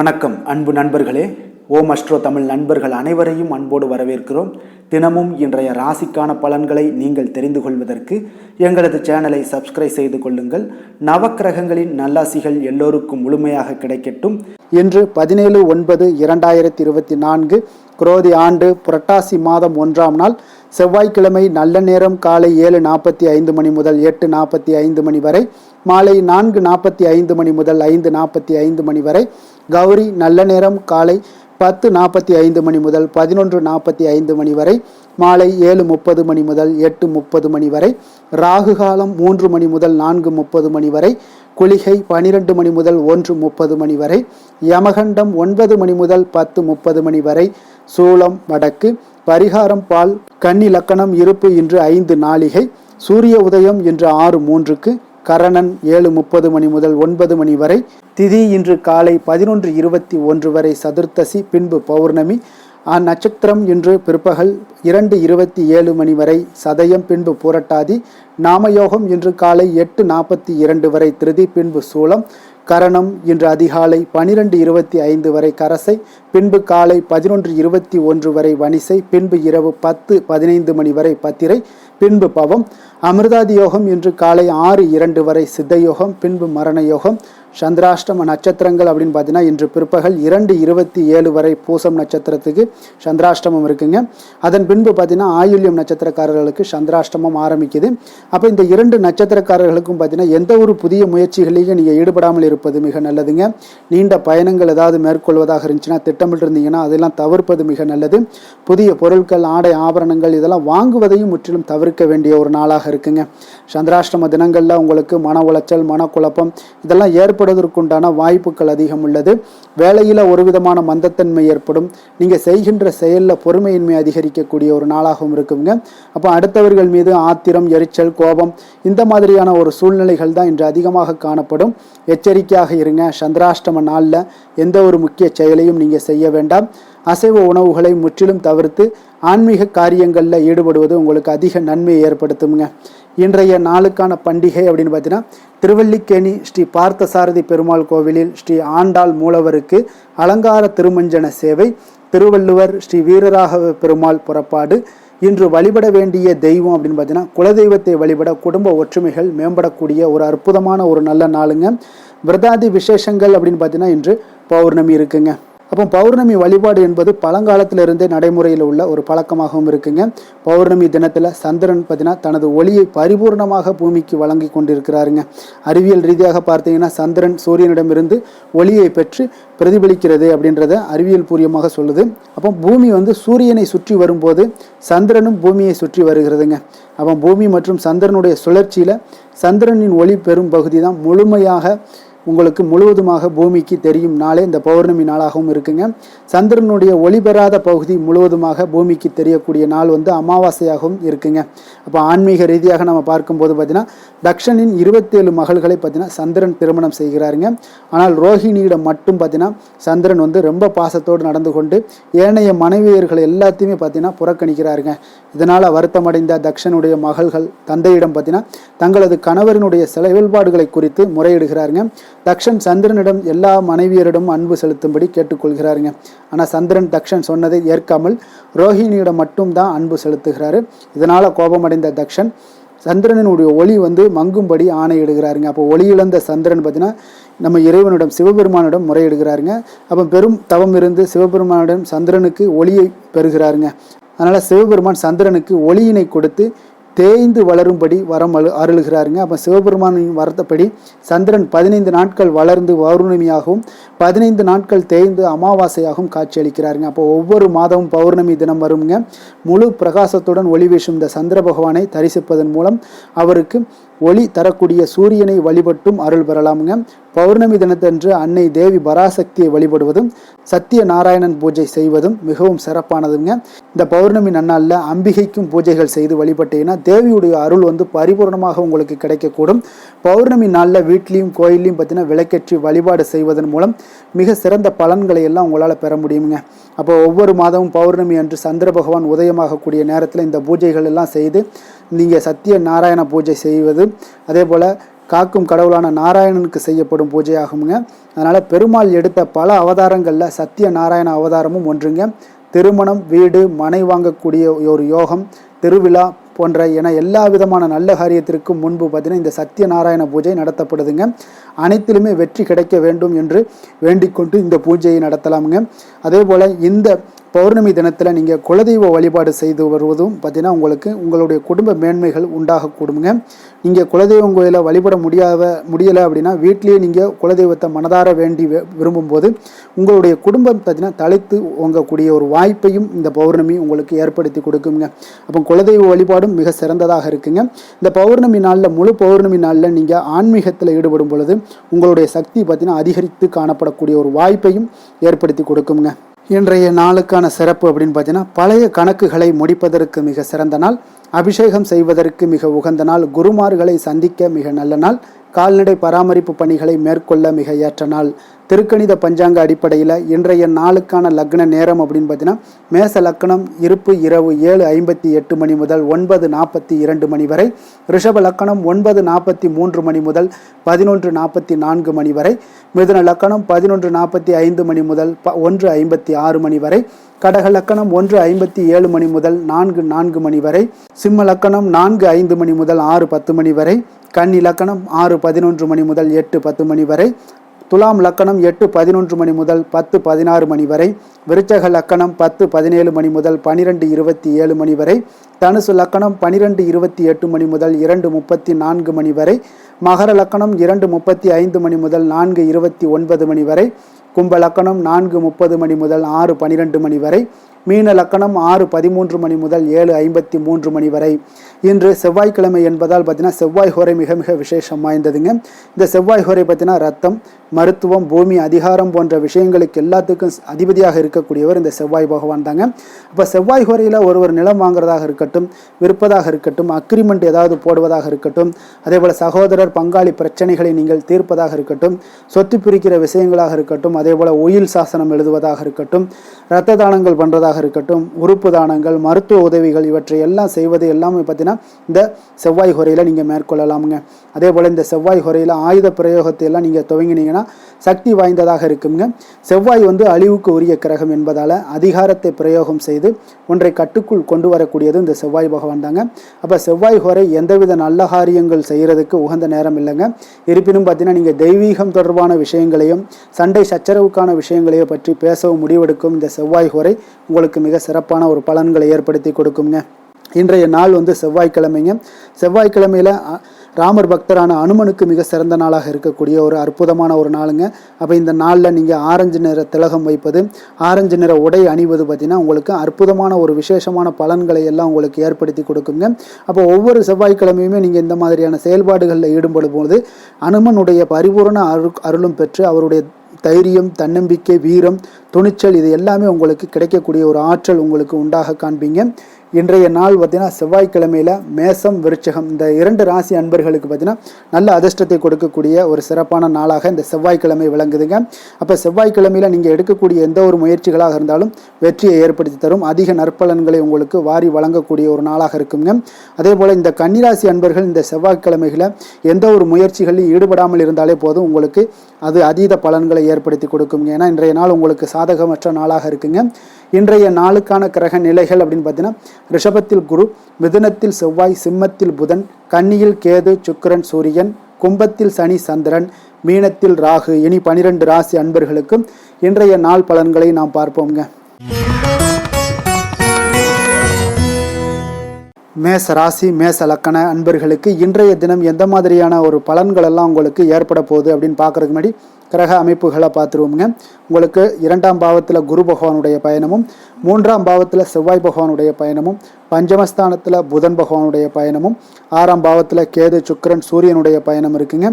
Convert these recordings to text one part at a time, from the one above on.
வணக்கம் அன்பு நண்பர்களே. ஓம் அஸ்ட்ரோ தமிழ் நண்பர்கள் அனைவரையும் அன்போடு வரவேற்கிறோம். தினமும் இன்றைய ராசிக்கான பலன்களை நீங்கள் தெரிந்து கொள்வதற்கு எங்களது சேனலை சப்ஸ்கிரைப் செய்து கொள்ளுங்கள். நவக்கிரகங்களின் நல்லாசிகள் எல்லோருக்கும் முழுமையாக கிடைக்கட்டும். இன்று 17/9/2024 குரோதி ஆண்டு புரட்டாசி மாதம் 1ஆம் நாள் செவ்வாய்க்கிழமை. நல்ல நேரம் காலை 7:45 மணி முதல் 8:45 மணி வரை, மாலை 4:45 மணி முதல் 5:45 மணி வரை. கௌரி நல்ல நேரம் காலை 10:45 மணி முதல் 11:45 மணி வரை, மாலை 7:30 மணி முதல் 8:30 மணி வரை. ராகு காலம் 3 மணி முதல் 4:30 மணி வரை. குளிகை 12 மணி முதல் 1:30 மணி வரை. யமகண்டம் 9 மணி முதல் 10:30 மணி வரை. சூலம் வடக்கு. பரிகாரம் பால். கன்னி லக்கணம் இருப்பு இன்று 5 நாளிகை. சூரிய உதயம் இன்று 6:03க்கு. கரணன் 7:30 மணி முதல் 9 மணி வரை. திதி இன்று காலை 11:21 வரை சதுர்த்தசி, பின்பு பௌர்ணமி. அந்நட்சத்திரம் இன்று பிற்பகல் 2:27 மணி வரை சதயம், பின்பு பூரட்டாதி. நாமயோகம் இன்று காலை 8:42 வரை திருதி, பின்பு சூலம். கரணம் இன்று அதிகாலை 12:25 வரை கரசை, பின்பு காலை 11:21 வரை வணிசை, பின்பு இரவு 10:15 மணி வரை பத்திரை, பின்பு பவம். அமிர்தாதி யோகம் இன்று காலை 6:02 வரை சித்த யோகம், பின்பு மரண யோகம். சந்திராஷ்டம நட்சத்திரங்கள் அப்படின்னு பார்த்தீங்கன்னா இன்று பிற்பகல் 2:27 வரை பூசம் நட்சத்திரத்துக்கு சந்திராஷ்டமம் இருக்குங்க. அதன் பின்பு பார்த்தீங்கன்னா ஆயுள்யம் நட்சத்திரக்காரர்களுக்கு சந்திராஷ்டமம் ஆரம்பிக்குது. அப்போ இந்த 2 நட்சத்திரக்காரர்களுக்கும் பார்த்தீங்கன்னா எந்த ஒரு புதிய முயற்சிகளையும் நீங்கள் ஈடுபடாமல் இருப்பது மிக நல்லதுங்க. நீண்ட பயணங்கள் ஏதாவது மேற்கொள்வதாக இருந்துச்சுன்னா, திட்டமிட்டு இருந்தீங்கன்னா அதெல்லாம் தவிர்ப்பது மிக நல்லது. புதிய பொருட்கள், ஆடை, ஆபரணங்கள் இதெல்லாம் வாங்குவதையும் முற்றிலும் தவிர்க்க வேண்டிய ஒரு நாளாக இருக்குங்க. சந்திராஷ்டம தினங்களில் உங்களுக்கு மன உளைச்சல், மனக்குழப்பம் இதெல்லாம் ஏற்படுவதற்குண்டான வாய்ப்புகள் அதிகம் உள்ளது. வேலையில் ஒரு விதமான மந்தத்தன்மை ஏற்படும். நீங்கள் செய்கின்ற செயலில் பொறுமையின்மை அதிகரிக்கக்கூடிய ஒரு நாளாகவும் இருக்குங்க. அப்போ அடுத்தவர்கள் மீது ஆத்திரம், எரிச்சல், கோபம் இந்த மாதிரியான ஒரு சூழ்நிலைகள் தான் இன்று அதிகமாக காணப்படும். எச்சரிக்கையாக இருங்க. சந்திராஷ்டம நாளில் எந்த ஒரு முக்கிய செயலையும் நீங்கள் செய்ய வேண்டாம். அசைவ உணவுகளை முற்றிலும் தவிர்த்து ஆன்மீக காரியங்களில் ஈடுபடுவது உங்களுக்கு அதிக நன்மையை ஏற்படுத்துங்க. இன்றைய நாளுக்கான பண்டிகை அப்படின்னு பார்த்தீங்கன்னா, திருவல்லிக்கேணி ஸ்ரீ பார்த்தசாரதி பெருமாள் கோவிலில் ஸ்ரீ ஆண்டாள் மூலவருக்கு அலங்கார திருமஞ்சன சேவை. திருவள்ளுவர் ஸ்ரீ வீரராகவ பெருமாள் புறப்பாடு. இன்று வழிபட வேண்டிய தெய்வம் அப்படின்னு பார்த்தீங்கன்னா, குலதெய்வத்தை வழிபட குடும்ப ஒற்றுமைகள் மேம்படக்கூடிய ஒரு அற்புதமான ஒரு நல்ல நாளுங்க. விரதாதி விசேஷங்கள் அப்படின்னு பார்த்தீங்கன்னா இன்று பௌர்ணமி இருக்குங்க. அப்போ பௌர்ணமி வழிபாடு என்பது பழங்காலத்திலிருந்தே நடைமுறையில் உள்ள ஒரு பழக்கமாகவும் இருக்குங்க. பௌர்ணமி தினத்தில் சந்திரன் பார்த்தீங்கன்னா தனது ஒளியை பரிபூர்ணமாக பூமிக்கு வழங்கி கொண்டிருக்கிறாருங்க. அறிவியல் ரீதியாக பார்த்தீங்கன்னா சந்திரன் சூரியனிடமிருந்து ஒளியை பெற்று பிரதிபலிக்கிறது அப்படின்றத அறிவியல் பூர்வமாக சொல்லுது. அப்போ பூமி சூரியனை சுற்றி வரும்போது சந்திரனும் பூமியை சுற்றி வருகிறதுங்க. அப்போ பூமி மற்றும் சந்திரனுடைய சுழற்சியில் சந்திரனின் ஒளி பெறும் பகுதி தான் முழுமையாக உங்களுக்கு முழுவதுமாக பூமிக்கு தெரியும் நாளே இந்த பௌர்ணமி நாளாகவும் இருக்குங்க. சந்திரனுடைய ஒளி பெறாத பகுதி முழுவதுமாக பூமிக்கு தெரியக்கூடிய நாள் அமாவாசையாகவும் இருக்குங்க. அப்போ ஆன்மீக ரீதியாக நம்ம பார்க்கும்போது பார்த்தீங்கன்னா, தக்ஷனின் 27 மகள்களை பார்த்தீங்கன்னா சந்திரன் திருமணம் செய்கிறாருங்க. ஆனால் ரோஹிணியிடம் மட்டும் பார்த்தீங்கன்னா சந்திரன் ரொம்ப பாசத்தோடு நடந்து கொண்டு ஏனைய மனைவியர்கள் எல்லாத்தையுமே பார்த்தீங்கன்னா புறக்கணிக்கிறாருங்க. இதனால் வருத்தமடைந்த தக்ஷனுடைய மகள்கள் தந்தையிடம் பார்த்தீங்கன்னா தங்களது கணவரினுடைய செயல்பாடுகளை குறித்து முறையிடுகிறாருங்க. தக்ஷன் சந்திரனிடம் எல்லா மனைவியரிடம் அன்பு செலுத்தும்படி கேட்டுக்கொள்கிறாருங்க. ஆனால் சந்திரன் தக்ஷன் சொன்னதை ஏற்காமல் ரோஹிணியிடம் மட்டும் தான் அன்பு செலுத்துகிறாரு. இதனால் கோபமடைந்த தக்ஷன் சந்திரனுடைய ஒளி மங்கும்படி ஆணையிடுகிறாருங்க. அப்போ ஒளி இழந்த சந்திரன் பார்த்தீங்கன்னா நம்ம இறைவனிடம் சிவபெருமானிடம் முறையிடுகிறாருங்க. அப்போ பெரும் தவம் இருந்து சிவபெருமானிடம் சந்திரனுக்கு ஒளியை பெறுகிறாருங்க. அதனால் சிவபெருமான் சந்திரனுக்கு ஒளியினை கொடுத்து தேய்ந்து வளரும்படி வரம் அருளுகிறாருங்க. அப்போ சிவபெருமானின் வரத்தப்படி சந்திரன் 15 நாட்கள் வளர்ந்து பௌர்ணமியாகவும் 15 நாட்கள் தேய்ந்து அமாவாசையாகவும் காட்சியளிக்கிறாருங்க. அப்போ ஒவ்வொரு மாதமும் பௌர்ணமி தினம் வருங்க. முழு பிரகாசத்துடன் ஒளி வீசும் இந்த சந்திர பகவானை தரிசிப்பதன் மூலம் அவருக்கு ஒளி தரக்கூடிய சூரியனை வழிபட்டும் அருள் பெறலாமுங்க. பௌர்ணமி தினத்தன்று அன்னை தேவி பராசக்தியை வழிபடுவதும் சத்திய நாராயணன் பூஜை செய்வதும் மிகவும் சிறப்பானதுங்க. இந்த பௌர்ணமி நன்னாளில் அம்பிகைக்கும் பூஜைகள் செய்து வழிபட்டீங்கன்னா தேவியுடைய அருள் பரிபூர்ணமாக உங்களுக்கு கிடைக்கக்கூடும். பௌர்ணமி நாளில் வீட்லேயும் கோயிலையும் பார்த்தீங்கன்னா விளக்கேற்றி வழிபாடு செய்வதன் மூலம் மிக சிறந்த பலன்களை எல்லாம் உங்களால் பெற முடியுங்க. அப்போ ஒவ்வொரு மாதமும் பௌர்ணமி அன்று சந்திர பகவான் உதயமாகக்கூடிய நேரத்தில் இந்த பூஜைகள் எல்லாம் செய்து நீங்கள் சத்திய நாராயண பூஜை செய்வது, அதே போல் காக்கும் கடவுளான நாராயணனுக்கு செய்யப்படும் பூஜையாகுங்க. அதனால் பெருமாள் எடுத்த பல அவதாரங்களில் சத்யநாராயண அவதாரமும் ஒன்றுங்க. திருமணம், வீடு, மனை வாங்கக்கூடிய ஒரு யோகம், திருவிழா போன்ற என எல்லா விதமான நல்ல காரியத்திற்கும் முன்பு பார்த்தீங்கன்னா இந்த சத்யநாராயண பூஜை நடத்தப்படுதுங்க. அனைத்திலுமே வெற்றி கிடைக்க வேண்டும் என்று வேண்டிக்கொண்டு இந்த பூஜையை நடத்தலாமுங்க. அதே போல் இந்த பௌர்ணமி தினத்தில் நீங்கள் குலதெய்வ வழிபாடு செய்து வருவதும் பார்த்தீங்கன்னா உங்களுக்கு உங்களுடைய குடும்ப மேன்மைகள் உண்டாகக்கூடுங்க. நீங்கள் குலதெய்வம் கோயிலை வழிபட முடியலை அப்படின்னா வீட்டிலேயே நீங்கள் குலதெய்வத்தை மனதார வேண்டி விரும்பும்போது உங்களுடைய குடும்பம் பார்த்தீங்கன்னா தலைத்து ஓங்கக்கூடிய ஒரு வாய்ப்பையும் இந்த பௌர்ணமி உங்களுக்கு ஏற்படுத்தி கொடுக்குங்க. அப்போ குலதெய்வ வழிபாடும் மிக சிறந்ததாக இருக்குங்க. இந்த பௌர்ணமி நாளில், முழு பௌர்ணமி நாளில் நீங்கள் ஆன்மீகத்தில் ஈடுபடும் பொழுது உங்களுடைய சக்தி பார்த்தீங்கன்னா அதிகரித்து காணப்படக்கூடிய ஒரு வாய்ப்பையும் ஏற்படுத்தி கொடுக்குங்க. இன்றைய நாளுக்கான சிறப்பு அப்படின்னு பார்த்தீங்கன்னா பழைய கணக்குகளை முடிப்பதற்கு மிக சிறந்த நாள், அபிஷேகம் செய்வதற்கு மிக உகந்த நாள், குருமார்களை சந்திக்க மிக நல்ல நாள், கால்நடை பராமரிப்பு பணிகளை மேற்கொள்ள மிக ஏற்ற நாள். திருக்கணித பஞ்சாங்க அடிப்படையில் இன்றைய நாளுக்கான லக்ன நேரம் அப்படின்னு பார்த்தீங்கன்னா மேச லக்கணம் இருப்பு இரவு 7:58 மணி முதல் 9:42 மணி வரை, ரிஷப லக்கணம் 9:43 மணி முதல் 11:44 மணி வரை, மிதுன லக்கணம் 11:45 மணி முதல் 1:56 மணி வரை, கடக லக்கணம் 1:57 மணி முதல் 4:04 மணி வரை, சிம்ம லக்கணம் 4:05 மணி முதல் 6:10 மணி வரை, கன்னி லக்கணம் 6:11 மணி முதல் 8:10 மணி வரை, துலாம் லக்கணம் 8:11 மணி முதல் 10:16 மணி வரை, விருச்சக லக்கணம் 10:17 மணி முதல் 12:27 மணி வரை, தனுசு லக்கணம் 12:28 மணி முதல் 2:34 மணி வரை, மகர லக்கணம் 2:35 மணி முதல் 4:29 மணி வரை, கும்ப லக்கணம் 4:30 மணி முதல் 6:12 மணி வரை, மீன லக்கணம் 6:13 மணி முதல் 7:53 மணி வரை. இன்று செவ்வாய்க்கிழமை என்பதால் பார்த்தீங்கன்னா செவ்வாய் ஹோரை மிக மிக விசேஷம் வாய்ந்ததுங்க. இந்த செவ்வாய் ஹோரை பார்த்தீங்கன்னா ரத்தம், மருத்துவம், பூமி, அதிகாரம் போன்ற விஷயங்களுக்கு எல்லாத்துக்கும் அதிபதியாக இருக்கக்கூடியவர் இந்த செவ்வாய் பகவான் தாங்க. அப்போ செவ்வாய் ஹோரையில் ஒருவர் நிலம் வாங்குறதாக இருக்கட்டும், விற்பதாக இருக்கட்டும், அக்ரிமெண்ட் ஏதாவது போடுவதாக இருக்கட்டும், அதே போல் சகோதரர் பங்காளி பிரச்சனைகளை நீங்கள் தீர்ப்பதாக இருக்கட்டும், சொத்து பிரிக்கிற விஷயங்களாக இருக்கட்டும், அதே போல் உயில் சாசனம் எழுதுவதாக இருக்கட்டும், இரத்த தானங்கள் பண்ணுறதாக இருக்கட்டும், உறுப்பு தானங்கள், மருத்துவ உதவிகள் இவற்றை எல்லாம் செய்வது எல்லாமே பார்த்தீங்கன்னா இந்த செவ்வாய் ஹோரையில் நீங்கள் மேற்கொள்ளலாமுங்க. அதே போல் இந்த செவ்வாய் ஹோரையில் ஆயுத பிரயோகத்தை எல்லாம் நீங்கள் துவங்கினீங்கன்னா சக்தி வாய்ந்ததாக இருக்குங்க. செவ்வாய் அழிவுக்கு உரிய கிரகம் என்பதால் அதிகாரத்தை பிரயோகம் செய்து ஒன்றை கட்டுக்குள் கொண்டு வரக்கூடியது இந்த செவ்வாய் பகவான் தாங்க. அப்போ செவ்வாய் ஹோரை எந்தவித நல்ல காரியங்கள் செய்கிறதுக்கு உகந்த நேரம் இல்லைங்க. இருப்பினும் பார்த்தீங்கன்னா நீங்கள் தெய்வீகம் தொடர்பான விஷயங்களையும் சண்டை சச்சரவுக்கான விஷயங்களையும் பற்றி பேசவும் முடிவெடுக்கும் இந்த செவ்வாய் ஹோரை உங்களுக்கு மிக சிறப்பான ஒரு பலன்களை ஏற்படுத்தி கொடுக்குங்க. இன்றைய நாள் செவ்வாய்க்கிழமைங்க. செவ்வாய்க்கிழமையில் ராமர் பக்தரான அனுமனுக்கு மிக சிறந்த நாளாக இருக்கக்கூடிய ஒரு அற்புதமான ஒரு நாளுங்க. அப்போ இந்த நாளில் நீங்கள் ஆரஞ்சு நிற திலகம் வைப்பது, ஆரஞ்சு நிற உடை அணிவது பார்த்தீங்கன்னா உங்களுக்கு அற்புதமான ஒரு விசேஷமான பலன்களை எல்லாம் உங்களுக்கு ஏற்படுத்தி கொடுக்குங்க. அப்போ ஒவ்வொரு செவ்வாய்க்கிழமையுமே நீங்கள் இந்த மாதிரியான செயல்பாடுகளில் ஈடுபடும் போது அனுமனுடைய பரிபூரண அருளும் பெற்று அவருடைய தைரியம், தன்னம்பிக்கை, வீரம், துணிச்சல் இது எல்லாமே உங்களுக்கு கிடைக்கக்கூடிய ஒரு ஆற்றல் உங்களுக்கு உண்டாக காண்பீங்க. இன்றைய நாள் பார்த்தீங்கன்னா செவ்வாய்க்கிழமையில் மேசம், விருச்சகம் இந்த 2 ராசி அன்பர்களுக்கு பார்த்தீங்கன்னா நல்ல அதிர்ஷ்டத்தை கொடுக்கக்கூடிய ஒரு சிறப்பான நாளாக இந்த செவ்வாய்க்கிழமை விளங்குதுங்க. அப்போ செவ்வாய்க்கிழமையில் நீங்கள் எடுக்கக்கூடிய எந்த ஒரு முயற்சிகளாக இருந்தாலும் வெற்றியை ஏற்படுத்தி தரும், அதிக நற்பலன்களை உங்களுக்கு வாரி வழங்கக்கூடிய ஒரு நாளாக இருக்குங்க. அதே போல் இந்த கன்னிராசி அன்பர்கள் இந்த செவ்வாய்க்கிழமைகளை எந்த ஒரு முயற்சிகளில் ஈடுபடாமல் இருந்தாலே போதும் உங்களுக்கு அது அதீத பலன்களை ஏற்படுத்தி கொடுக்குங்க. ஏன்னா இன்றைய நாள் உங்களுக்கு சாதகமற்ற நாளாக இருக்குங்க. இன்றைய நாளுக்கான கிரக நிலைகள் அப்படின்னு பார்த்தீங்கன்னா ரிஷபத்தில் குரு, மிதுனத்தில் செவ்வாய், சிம்மத்தில் புதன், கன்னியில் கேது, சுக்கிரன், சூரியன், கும்பத்தில் சனி, சந்திரன், மீனத்தில் ராகு. இனி 12 ராசி அன்பர்களுக்கும் இன்றைய நாள் பலன்களை நாம் பார்ப்போங்க. மேச ராசி, மேச லக்கண அன்பர்களுக்கு இன்றைய தினம் எந்த மாதிரியான ஒரு பலன்கள் எல்லாம் உங்களுக்கு ஏற்பட போகுது அப்படின்னு பார்க்கறதுக்கு முன்னாடி கிரக அமைப்புகளை பார்த்துருவோங்க. உங்களுக்கு 2ஆம் பாவத்தில் குரு பகவானுடைய பயணமும், 3ஆம் பாவத்தில் செவ்வாய் பகவானுடைய பயணமும், பஞ்சமஸ்தானத்தில் புதன் பகவானுடைய பயணமும், 6ஆம் பாவத்தில் கேது, சுக்கிரன், சூரியனுடைய பயணம் இருக்குங்க.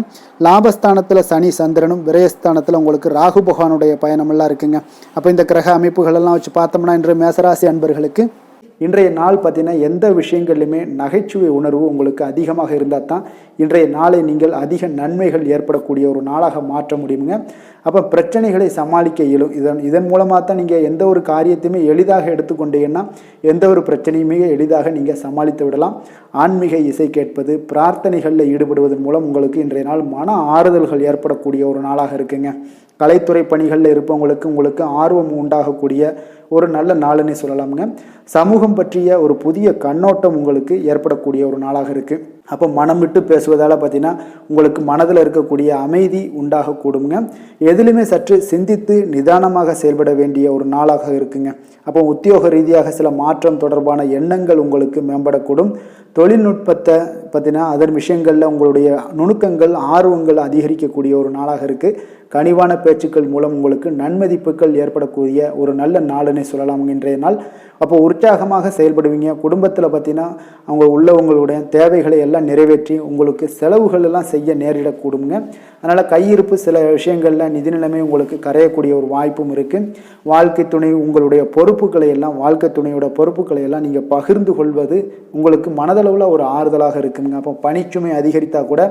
லாபஸ்தானத்தில் சனி, சந்திரனும், விரயஸ்தானத்தில் உங்களுக்கு ராகு பகவானுடைய பயணமெல்லாம் இருக்குங்க. அப்போ இந்த கிரக அமைப்புகளெல்லாம் வச்சு பார்த்தோம்னா இன்று மேசராசி அன்பர்களுக்கு இன்றைய நாள் பார்த்தீங்கன்னா எந்த விஷயங்கள்லையுமே நகைச்சுவை உணர்வு உங்களுக்கு அதிகமாக இருந்தால் தான் இன்றைய நாளை நீங்கள் அதிக நன்மைகள் ஏற்படக்கூடிய ஒரு நாளாக மாற்ற முடியுங்க. அப்போ பிரச்சனைகளை சமாளிக்க இயலும். இதன் மூலமாக தான் நீங்கள் எந்த ஒரு காரியத்தையுமே எளிதாக எடுத்துக்கொண்டீங்கன்னா எந்த ஒரு பிரச்சனையுமே எளிதாக நீங்கள் சமாளித்து விடலாம். ஆன்மீக இசை கேட்பது, பிரார்த்தனைகளில் ஈடுபடுவதன் மூலம் உங்களுக்கு இன்றைய நாள் மன ஆறுதல்கள் ஏற்படக்கூடிய ஒரு நாளாக இருக்குங்க. கலைத்துறை பணிகளில் உங்களுக்கு ஆர்வம் உண்டாகக்கூடிய ஒரு நல்ல நாளுன்னே சொல்லலாமுங்க. சமூகம் பற்றிய ஒரு புதிய கண்ணோட்டம் உங்களுக்கு ஏற்படக்கூடிய ஒரு நாளாக இருக்குது. அப்போ மனம் விட்டு பேசுவதால் பார்த்தீங்கன்னா உங்களுக்கு மனதில் இருக்கக்கூடிய அமைதி உண்டாகக்கூடுங்க. எதிலுமே சற்று சிந்தித்து நிதானமாக செயல்பட வேண்டிய ஒரு நாளாக இருக்குங்க. அப்போ உத்தியோக ரீதியாக சில மாற்றம் தொடர்பான எண்ணங்கள் உங்களுக்கு மேம்படக்கூடும். தொழில்நுட்பத்தை பார்த்தீங்கன்னா அதன் விஷயங்களில் உங்களுடைய நுணுக்கங்கள் ஆர்வங்கள் அதிகரிக்கக்கூடிய ஒரு நாளாக இருக்குது. கனிவான பேச்சுக்கள் மூலம் உங்களுக்கு நன்மதிப்புகள் ஏற்படக்கூடிய ஒரு நல்ல நாளுன்னே சொல்லலாம் இன்றைய நாள். அப்போ உற்சாகமாக செயல்படுவீங்க. குடும்பத்தில் பார்த்தீங்கன்னா அவங்க உள்ளவங்களுடைய தேவைகளை எல்லாம் நிறைவேற்றி உங்களுக்கு செலவுகள் எல்லாம் செய்ய நேரிடக்கூடுங்க. அதனால் கையிருப்பு சில விஷயங்களில் நிதி நிலைமை உங்களுக்கு கரையக்கூடிய ஒரு வாய்ப்பும் இருக்குது. வாழ்க்கை துணை உங்களுடைய பொறுப்புகளை எல்லாம் வாழ்க்கை துணையோட பொறுப்புகளை எல்லாம் நீங்கள் பகிர்ந்து கொள்வது உங்களுக்கு மனதளவில் ஒரு ஆறுதலாக இருக்குங்க. அப்போ பணிச்சுமை அதிகரித்தா கூட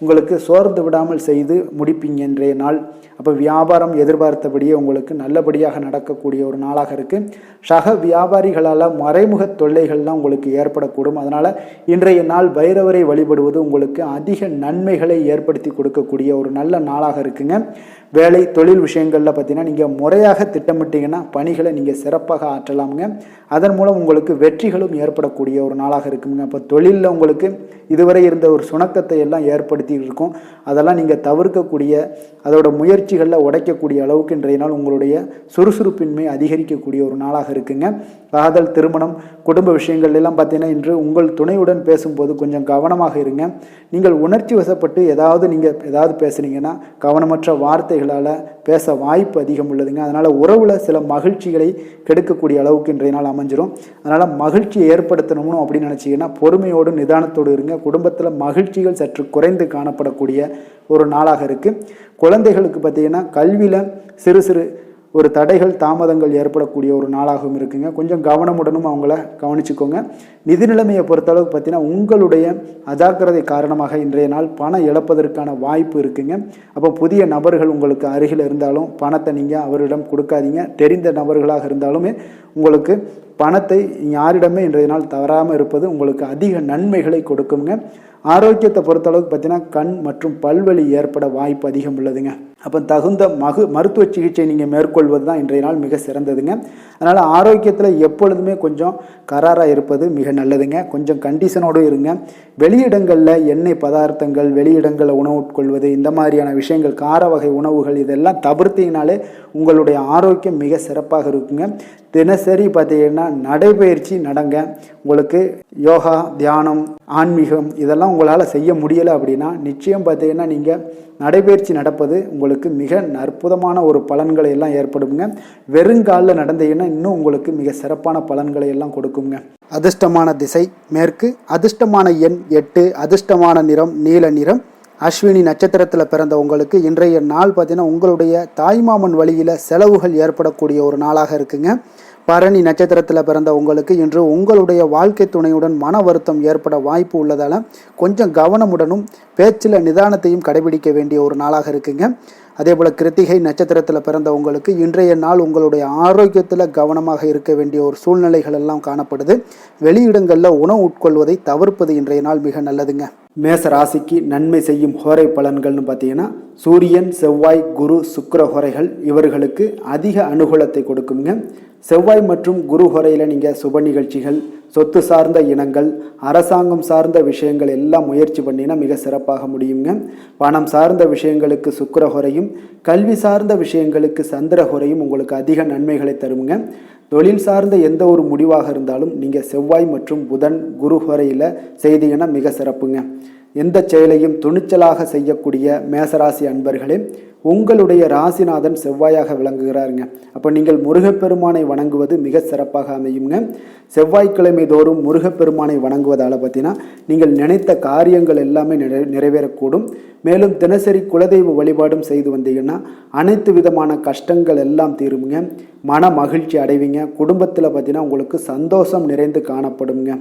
உங்களுக்கு சோர்ந்து விடாமல் செய்து முடிப்பீங்க இன்றைய நாள். அப்போ வியாபாரம் எதிர்பார்த்தபடியே உங்களுக்கு நல்லபடியாக நடக்கக்கூடிய ஒரு நாளாக இருக்குது. சக வியாபாரிகளால் மறைமுக தொல்லைகள்லாம் உங்களுக்கு ஏற்படக்கூடும். அதனால் இன்றைய நாள் பைரவரை வழிபடுவது உங்களுக்கு அதிக நன்மைகளை ஏற்படுத்தி கொடுக்கக்கூடிய ஒரு நல்ல நாளாக இருக்குங்க. வேலை தொழில் விஷயங்களில் பார்த்தீங்கன்னா நீங்கள் முறையாக திட்டமிட்டீங்கன்னா பணிகளை நீங்கள் சிறப்பாக ஆற்றலாமுங்க. அதன் மூலம் உங்களுக்கு வெற்றிகளும் ஏற்படக்கூடிய ஒரு நாளாக இருக்குங்க. அப்போ தொழிலில் உங்களுக்கு இதுவரை இருந்த ஒரு சுணக்கத்தை எல்லாம் ஏற்படுத்தி இருக்கும். அதெல்லாம் நீங்கள் தவிர்க்கக்கூடிய அதோட முயற்சிகளில் உடைக்கக்கூடிய அளவுக்கு இன்றைய நாள் உங்களுடைய சுறுசுறுப்பின்மை அதிகரிக்கக்கூடிய ஒரு நாளாக இருக்குங்க. காதல், திருமணம், குடும்ப விஷயங்கள் எல்லாம் பார்த்தீங்கன்னா இன்று உங்கள் துணையுடன் பேசும்போது கொஞ்சம் கவனமாக இருங்க. நீங்கள் உணர்ச்சி வசப்பட்டு ஏதாவது பேசுனீங்கன்னா கவனமற்ற வார்த்தைகளால் பேச வாய்ப்பு அதிகம் உள்ளதுங்க. அதனால் உறவில் சில மகிழ்ச்சிகளை கெடுக்கக்கூடிய அளவுக்கு இன்றைய நாள் அமைஞ்சிரும். அதனால் மகிழ்ச்சியை ஏற்படுத்தணும்னு அப்படின்னு நினச்சிங்கன்னா பொறுமையோடு நிதானத்தோடு இருங்க. குடும்பத்தில் மகிழ்ச்சிகள் சற்று குறைந்து காணப்படக்கூடிய ஒரு நாளாக இருக்குது. குழந்தைகளுக்கு பார்த்தீங்கன்னா கல்வியில் சிறு சிறு ஒரு தடைகள் தாமதங்கள் ஏற்படக்கூடிய ஒரு நாளாகவும் இருக்குங்க. கொஞ்சம் கவனமுடனும் அவங்கள கவனிச்சுக்கோங்க. நிதி நிலைமையை பொறுத்தளவுக்கு பார்த்தீங்கன்னா உங்களுடைய அஜாக்கிரதை காரணமாக இன்றைய நாள் பணம் இழப்பதற்கான வாய்ப்பு இருக்குங்க. அப்போ புதிய நபர்கள் உங்களுக்கு அருகில் இருந்தாலும் பணத்தை நீங்கள் அவரிடம் கொடுக்காதீங்க. தெரிந்த நபர்களாக இருந்தாலுமே உங்களுக்கு பணத்தை யாரிடமே இன்றைய நாள் தவறாமல் இருப்பது உங்களுக்கு அதிக நன்மைகளை கொடுக்குங்க. ஆரோக்கியத்தை பொறுத்தளவுக்கு பார்த்தீங்கன்னா கண் மற்றும் பல்வலி ஏற்பட வாய்ப்பு அதிகம் உள்ளதுங்க. அப்போ தகுந்த மருத்துவ சிகிச்சை நீங்கள் மேற்கொள்வது தான் இன்றைய நாள் மிக சிறந்ததுங்க. அதனால் ஆரோக்கியத்தில் எப்பொழுதுமே கொஞ்சம் கராராக இருப்பது மிக நல்லதுங்க. கொஞ்சம் கண்டிஷனோடு இருங்க. வெளியிடங்களில் எண்ணெய் பதார்த்தங்கள், வெளியிடங்களில் உணவு உட்கொள்வது, இந்த மாதிரியான விஷயங்கள், கார வகை உணவுகள் இதெல்லாம் தவிர்த்தீங்கனாலே உங்களுடைய ஆரோக்கியம் மிக சிறப்பாக இருக்குங்க. தினசரி பார்த்தீங்கன்னா நடைபயிற்சி நடங்க. உங்களுக்கு யோகா, தியானம், ஆன்மீகம் இதெல்லாம் உங்களால் செய்ய முடியலை அப்படின்னா நிச்சயம் பார்த்தீங்கன்னா நீங்கள் நடைபயிற்சி நடப்பது உங்களுக்கு மிக அற்புதமான ஒரு பலன்களை எல்லாம் ஏற்படுங்க. வெறுங்காலில் நடந்தீங்கன்னா இன்னும் உங்களுக்கு மிக சிறப்பான பலன்களை எல்லாம் கொடுக்குங்க. அதிர்ஷ்டமான திசை மேற்கு, அதிர்ஷ்டமான எண் 8, அதிர்ஷ்டமான நிறம் நீல நிறம். அஸ்வினி நட்சத்திரத்தில் பிறந்த உங்களுக்கு இன்றைய நாள் பார்த்தீங்கன்னா உங்களுடைய தாய்மாமன் வழியில் செலவுகள் ஏற்படக்கூடிய ஒரு நாளாக இருக்குங்க. பரணி நட்சத்திரத்தில் பிறந்த உங்களுக்கு இன்று உங்களுடைய வாழ்க்கை துணையுடன் மன வருத்தம் ஏற்பட வாய்ப்பு உள்ளதால் கொஞ்சம் கவனமுடனும் பேச்சில் நிதானத்தையும் கடைபிடிக்க வேண்டிய ஒரு நாளாக இருக்குங்க. அதே போல் கிருத்திகை நட்சத்திரத்தில் பிறந்த உங்களுக்கு இன்றைய நாள் உங்களுடைய ஆரோக்கியத்தில் கவனமாக இருக்க வேண்டிய ஒரு சூழ்நிலைகள் எல்லாம் காணப்படுது. வெளியிடங்களில் உணவு உட்கொள்வதை தவிர்ப்பது இன்றைய நாள் மிக நல்லதுங்க. மேச ராசிக்கு நன்மை செய்யும் ஹோரை பலன்கள்னு பார்த்தீங்கன்னா சூரியன், செவ்வாய், குரு, சுக்கிர ஹோரைகள் இவர்களுக்கு அதிக அனுகூலத்தை கொடுக்குங்க. செவ்வாய் மற்றும் குரு ஹோரையில் நீங்கள் சுப நிகழ்ச்சிகள், சொத்து சார்ந்த இனங்கள், அரசாங்கம் சார்ந்த விஷயங்கள் எல்லாம் முயற்சி பண்ணினா மிக சிறப்பாக முடியுங்க. பணம் சார்ந்த விஷயங்களுக்கு சுக்கிர ஹோரையும், கல்வி சார்ந்த விஷயங்களுக்கு சந்திர ஹோரையும் உங்களுக்கு அதிக நன்மைகளை தருங்க. தொழில் சார்ந்த எந்த ஒரு முடிவாக இருந்தாலும் நீங்கள் செவ்வாய் மற்றும் புதன், குரு ஹோரையில் செய்தீங்கன்னா மிக சிறப்புங்க. எந்த செயலையும் துணிச்சலாக செய்யக்கூடிய மேசராசி அன்பர்களே, உங்களுடைய ராசிநாதன் செவ்வாயாக விளங்குகிறாருங்க. அப்போ நீங்கள் முருகப்பெருமானை வணங்குவது மிக சிறப்பாக அமையுங்க. செவ்வாய்க்கிழமை தோறும் முருகப்பெருமானை வணங்குவதால் பார்த்தீங்கன்னா நீங்கள் நினைத்த காரியங்கள் எல்லாமே நிறைவேறக்கூடும். மேலும் தினசரி குலதெய்வ வழிபாடும் செய்து வந்தீங்கன்னா அனைத்து விதமான கஷ்டங்கள் எல்லாம் தீருங்க. மன மகிழ்ச்சி அடைவீங்க. குடும்பத்தில் பார்த்தீங்கன்னா உங்களுக்கு சந்தோஷம் நிறைந்து காணப்படுங்க.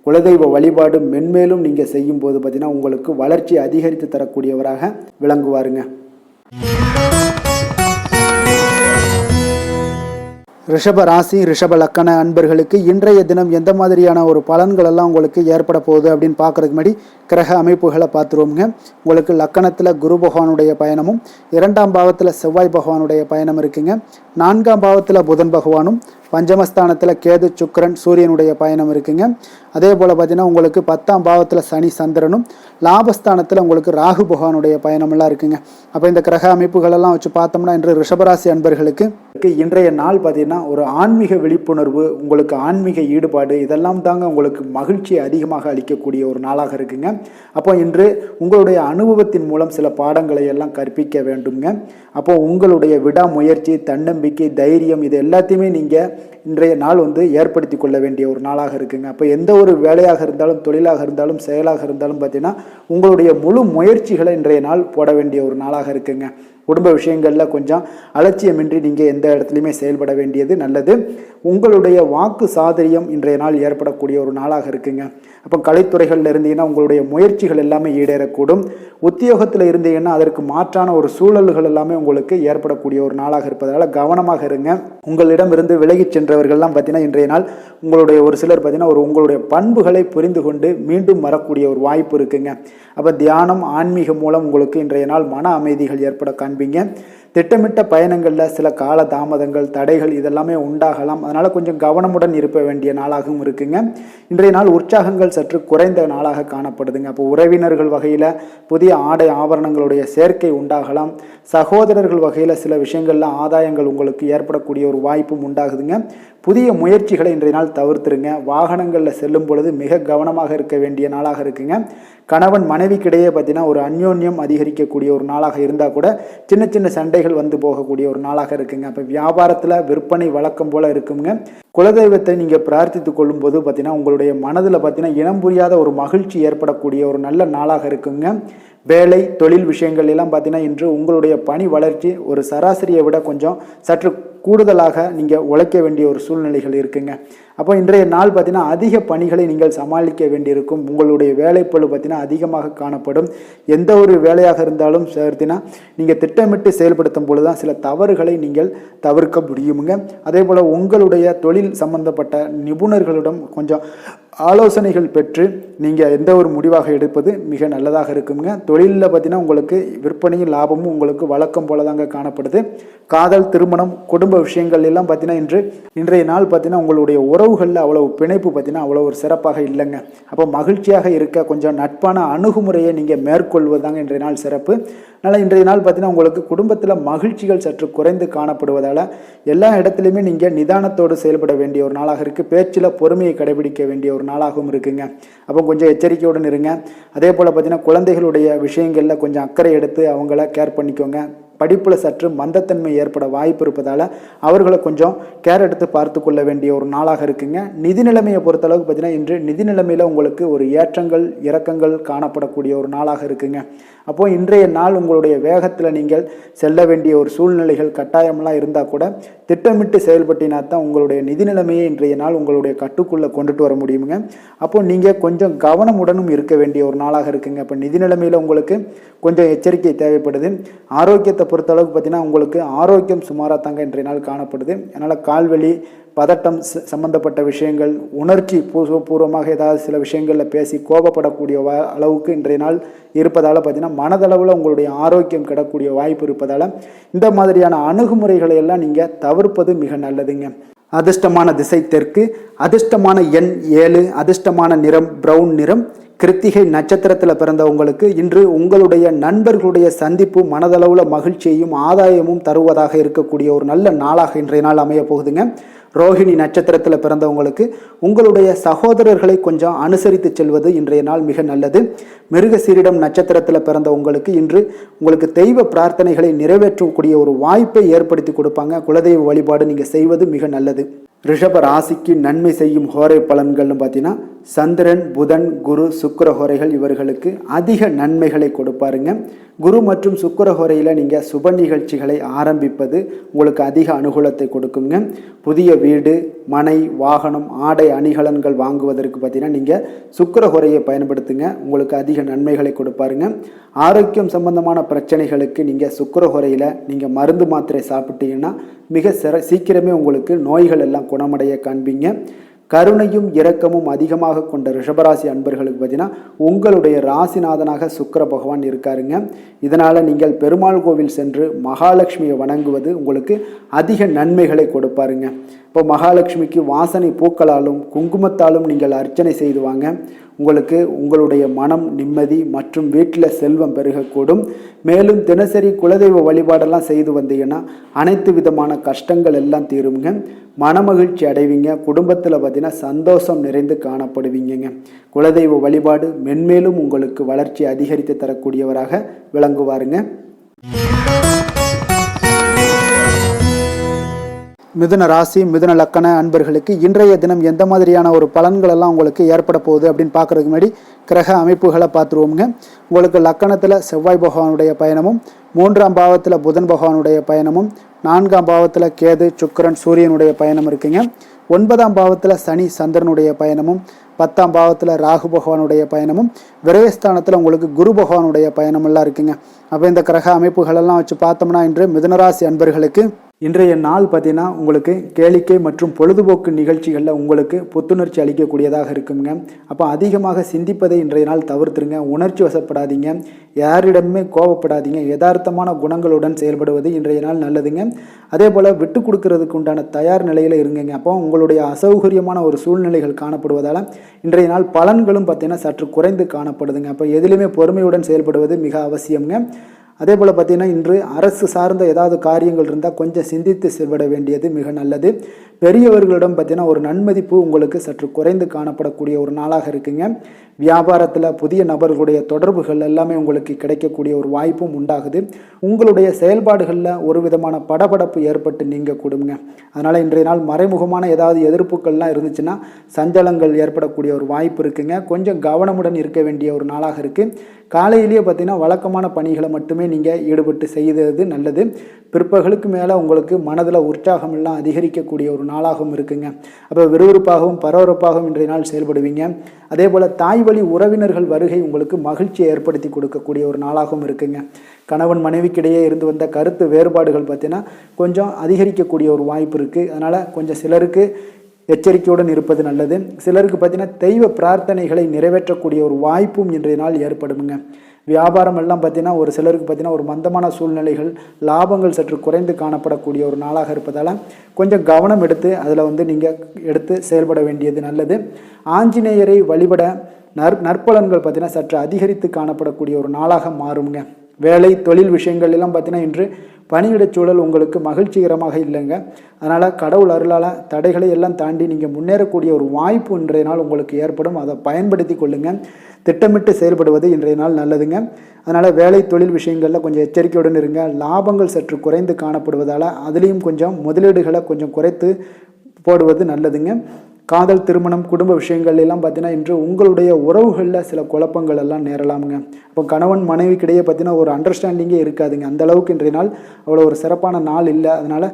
குலதெய்வ வழிபாடு மென்மேலும் நீங்கள் செய்யும்போது பார்த்தீங்கன்னா உங்களுக்கு வளர்ச்சி அதிகரித்து தரக்கூடியவராக விளங்குவாருங்க. ரிஷப ராசி ரிஷப லக்கண அன்பர்களுக்கு இன்றைய தினம் எந்த மாதிரியான ஒரு பலன்கள் எல்லாம் உங்களுக்கு ஏற்பட போகுது அப்படின்னு பார்க்கறதுக்கு முன்னாடி கிரக அமைப்புகளை பார்த்துருவோங்க. உங்களுக்கு லக்கணத்தில் குரு பகவானுடைய பயணமும், 2ஆம் பாவத்தில் செவ்வாய் பகவானுடைய பயணம் இருக்குங்க. 4ஆம் பாவத்தில் புதன் பகவானும், பஞ்சமஸ்தானத்தில் கேது சுக்கிரன் சூரியனுடைய பயணம் இருக்குங்க. அதே போல் பார்த்தீங்கன்னா உங்களுக்கு 10ஆம் பாவத்தில் சனி சந்திரனும், லாபஸ்தானத்தில் உங்களுக்கு ராகு பகவானுடைய பயணமெல்லாம் இருக்குங்க. அப்போ இந்த கிரக அமைப்புகளெல்லாம் வச்சு பார்த்தோம்னா இன்று ரிஷபராசி அன்பர்களுக்கு இன்றைய நாள் பார்த்தீங்கன்னா ஒரு ஆன்மீக விழிப்புணர்வு, உங்களுக்கு ஆன்மீக ஈடுபாடு, இதெல்லாம் தாங்க உங்களுக்கு மகிழ்ச்சியை அதிகமாக அளிக்கக்கூடிய ஒரு நாளாக இருக்குங்க. அப்போ இன்று உங்களுடைய அனுபவத்தின் மூலம் சில பாடங்களை எல்லாம் கற்பிக்க வேண்டுங்க. அப்போ உங்களுடைய விடாமுயற்சி, தன்னம்பிக்கை, தைரியம் இது எல்லாத்தையுமே நீங்கள் இன்றைய நாள் ஏற்படுத்தி கொள்ள வேண்டிய ஒரு நாளாக இருக்குங்க. அப்போ எந்த ஒரு வேலையாக இருந்தாலும், தொழிலாக இருந்தாலும், செயலாக இருந்தாலும் பார்த்தீங்கன்னா உங்களுடைய முழு முயற்சிகளை இன்றைய நாள் போட வேண்டிய ஒரு நாளாக இருக்குங்க. குடும்ப விஷயங்களில் கொஞ்சம் அலட்சியமின்றி நீங்கள் எந்த இடத்துலையுமே செயல்பட வேண்டியது நல்லது. உங்களுடைய வாக்கு சாதுரியம் இன்றைய நாள் ஏற்படக்கூடிய ஒரு நாளாக இருக்குங்க. அப்போ கலைத்துறைகளில் இருந்தீங்கன்னா உங்களுடைய முயற்சிகள் எல்லாமே ஈடேறக்கூடும். உத்தியோகத்தில் இருந்தீங்கன்னா அதற்கு மாற்றான ஒரு சூழல்கள் எல்லாமே உங்களுக்கு ஏற்படக்கூடிய ஒரு நாளாக இருப்பதால் கவனமாக இருங்க. உங்களிடம் இருந்து விலகி சென்றவர்கள்லாம் பார்த்தீங்கன்னா இன்றைய நாள் உங்களுடைய ஒரு சிலர் பார்த்தீங்கன்னா உங்களுடைய பண்புகளை புரிந்து கொண்டு மீண்டும் வரக்கூடிய ஒரு வாய்ப்பு இருக்குங்க. அப்போ தியானம், ஆன்மீகம் மூலம் உங்களுக்கு இன்றைய நாள் மன அமைதிகள் ஏற்பட காண்பீங்க. திட்டமிட்ட பயணங்களில் சில கால தாமதங்கள், தடைகள் இதெல்லாமே உண்டாகலாம். அதனால் கொஞ்சம் கவனமுடன் இருக்க வேண்டிய நாளாகவும் இருக்குங்க. இன்றைய நாள் உற்சாகங்கள் சற்று குறைந்த நாளாக காணப்படுதுங்க. அப்போ உறவினர்கள் வகையில் புதிய ஆடை ஆபரணங்களுடைய சேர்க்கை உண்டாகலாம். சகோதரர்கள் வகையில் சில விஷயங்களில் ஆதாயங்கள் உங்களுக்கு ஏற்படக்கூடிய ஒரு வாய்ப்பும் உண்டாகுதுங்க. புதிய முயற்சிகளை இன்றைய நாள் தவிர்த்துருங்க. வாகனங்களில் செல்லும் பொழுது மிக கவனமாக இருக்க வேண்டிய நாளாக இருக்குங்க. கணவன் மனைவிக்கிடையே பார்த்தீங்கன்னா ஒரு அந்யோன்யம் அதிகரிக்கக்கூடிய ஒரு நாளாக இருந்தால் கூட சின்ன சின்ன சண்டைகள் போகக்கூடிய ஒரு நாளாக இருக்குங்க. அப்போ வியாபாரத்தில் விற்பனை வழக்கம் போல் இருக்குங்க. குலதெய்வத்தை நீங்கள் பிரார்த்தித்து கொள்ளும் போது பார்த்தீங்கன்னா உங்களுடைய மனதில் பார்த்தீங்கன்னா இனம் புரியாத ஒரு மகிழ்ச்சி ஏற்படக்கூடிய ஒரு நல்ல நாளாக இருக்குங்க. வேலை, தொழில் விஷயங்கள் எல்லாம் பார்த்தீங்கன்னா இன்று உங்களுடைய பணி வளர்ச்சி ஒரு சராசரியை விட கொஞ்சம் சற்று கூடுதலாக நீங்கள் உழைக்க வேண்டிய ஒரு சூழ்நிலைகள் இருக்குங்க. அப்போ இன்றைய நாள் பார்த்தீங்கன்னா அதிக பணிகளை நீங்கள் சமாளிக்க வேண்டியிருக்கும். உங்களுடைய வேலைப்பளு பார்த்தீங்கன்னா அதிகமாக காணப்படும். எந்த ஒரு வேலையாக இருந்தாலும் சேர்த்தினா நீங்கள் திட்டமிட்டு செயல்படுத்தும் பொழுது தான் சில தவறுகளை நீங்கள் தவிர்க்க முடியுங்க. அதே போல் உங்களுடைய தொழில் சம்பந்தப்பட்ட நிபுணர்களிடம் கொஞ்சம் ஆலோசனைகள் பெற்று நீங்கள் எந்த ஒரு முடிவாக எடுப்பது மிக நல்லதாக இருக்குங்க. தொழிலில் பார்த்தீங்கன்னா உங்களுக்கு விற்பனையும் லாபமும் உங்களுக்கு வழக்கம் போல தாங்க காணப்படுது. காதல், திருமணம், குடும்ப விஷயங்கள் எல்லாம் பார்த்தீங்கன்னா இன்றைய நாள் பார்த்தீங்கன்னா உங்களுடைய உறவுகளில் அவ்வளவு பிணைப்பு பார்த்தீங்கன்னா அவ்வளோ ஒரு சிறப்பாக இல்லைங்க. அப்போ மகிழ்ச்சியாக இருக்க கொஞ்சம் நட்பான அணுகுமுறையை நீங்கள் மேற்கொள்வதாங்க இன்றைய நாள் சிறப்பு. அதனால் இன்றைய நாள் பார்த்தீங்கன்னா உங்களுக்கு குடும்பத்தில் மகிழ்ச்சிகள் சற்று குறைந்து காணப்படுவதால் எல்லா இடத்துலையுமே நீங்கள் நிதானத்தோடு செயல்பட வேண்டிய ஒரு நாளாக இருக்குது. பேச்சில் பொறுமையை கடைபிடிக்க வேண்டிய ஒரு நாளாகவும் இருக்குங்க. அப்போ கொஞ்சம் எச்சரிக்கையுடன் இருங்க. அதே போல் பார்த்தீங்கன்னா குழந்தைகளுடைய விஷயங்களில் கொஞ்சம் அக்கறை எடுத்து அவங்கள கேர் பண்ணிக்கோங்க. படிப்பில் சற்று மந்தத்தன்மை ஏற்பட வாய்ப்பு இருப்பதால் அவர்களை கொஞ்சம் கேர் எடுத்து பார்த்து கொள்ள வேண்டிய ஒரு நாளாக இருக்குங்க. நிதி நிலைமையை பொறுத்தளவுக்கு பார்த்தீங்கன்னா இன்று நிதி நிலைமையில் உங்களுக்கு ஒரு ஏற்றங்கள் இறக்கங்கள் காணப்படக்கூடிய ஒரு நாளாக இருக்குங்க. அப்போது இன்றைய நாள் உங்களுடைய வேகத்தில் நீங்கள் செல்ல வேண்டிய ஒரு சூழ்நிலைகள் கட்டாயமெல்லாம் இருந்தால் கூட திட்டமிட்டு செயல்பட்டினா தான் உங்களுடைய நிதி நிலைமையை இன்றைய நாள் உங்களுடைய கட்டுக்குள்ளே கொண்டுட்டு வர முடியுங்க. அப்போது நீங்கள் கொஞ்சம் கவனமுடனும் இருக்க வேண்டிய ஒரு நாளாக இருக்குங்க. அப்போ நிதி நிலைமையில் உங்களுக்கு கொஞ்சம் எச்சரிக்கை தேவைப்படுது. ஆரோக்கியத்தை பொறுத்தளவுக்கு பார்த்தீங்கன்னா உங்களுக்கு ஆரோக்கியம் சுமாராக தாங்க இன்றைய நாள் காணப்படுது. அதனால் கால்வலி, பதட்டம் சம்பந்தப்பட்ட விஷயங்கள், உணர்ச்சி பூர்வமாக ஏதாவது சில விஷயங்களில் பேசி கோபப்படக்கூடிய அளவுக்கு இன்றைய நாள் இருப்பதால் பார்த்தீங்கன்னா மனதளவில் உங்களுடைய ஆரோக்கியம் கிடக்கூடிய வாய்ப்பு இருப்பதால் இந்த மாதிரியான அணுகுமுறைகளை எல்லாம் நீங்கள் தவிர்ப்பது மிக நல்லதுங்க. அதிர்ஷ்டமான திசை தெற்கு, அதிர்ஷ்டமான எண் 7, அதிர்ஷ்டமான நிறம் பிரவுன் நிறம். கிருத்திகை நட்சத்திரத்தில் பிறந்த உங்களுக்கு இன்று உங்களுடைய நண்பர்களுடைய சந்திப்பு மனதளவில் மகிழ்ச்சியையும் ஆதாயமும் தருவதாக இருக்கக்கூடிய ஒரு நல்ல நாளாக இன்றைய நாள் அமைய போகுதுங்க. ரோஹிணி நட்சத்திரத்தில் பிறந்தவங்களுக்கு உங்களுடைய சகோதரர்களை கொஞ்சம் அனுசரித்து செல்வது இன்றைய நாள் மிக நல்லது. மிருகசீரிடம் நட்சத்திரத்தில் பிறந்த உங்களுக்கு இன்று உங்களுக்கு தெய்வ பிரார்த்தனைகளை நிறைவேற்றக்கூடிய ஒரு வாய்ப்பை ஏற்படுத்தி கொடுப்பாங்க. குலதெய்வ வழிபாடு நீங்கள் செய்வது மிக நல்லது. ரிஷப ராசிக்கு நன்மை செய்யும் ஹோரை பலன்கள்னு பார்த்தீங்கன்னா சந்திரன், புதன், குரு, சுக்கிர ஹோரைகள் இவர்களுக்கு அதிக நன்மைகளை கொடுப்பாருங்க. குரு மற்றும் சுக்கிர ஹோரையில் நீங்கள் சுப நிகழ்ச்சிகளை ஆரம்பிப்பது உங்களுக்கு அதிக அனுகூலத்தை கொடுக்குங்க. புதிய வீடு, மனை, வாகனம், ஆடை அணிகலன்கள் வாங்குவதற்கு பார்த்தீங்கன்னா நீங்கள் சுக்கிர ஹோரையை பயன்படுத்துங்க. உங்களுக்கு அதிக நன்மைகளை கொடுப்பாருங்க. ஆரோக்கியம் சம்பந்தமான பிரச்சனைகளுக்கு நீங்கள் சுக்கிர ஹோரையில் நீங்கள் மருந்து மாத்திரை சாப்பிட்டீங்கன்னா மிக சீக்கிரமே உங்களுக்கு நோய்கள் எல்லாம் குணமடைய காண்பீங்க. கருணையும் இரக்கமும் அதிகமாக கொண்ட ரிஷபராசி அன்பர்களுக்கு பார்த்தீங்கன்னா உங்களுடைய ராசிநாதனாக சுக்கிர பகவான் இருக்காருங்க. இதனால் நீங்கள் பெருமாள் கோவில் சென்று மகாலட்சுமியை வணங்குவது உங்களுக்கு அதிக நன்மைகளை கொடுப்பாருங்க. இப்போ மகாலட்சுமிக்கு வாசனை பூக்களாலும் குங்குமத்தாலும் நீங்கள் அர்ச்சனை செய்துவாங்க. உங்களுக்கு உங்களுடைய மனம் நிம்மதி மற்றும் வீட்டில் செல்வம் பெருகக்கூடும். மேலும் தினசரி குலதெய்வ வழிபாடெல்லாம் செய்து வந்தீங்கன்னா அனைத்து விதமான கஷ்டங்கள் எல்லாம் தீருங்க. மனமகிழ்ச்சி அடைவீங்க. குடும்பத்தில் பார்த்தீங்கன்னா சந்தோஷம் நிறைந்து காணப்படுவீங்க. குலதெய்வ வழிபாடு மென்மேலும் உங்களுக்கு வளர்ச்சி அதிகரித்து தரக்கூடியவராக விளங்குவாருங்க. மிதுன ராசி, மிதுன லக்கண அன்பர்களுக்கு இன்றைய தினம் எந்த மாதிரியான ஒரு பலன்கள் எல்லாம் உங்களுக்கு ஏற்பட போகுது அப்படின்னு பார்க்கறதுக்கு முன்னாடி கிரக அமைப்புகளை பார்த்துருவோமுங்க. உங்களுக்கு லக்கணத்தில் செவ்வாய் பகவானுடைய பயணமும், 3ஆம் பாவத்தில் புதன் பகவானுடைய பயணமும், 4ஆம் பாவத்தில் கேது, சுக்கிரன், சூரியனுடைய பயணம் இருக்குங்க. 9ஆம் பாவத்தில் சனி, சந்திரனுடைய பயணமும், 10ஆம் பாவத்தில் ராகு பகவானுடைய பயணமும், விரயஸ்தானத்தில் உங்களுக்கு குரு பகவானுடைய பயணமெல்லாம் இருக்குங்க. அப்போ இந்த கிரக அமைப்புகளெல்லாம் வச்சு பார்த்தோம்னா இன்று மிதுனராசி அன்பர்களுக்கு இன்றைய நாள் பார்த்தீங்கன்னா உங்களுக்கு கேளிக்கை மற்றும் பொழுதுபோக்கு நிகழ்ச்சிகளில் உங்களுக்கு புத்துணர்ச்சி அளிக்கக்கூடியதாக இருக்குங்க. அப்போ அதிகமாக சிந்திப்பதை இன்றைய நாள் தவிர்த்துருங்க. உணர்ச்சி வசப்படாதீங்க, யாரிடமே கோபப்படாதீங்க. யதார்த்தமான குணங்களுடன் செயல்படுவது இன்றைய நாள் நல்லதுங்க. அதே போல் விட்டு கொடுக்கறதுக்கு உண்டான தயார் நிலையில் இருங்க. அப்போ உங்களுடைய அசௌகரியமான ஒரு சூழ்நிலைகள் காணப்படுவதால் இன்றைய நாள் பலன்களும் பார்த்தீங்கன்னா சற்று குறைந்து காணப்படுதுங்க. அப்போ எதிலுமே பொறுமையுடன் செயல்படுவது மிக அவசியம்ங்க. அதே போல் பார்த்திங்கன்னா இன்று அரசு சார்ந்த ஏதாவது காரியங்கள் இருந்தால் கொஞ்சம் சிந்தித்து செயல்பட வேண்டியது மிக நல்லது. பெரியவர்களிடம் பார்த்திங்கன்னா ஒரு நன்மதிப்பு உங்களுக்கு சற்று குறைந்து காணப்படக்கூடிய ஒரு நாளாக இருக்குங்க. வியாபாரத்தில் புதிய நபர்களுடைய தொடர்புகள் எல்லாமே உங்களுக்கு கிடைக்கக்கூடிய ஒரு வாய்ப்பும் உண்டாகுது. உங்களுடைய செயல்பாடுகளில் ஒரு விதமான படபடப்பு ஏற்பட்டு நீங்க கூடுங்க. அதனால் இன்றைய நாள் மறைமுகமான ஏதாவது எதிர்ப்புகள்லாம் இருந்துச்சுன்னா சஞ்சலங்கள் ஏற்படக்கூடிய ஒரு வாய்ப்பு இருக்குங்க. கொஞ்சம் கவனமுடன் இருக்க வேண்டிய ஒரு நாளாக இருக்குது. காலையிலேயே பார்த்தீங்கன்னா வழக்கமான பணிகளை மட்டுமே நீங்கள் ஈடுபட்டு செய்வது நல்லது. பிற்பகலுக்கு மேலே உங்களுக்கு மனதில் உற்சாகம் எல்லாம் அதிகரிக்கக்கூடிய ஒரு நாளாகவும் இருக்குங்க. அப்போ விறுவிறுப்பாகவும் பரபரப்பாகவும் இன்றைய நாள் செயல்படுவீங்க. அதே போல் தாய் வழி உறவினர்கள் வருகை உங்களுக்கு மகிழ்ச்சியை ஏற்படுத்தி கொடுக்கக்கூடிய ஒரு நாளாகவும் இருக்குங்க. கணவன் மனைவிக்கிடையே இருந்து வந்த கருத்து வேறுபாடுகள் பார்த்தீங்கன்னா கொஞ்சம் அதிகரிக்கக்கூடிய ஒரு வாய்ப்பு இருக்குது. அதனால் கொஞ்சம் சிலருக்கு எச்சரிக்கையுடன் இருப்பது நல்லது. சிலருக்கு பார்த்தீங்கன்னா தெய்வ பிரார்த்தனைகளை நிறைவேற்றக்கூடிய ஒரு வாய்ப்பும் இன்றைய நாள் ஏற்படுமுங்க. வியாபாரம் எல்லாம் பார்த்தீங்கன்னா ஒரு சிலருக்கு பார்த்தீங்கன்னா ஒரு மந்தமான சூழ்நிலைகள், லாபங்கள் சற்று குறைந்து காணப்படக்கூடிய ஒரு நாளாக இருப்பதால் கொஞ்சம் கவனம் எடுத்து அதில் நீங்கள் எடுத்து செயல்பட வேண்டியது நல்லது. ஆஞ்சநேயரை வழிபட நற்பலன்கள் பார்த்தீங்கன்னா சற்று அதிகரித்து காணப்படக்கூடிய ஒரு நாளாக மாறுங்க. வேலை தொழில் விஷயங்கள் எல்லாம் பார்த்தீங்கன்னா இன்று பணியிடச் சூழல் உங்களுக்கு மகிழ்ச்சிகரமாக இல்லைங்க. அதனால் கடவுள் அருளால் தடைகளை எல்லாம் தாண்டி நீங்கள் முன்னேறக்கூடிய ஒரு வாய்ப்பு இன்றைய நாள் உங்களுக்கு ஏற்படும். அதை பயன்படுத்தி கொள்ளுங்கள். திட்டமிட்டு செயல்படுவது இன்றைய நாள் நல்லதுங்க. அதனால் வேலை தொழில் விஷயங்களில் கொஞ்சம் எச்சரிக்கையுடன் இருங்க. லாபங்கள் சற்று குறைந்து காணப்படுவதால் அதுலேயும் கொஞ்சம் முதலீடுகளை கொஞ்சம் குறைத்து போடுவது நல்லதுங்க. காதல், திருமணம், குடும்ப விஷயங்கள் எல்லாம் பார்த்தீங்கன்னா இன்று உங்களுடைய உறவுகளில் சில குழப்பங்கள் எல்லாம் நேரலாமுங்க. இப்போ கணவன் மனைவிக்கிடையே பார்த்தீங்கன்னா ஒரு அண்டர்ஸ்டாண்டிங்கே இருக்காதுங்க. அந்த அளவுக்கு இன்றைய நாள் அவ்வளோ ஒரு சிறப்பான நாள் இல்லை. அதனால்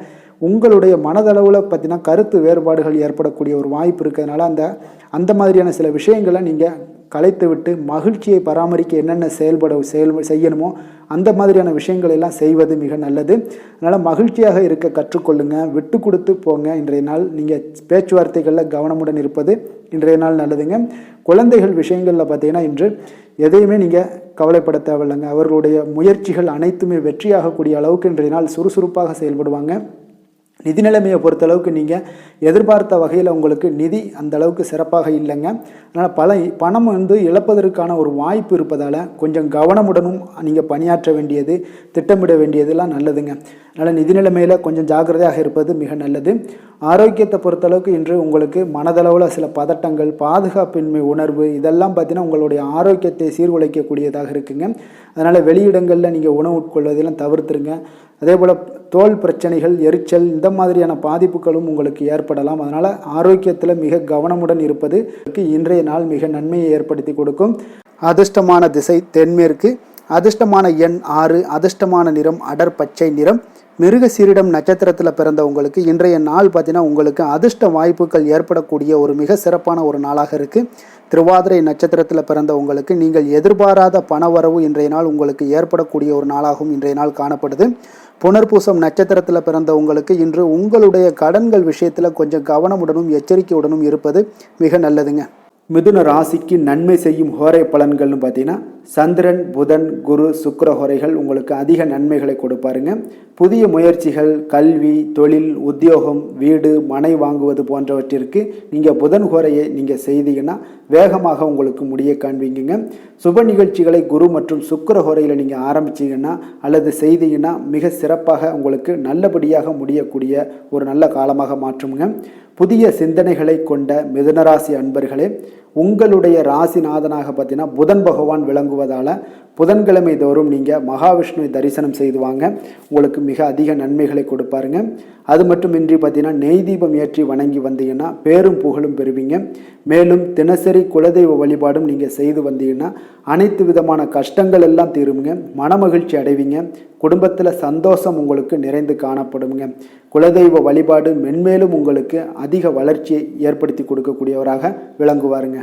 உங்களுடைய மனதளவில் பார்த்தீங்கன்னா கருத்து வேறுபாடுகள் ஏற்படக்கூடிய ஒரு வாய்ப்பு இருக்கிறதுனால அந்த மாதிரியான சில விஷயங்களை நீங்கள் கலைத்து விட்டு மகிழ்ச்சியை பராமரிக்க என்னென்ன செய்யணுமோ அந்த மாதிரியான விஷயங்கள் எல்லாம் செய்வது மிக நல்லது. அதனால் மகிழ்ச்சியாக இருக்க கற்றுக்கொள்ளுங்க. விட்டு கொடுத்து போங்க. இன்றைய நாள் நீங்கள் பேச்சுவார்த்தைகளில் கவனமுடன் இருப்பது இன்றைய நாள் நல்லதுங்க. குழந்தைகள் விஷயங்களில் பார்த்தீங்கன்னா இன்று எதையுமே நீங்கள் கவலைப்பட தேவையில்லைங்க. அவர்களுடைய முயற்சிகள் அனைத்துமே வெற்றியாகக்கூடிய அளவுக்கு இன்றைய நாள் சுறுசுறுப்பாக செயல்படுவாங்க. நிதி நிலைமையை பொறுத்தளவுக்கு நீங்கள் எதிர்பார்த்த வகையில் உங்களுக்கு நிதி அந்த அளவுக்கு சிறப்பாக இல்லைங்க. அதனால் பணம் இழப்பதற்கான ஒரு வாய்ப்பு இருப்பதால் கொஞ்சம் கவனமுடனும் நீங்கள் பணியாற்ற வேண்டியது, திட்டமிட வேண்டியதெல்லாம் நல்லதுங்க. அதனால் நிதி நிலைமையில் கொஞ்சம் ஜாக்கிரதையாக இருப்பது மிக நல்லது. ஆரோக்கியத்தை பொறுத்தளவுக்கு இன்று உங்களுக்கு மனதளவில் சில பதட்டங்கள், பாதுகாப்பின்மை உணர்வு இதெல்லாம் பார்த்தீங்கன்னா உங்களுடைய ஆரோக்கியத்தை சீர்குலைக்கக்கூடியதாக இருக்குங்க. அதனால் வெளியிடங்களில் நீங்கள் உணவு உட்கொள்வதெல்லாம் தவிர்த்துருங்க. அதே போல் தோல் பிரச்சனைகள், எரிச்சல் இந்த மாதிரியான பாதிப்புகளும் உங்களுக்கு ஏற்படலாம். அதனால் ஆரோக்கியத்தில் மிக கவனமுடன் இருப்பது இன்றைய நாள் மிக நன்மையை ஏற்படுத்தி கொடுக்கும். அதிர்ஷ்டமான திசை தென்மேற்கு, அதிர்ஷ்டமான எண் 6, அதிர்ஷ்டமான நிறம் அடர் பச்சை நிறம். மிருகசீரிடம் நட்சத்திரத்தில் பிறந்தவங்களுக்கு இன்றைய நாள் பார்த்தீங்கன்னா உங்களுக்கு அதிர்ஷ்ட வாய்ப்புகள் ஏற்படக்கூடிய ஒரு மிக சிறப்பான ஒரு நாளாக இருக்குது. திருவாதிரை நட்சத்திரத்தில் பிறந்தவங்களுக்கு நீங்கள் எதிர்பாராத பணவரவு இன்றைய நாள் உங்களுக்கு ஏற்படக்கூடிய ஒரு நாளாகவும் இன்றைய நாள் காணப்படுது. புனர்பூசம் நட்சத்திரத்தில் பிறந்தவங்களுக்கு இன்று உங்களுடைய கடன்கள் விஷயத்தில் கொஞ்சம் கவனமுடனும் எச்சரிக்கையுடனும் இருப்பது மிக நல்லதுங்க. மிதுன ராசிக்கு நன்மை செய்யும் ஹோரை பலன்கள்னு பார்த்தீங்கன்னா சந்திரன், புதன், குரு, சுக்கிர ஹோரைகள் உங்களுக்கு அதிக நன்மைகளை கொடுப்பாருங்க. புதிய முயற்சிகள், கல்வி, தொழில், உத்தியோகம், வீடு, மனை வாங்குவது போன்றவற்றிற்கு நீங்கள் புதன் ஹோரையை நீங்கள் செய்தீங்கன்னா வேகமாக உங்களுக்கு முடிய காண்பீங்க. சுப நிகழ்ச்சிகளை குரு மற்றும் சுக்கிர ஹோரையில் நீங்கள் ஆரம்பிச்சிங்கன்னா அல்லது செய்தீங்கன்னா மிக சிறப்பாக உங்களுக்கு நல்லபடியாக முடியக்கூடிய ஒரு நல்ல காலமாக மாற்றுங்க. புதிய சிந்தனைகளை கொண்ட மிதுனராசி அன்பர்களே, உங்களுடைய ராசிநாதனாக பார்த்தீங்கன்னா புதன் பகவான் விளங்குவதால் புதன்கிழமை தோறும் நீங்கள் மகாவிஷ்ணுவை தரிசனம் செய்து வாங்க, உங்களுக்கு மிக அதிக நன்மைகளை கொடுப்பாருங்க. அது மட்டுமின்றி பார்த்தீங்கன்னா நெய் தீபம் ஏற்றி வணங்கி வந்தீங்கன்னா பேரும் புகழும் பெறுவீங்க. மேலும் தினசரி குலதெய்வ வழிபாடும் நீங்கள் செய்து வந்தீங்கன்னா அனைத்து விதமான கஷ்டங்கள் எல்லாம் தீருங்க, மனமகிழ்ச்சி அடைவீங்க, குடும்பத்தில் சந்தோஷம் உங்களுக்கு நிறைந்து காணப்படுங்க. குலதெய்வ வழிபாடு மென்மேலும் உங்களுக்கு அதிக வளர்ச்சியை ஏற்படுத்தி கொடுக்கக்கூடியவராக விளங்குவாருங்க.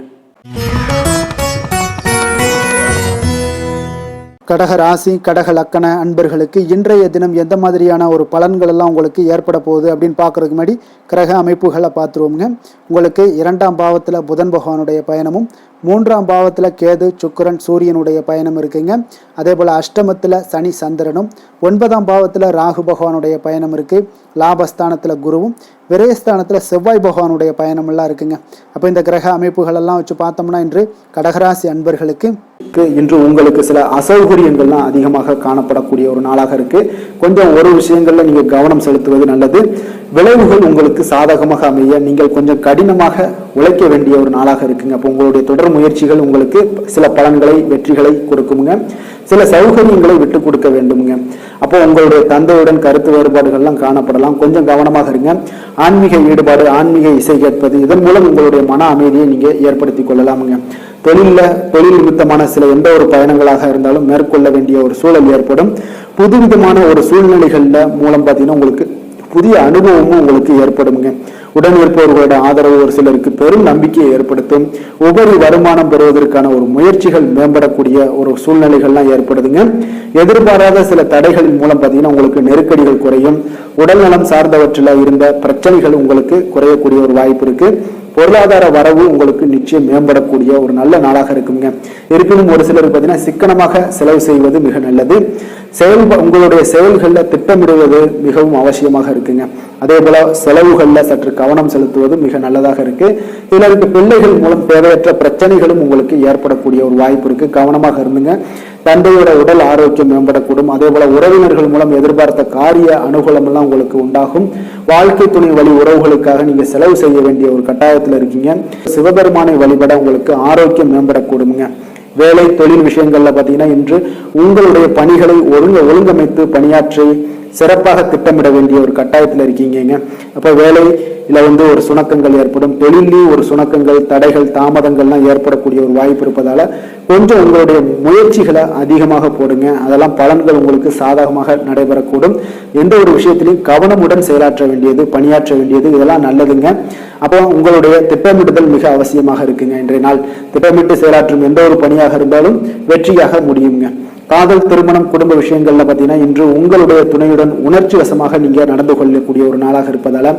கடக ராசி, கடக லக்கண அன்பர்களுக்கு இன்றைய தினம் எந்த மாதிரியான ஒரு பலன்கள் எல்லாம் உங்களுக்கு ஏற்பட போகுது அப்படின்னு பார்க்கறதுக்கு முன்னாடி கிரக அமைப்புகளை பார்த்துருவோங்க. உங்களுக்கு 2ஆம் பாவத்தில் புதன் பகவானுடைய பயணமும், 3ஆம் பாவத்தில் கேது, சுக்கிரன், சூரியனுடைய பயணம் இருக்குங்க. அதே போல் அஷ்டமத்தில் சனி சந்திரனும், 9ஆம் பாவத்தில் ராகு பகவானுடைய பயணம் இருக்குது. லாபஸ்தானத்தில் குருவும், விரயஸ்தானத்தில் செவ்வாய் பகவானுடைய பயணமெல்லாம் இருக்குங்க. அப்போ இந்த கிரக அமைப்புகளெல்லாம் வச்சு பார்த்தோம்னா இன்று கடகராசி அன்பர்களுக்கு இன்று உங்களுக்கு சில அசௌகரியங்கள்லாம் அதிகமாக காணப்படக்கூடிய ஒரு நாளாக இருக்கு. கொஞ்சம் ஒரு விஷயங்கள்ல நீங்க கவனம் செலுத்துவது நல்லது. விளைவுகள் உங்களுக்கு சாதகமாக அமைய நீங்கள் கொஞ்சம் கடினமாக உழைக்க வேண்டிய ஒரு நாளாக இருக்குங்க. அப்போ உங்களுடைய தொடர் முயற்சிகள் உங்களுக்கு சில பலன்களை, வெற்றிகளை கொடுக்குங்க. சில சௌகரியங்களை விட்டு கொடுக்க வேண்டுங்க. அப்போ உங்களுடைய தந்தையுடன் கருத்து வேறுபாடுகள்லாம் காணப்படலாம், கொஞ்சம் கவனமாக இருங்க. ஆன்மீக ஈடுபாடு, ஆன்மீக இசை கேட்பது, இதன் மூலம் உங்களுடைய மன அமைதியை நீங்க ஏற்படுத்தி கொள்ளலாமுங்க. தொழில் நிமித்தமான சில எந்த ஒரு பயணங்களாக இருந்தாலும் மேற்கொள்ள வேண்டிய ஒரு சூழல் ஏற்படும். புதுவிதமான ஒரு சூழ்நிலைகள்ல மூலம் பார்த்தீங்கன்னா உங்களுக்கு புதிய அனுபவமும் உங்களுக்கு ஏற்படுங்க. உடன் இருப்பவர்களோட ஆதரவு ஒரு சிலருக்கு பெரும் நம்பிக்கையை ஏற்படுத்தும். உபரி வருமானம் பெறுவதற்கான ஒரு முயற்சிகள் மேம்படக்கூடிய ஒரு சூழ்நிலைகள்லாம் ஏற்படுதுங்க. எதிர்பாராத சில தடைகளின் மூலம் பார்த்தீங்கன்னா உங்களுக்கு நெருக்கடிகள் குறையும். உடல் நலம் சார்ந்தவற்றில் இருந்த பிரச்சனைகள் உங்களுக்கு குறையக்கூடிய ஒரு வாய்ப்பு இருக்கு. பொருளாதார வரவு உங்களுக்கு நிச்சயம் மேம்படக்கூடிய ஒரு நல்ல நாளாக இருக்குங்க. இருப்பினும் ஒரு சிலருக்கு பார்த்தீங்கன்னா சிக்கனமாக செலவு செய்வது மிக நல்லது. உங்களுடைய செயல்களில் திட்டமிடுவது மிகவும் அவசியமாக இருக்குங்க. அதே போல செலவுகளில் சற்று கவனம் செலுத்துவது மிக நல்லதாக இருக்கு. சிலருக்கு பிள்ளைகள் மூலம் தேவையற்ற பிரச்சனைகளும் உங்களுக்கு ஏற்படக்கூடிய ஒரு வாய்ப்பு இருக்கு, கவனமாக இருந்துங்க. தந்தையோட உடல் ஆரோக்கியம் மேம்படக்கூடும். அதே போல உறவினர்கள் மூலம் எதிர்பார்த்த காரிய அனுகூலம் எல்லாம் உங்களுக்கு உண்டாகும். வாழ்க்கை துணை வழி உறவுகளுக்காக நீங்க செலவு செய்ய வேண்டிய ஒரு கட்டாயத்தில் இருக்கீங்க. சிவபெருமானை வழிபட உங்களுக்கு ஆரோக்கியம் மேம்படக்கூடுங்க. வேலை தொழில் விஷயங்கள்ல பாத்தீங்கன்னா இன்று உங்களுடைய பணிகளை ஒழுங்கமைத்து பணியாற்றி சிறப்பாக திட்டமிட வேண்டிய ஒரு கட்டாயத்தில் இருக்கீங்க. அப்ப வேலையில ஒரு சுணக்கங்கள் ஏற்படும், தொழிலையும் ஒரு சுணக்கங்கள், தடைகள், தாமதங்கள்லாம் ஏற்படக்கூடிய ஒரு வாய்ப்பு இருப்பதால கொஞ்சம் உங்களுடைய முயற்சிகளை அதிகமாக போடுங்க. அதெல்லாம் பலன்கள் உங்களுக்கு சாதகமாக நடைபெறக்கூடும். எந்த ஒரு விஷயத்திலையும் கவனமுடன் செயலாற்ற வேண்டியது, பணியாற்ற வேண்டியது, இதெல்லாம் நல்லதுங்க. அப்போ உங்களுடைய திட்டமிடுதல் மிக அவசியமாக இருக்குங்க. இன்றைய நாள் திட்டமிட்டு செயலாற்றும் எந்த ஒரு பணியாக இருந்தாலும் வெற்றியாக முடியுங்க. காதல், திருமணம், குடும்ப விஷயங்கள்ல பாத்தீங்கன்னா இன்று உங்களுடைய துணையுடன் உணர்ச்சி வசமாக நீங்க நடந்து கொள்ளக்கூடிய ஒரு நாளாக இருப்பதால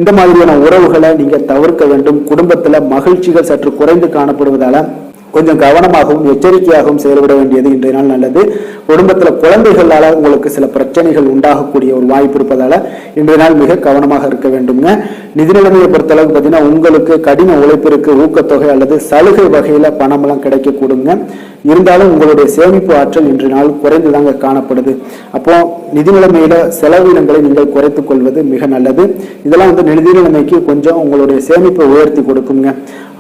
இந்த மாதிரியான உறவுகளை நீங்க தவிர்க்க வேண்டும். குடும்பத்துல மகிழ்ச்சிகள் சற்று குறைந்து காணப்படுவதால கொஞ்சம் கவனமாகவும் எச்சரிக்கையாகவும் செயல்பட வேண்டியது இன்றைய நாள் நல்லது. குடும்பத்தில் குழந்தைகளால் உங்களுக்கு சில பிரச்சனைகள் உண்டாகக்கூடிய ஒரு வாய்ப்பு இருப்பதால இன்றைய நாள் மிக கவனமாக இருக்க வேண்டுங்க. நிதி நிலைமையை பொறுத்தளவுக்கு பார்த்தீங்கன்னா உங்களுக்கு கடின உழைப்பிற்கு ஊக்கத்தொகை அல்லது சலுகை வகையில பணமெல்லாம் கிடைக்கக்கூடுங்க. இருந்தாலும் உங்களுடைய சேமிப்பு ஆற்றல் இன்று நாள் குறைந்துதாங்க காணப்படுது. அப்போ நிதி நிலைமையில செலவினங்களை நீங்கள் குறைத்துக் கொள்வது மிக நல்லது. இதெல்லாம் நிதி நிலைமைக்கு கொஞ்சம் உங்களுடைய சேமிப்பை உயர்த்தி கொடுக்குங்க.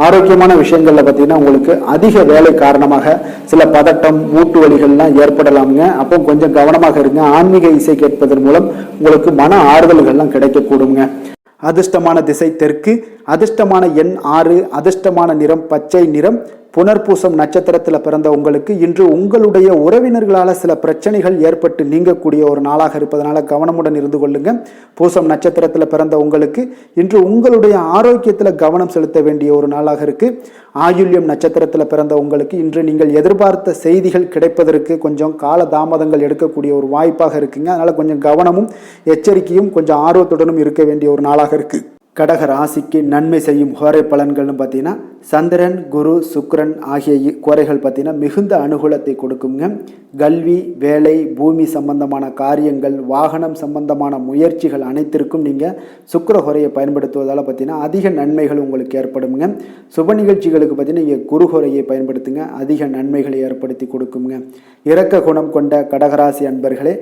ஆரோக்கியமான விஷயங்கள்ல பார்த்தீங்கன்னா உங்களுக்கு அதிக வேலை காரணமாக சில பதட்டம் மூட்டு வலிகள்லாம் ஏற்படலாமுங்க. அப்போ கொஞ்சம் கவனமாக இருங்க. ஆன்மீக இசை கேட்பதன் மூலம் உங்களுக்கு மன ஆறுதல்கள்லாம் கிடைக்கக்கூடுங்க. அதிர்ஷ்டமான திசை தெற்கு, அதிர்ஷ்டமான எண் 6, அதிர்ஷ்டமான நிறம் பச்சை நிறம். புனர்பூசம் நட்சத்திரத்தில் பிறந்த உங்களுக்கு இன்று உங்களுடைய உறவினர்களால் சில பிரச்சனைகள் ஏற்பட்டு நீங்கக்கூடிய ஒரு நாளாக இருப்பதனால கவனமுடன் இருந்து கொள்ளுங்க. பூசம் நட்சத்திரத்தில் பிறந்த உங்களுக்கு இன்று உங்களுடைய ஆரோக்கியத்தில் கவனம் செலுத்த வேண்டிய ஒரு நாளாக இருக்கு. ஆயுள்யம் நட்சத்திரத்தில் பிறந்த உங்களுக்கு இன்று நீங்கள் எதிர்பார்த்த செய்திகள் கிடைப்பதற்கு கொஞ்சம் கால தாமதங்கள் எடுக்கக்கூடிய ஒரு வாய்ப்பாக இருக்குங்க. அதனால கொஞ்சம் கவனமும் எச்சரிக்கையும் கொஞ்சம் ஆர்வத்துடனும் இருக்க வேண்டிய ஒரு நாளாக இருக்கு. கடக ராசிக்கு நன்மை செய்யும் கோரை பலன்கள்னு பார்த்தீங்கன்னா சந்திரன், குரு, சுக்கிரன் ஆகிய கோரைகள் பார்த்தீங்கன்னா மிகுந்த அனுகூலத்தை கொடுக்குங்க. கல்வி, வேலை, பூமி சம்பந்தமான காரியங்கள், வாகனம் சம்பந்தமான முயற்சிகள் அனைத்திற்கும் நீங்கள் சுக்கிர கோரையை பயன்படுத்துவதால் பார்த்தீங்கன்னா அதிக நன்மைகள் உங்களுக்கு ஏற்படுங்க. சுப நிகழ்ச்சிகளுக்கு பார்த்தீங்கன்னா நீங்கள் குரு கோரையை பயன்படுத்துங்க, அதிக நன்மைகளை ஏற்படுத்தி கொடுக்குங்க. இரக்க குணம் கொண்ட கடகராசி அன்பர்களே,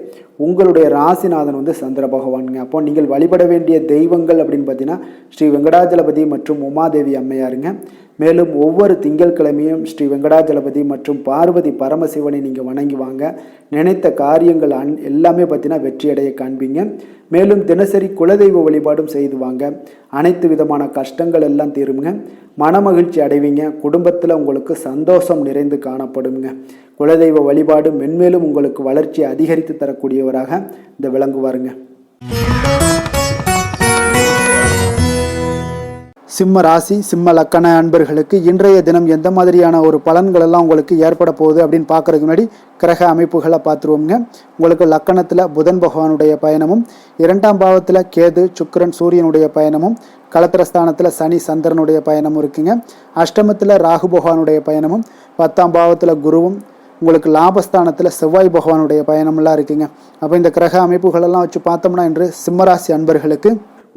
உங்களுடைய ராசிநாதன் சந்திர பகவானுங்க. அப்போ நீங்கள் வழிபட வேண்டிய தெய்வங்கள் அப்படின்னு பார்த்தீங்கன்னா ஸ்ரீ வெங்கடாஜலபதி மற்றும் உமாதேவி அம்மையாருங்க. மேலும் ஒவ்வொரு திங்கட்கிழமையும் ஸ்ரீ வெங்கடாஜலபதி மற்றும் பார்வதி பரமசிவனை நீங்கள் வணங்கி வாங்க. நினைத்த காரியங்கள் எல்லாமே பார்த்தீங்கன்னா வெற்றியடைய காண்பீங்க. மேலும் தினசரி குலதெய்வ வழிபாடும் செய்து வாங்க. அனைத்து விதமான கஷ்டங்கள் எல்லாம் தீருங்க. மனமகிழ்ச்சி அடைவீங்க. குடும்பத்தில் உங்களுக்கு சந்தோஷம் நிறைந்து காணப்படுங்க. குலதெய்வ வழிபாடு மென்மேலும் உங்களுக்கு வளர்ச்சியை அதிகரித்து தரக்கூடியவராக இந்த விளங்குவாருங்க. சிம்ம ராசி, சிம்ம லக்கண அன்பர்களுக்கு இன்றைய தினம் எந்த மாதிரியான ஒரு பலன்கள் எல்லாம் உங்களுக்கு ஏற்பட போகுது அப்படின்னு பார்க்கறதுக்கு முன்னாடி கிரக அமைப்புகளை பார்த்துருவோங்க. உங்களுக்கு லக்கணத்தில் புதன் பகவானுடைய பயணமும், 2ஆம் பாவத்தில் கேது, சுக்கிரன், சூரியனுடைய பயணமும், களத்திரஸ்தானத்தில் சனி, சந்திரனுடைய பயணமும் இருக்குங்க. அஷ்டமத்தில் ராகு பகவானுடைய பயணமும், 10ஆம் பாவத்தில் குருவும், உங்களுக்கு லாபஸ்தானத்தில் செவ்வாய் பகவானுடைய பயணமெல்லாம் இருக்குங்க. அப்போ இந்த கிரக அமைப்புகளெல்லாம் வச்சு பார்த்தோம்னா இன்று சிம்மராசி அன்பர்களுக்கு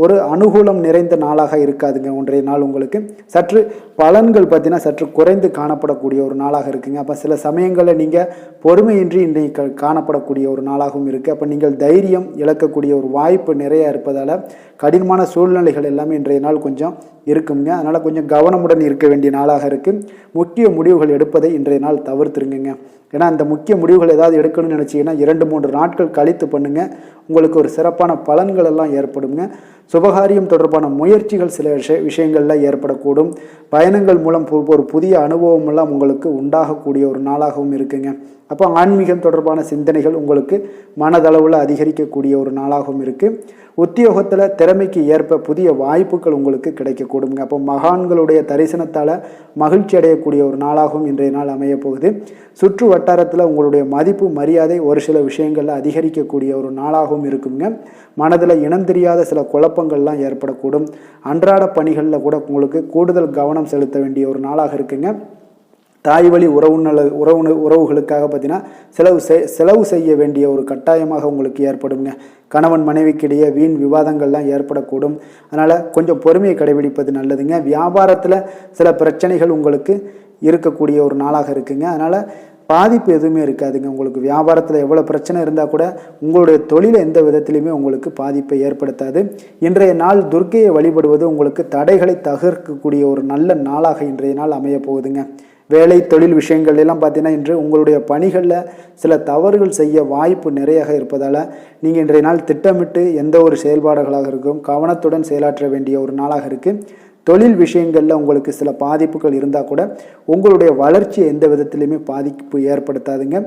ஒரு அனுகூலம் நிறைந்த நாளாக இருக்காதுங்க. ஒன்றைய நாள் உங்களுக்கு சற்று பலன்கள் பார்த்தீங்கன்னா சற்று குறைந்து காணப்படக்கூடிய ஒரு நாளாக இருக்குங்க. அப்போ சில சமயங்களில் நீங்கள் பொறுமையின்றி இன்றைக்கு காணப்படக்கூடிய ஒரு நாளாகவும் இருக்குது. அப்போ நீங்கள் தைரியம் இழக்கக்கூடிய ஒரு வாய்ப்பு நிறைய இருப்பதால் கடினமான சூழ்நிலைகள் எல்லாமே இன்றைய நாள் கொஞ்சம் இருக்குங்க. அதனால் கொஞ்சம் கவனமுடன் இருக்க வேண்டிய நாளாக இருக்குது. முக்கிய முடிவுகள் எடுப்பதை இன்றைய நாள் தவிர்த்துருங்க. ஏன்னா அந்த முக்கிய முடிவுகள் ஏதாவது எடுக்கணும்னு நினச்சிங்கன்னா 2-3 நாட்கள் கழித்து பண்ணுங்கள். உங்களுக்கு ஒரு சிறப்பான பலன்கள் எல்லாம் ஏற்படுங்க. சுபகாரியம் தொடர்பான முயற்சிகள் சில விஷயங்களில் ஏற்படக்கூடும். பயணங்கள் மூலம் ஒரு புதிய அனுபவம் எல்லாம் உங்களுக்கு உண்டாகக்கூடிய ஒரு நாளாகவும் இருக்குங்க. அப்போ ஆன்மீகம் தொடர்பான சிந்தனைகள் உங்களுக்கு மனதளவில் அதிகரிக்கக்கூடிய ஒரு நாளாகவும் இருக்குது. உத்தியோகத்தில் திறமைக்கு ஏற்ப புதிய வாய்ப்புகள் உங்களுக்கு கிடைக்கக்கூடுங்க. அப்போ மகான்களுடைய தரிசனத்தால் மகிழ்ச்சி அடையக்கூடிய ஒரு நாளாகவும் இன்றைய நாள் அமைய போகுது. சுற்று வட்டாரத்தில் உங்களுடைய மதிப்பு மரியாதை ஒரு சில விஷயங்களில் அதிகரிக்கக்கூடிய ஒரு நாளாகவும் இருக்குங்க. மனதில் இனம் தெரியாத சில குழப்பங்கள்லாம் ஏற்படக்கூடும். அன்றாட பணிகளில் கூட உங்களுக்கு கூடுதல் கவனம் செலுத்த வேண்டிய ஒரு நாளாக இருக்குங்க. தாய் வழி உறவுகளுக்காக பார்த்தீங்கன்னா செலவு செய்ய வேண்டிய ஒரு கட்டாயமாக உங்களுக்கு ஏற்படுங்க. கணவன் மனைவிக்கிடையே வீண் விவாதங்கள்லாம் ஏற்படக்கூடும். அதனால் கொஞ்சம் பொறுமையை கடைபிடிப்பது நல்லதுங்க. வியாபாரத்தில் சில பிரச்சனைகள் உங்களுக்கு இருக்கக்கூடிய ஒரு நாளாக இருக்குங்க. அதனால் பாதிப்பு எதுவுமே இருக்காதுங்க. உங்களுக்கு வியாபாரத்தில் எவ்வளோ பிரச்சனை இருந்தால் கூட உங்களுடைய தொழிலை எந்த விதத்திலையுமே உங்களுக்கு பாதிப்பை ஏற்படுத்தாது. இன்றைய நாள் துர்க்கையை வழிபடுவது உங்களுக்கு தடைகளை தகர்க்கக்கூடிய ஒரு நல்ல நாளாக இன்றைய நாள் அமைய போகுதுங்க. வேலை தொழில் விஷயங்கள் எல்லாம் பார்த்தீங்கன்னா இன்று உங்களுடைய பணிகளில் சில தவறுகள் செய்ய வாய்ப்பு நிறையாக இருப்பதால் நீங்கள் இன்றைய நாள் திட்டமிட்டு எந்த ஒரு செயல்பாடுகளாக இருக்கும் கவனத்துடன் செயலாற்ற வேண்டிய ஒரு நாளாக இருக்குது. தொழில் விஷயங்களில் உங்களுக்கு சில பாதிப்புகள் இருந்தால் கூட உங்களுடைய வளர்ச்சியை எந்த விதத்திலையுமே பாதிப்பு ஏற்படுத்தாதுங்க.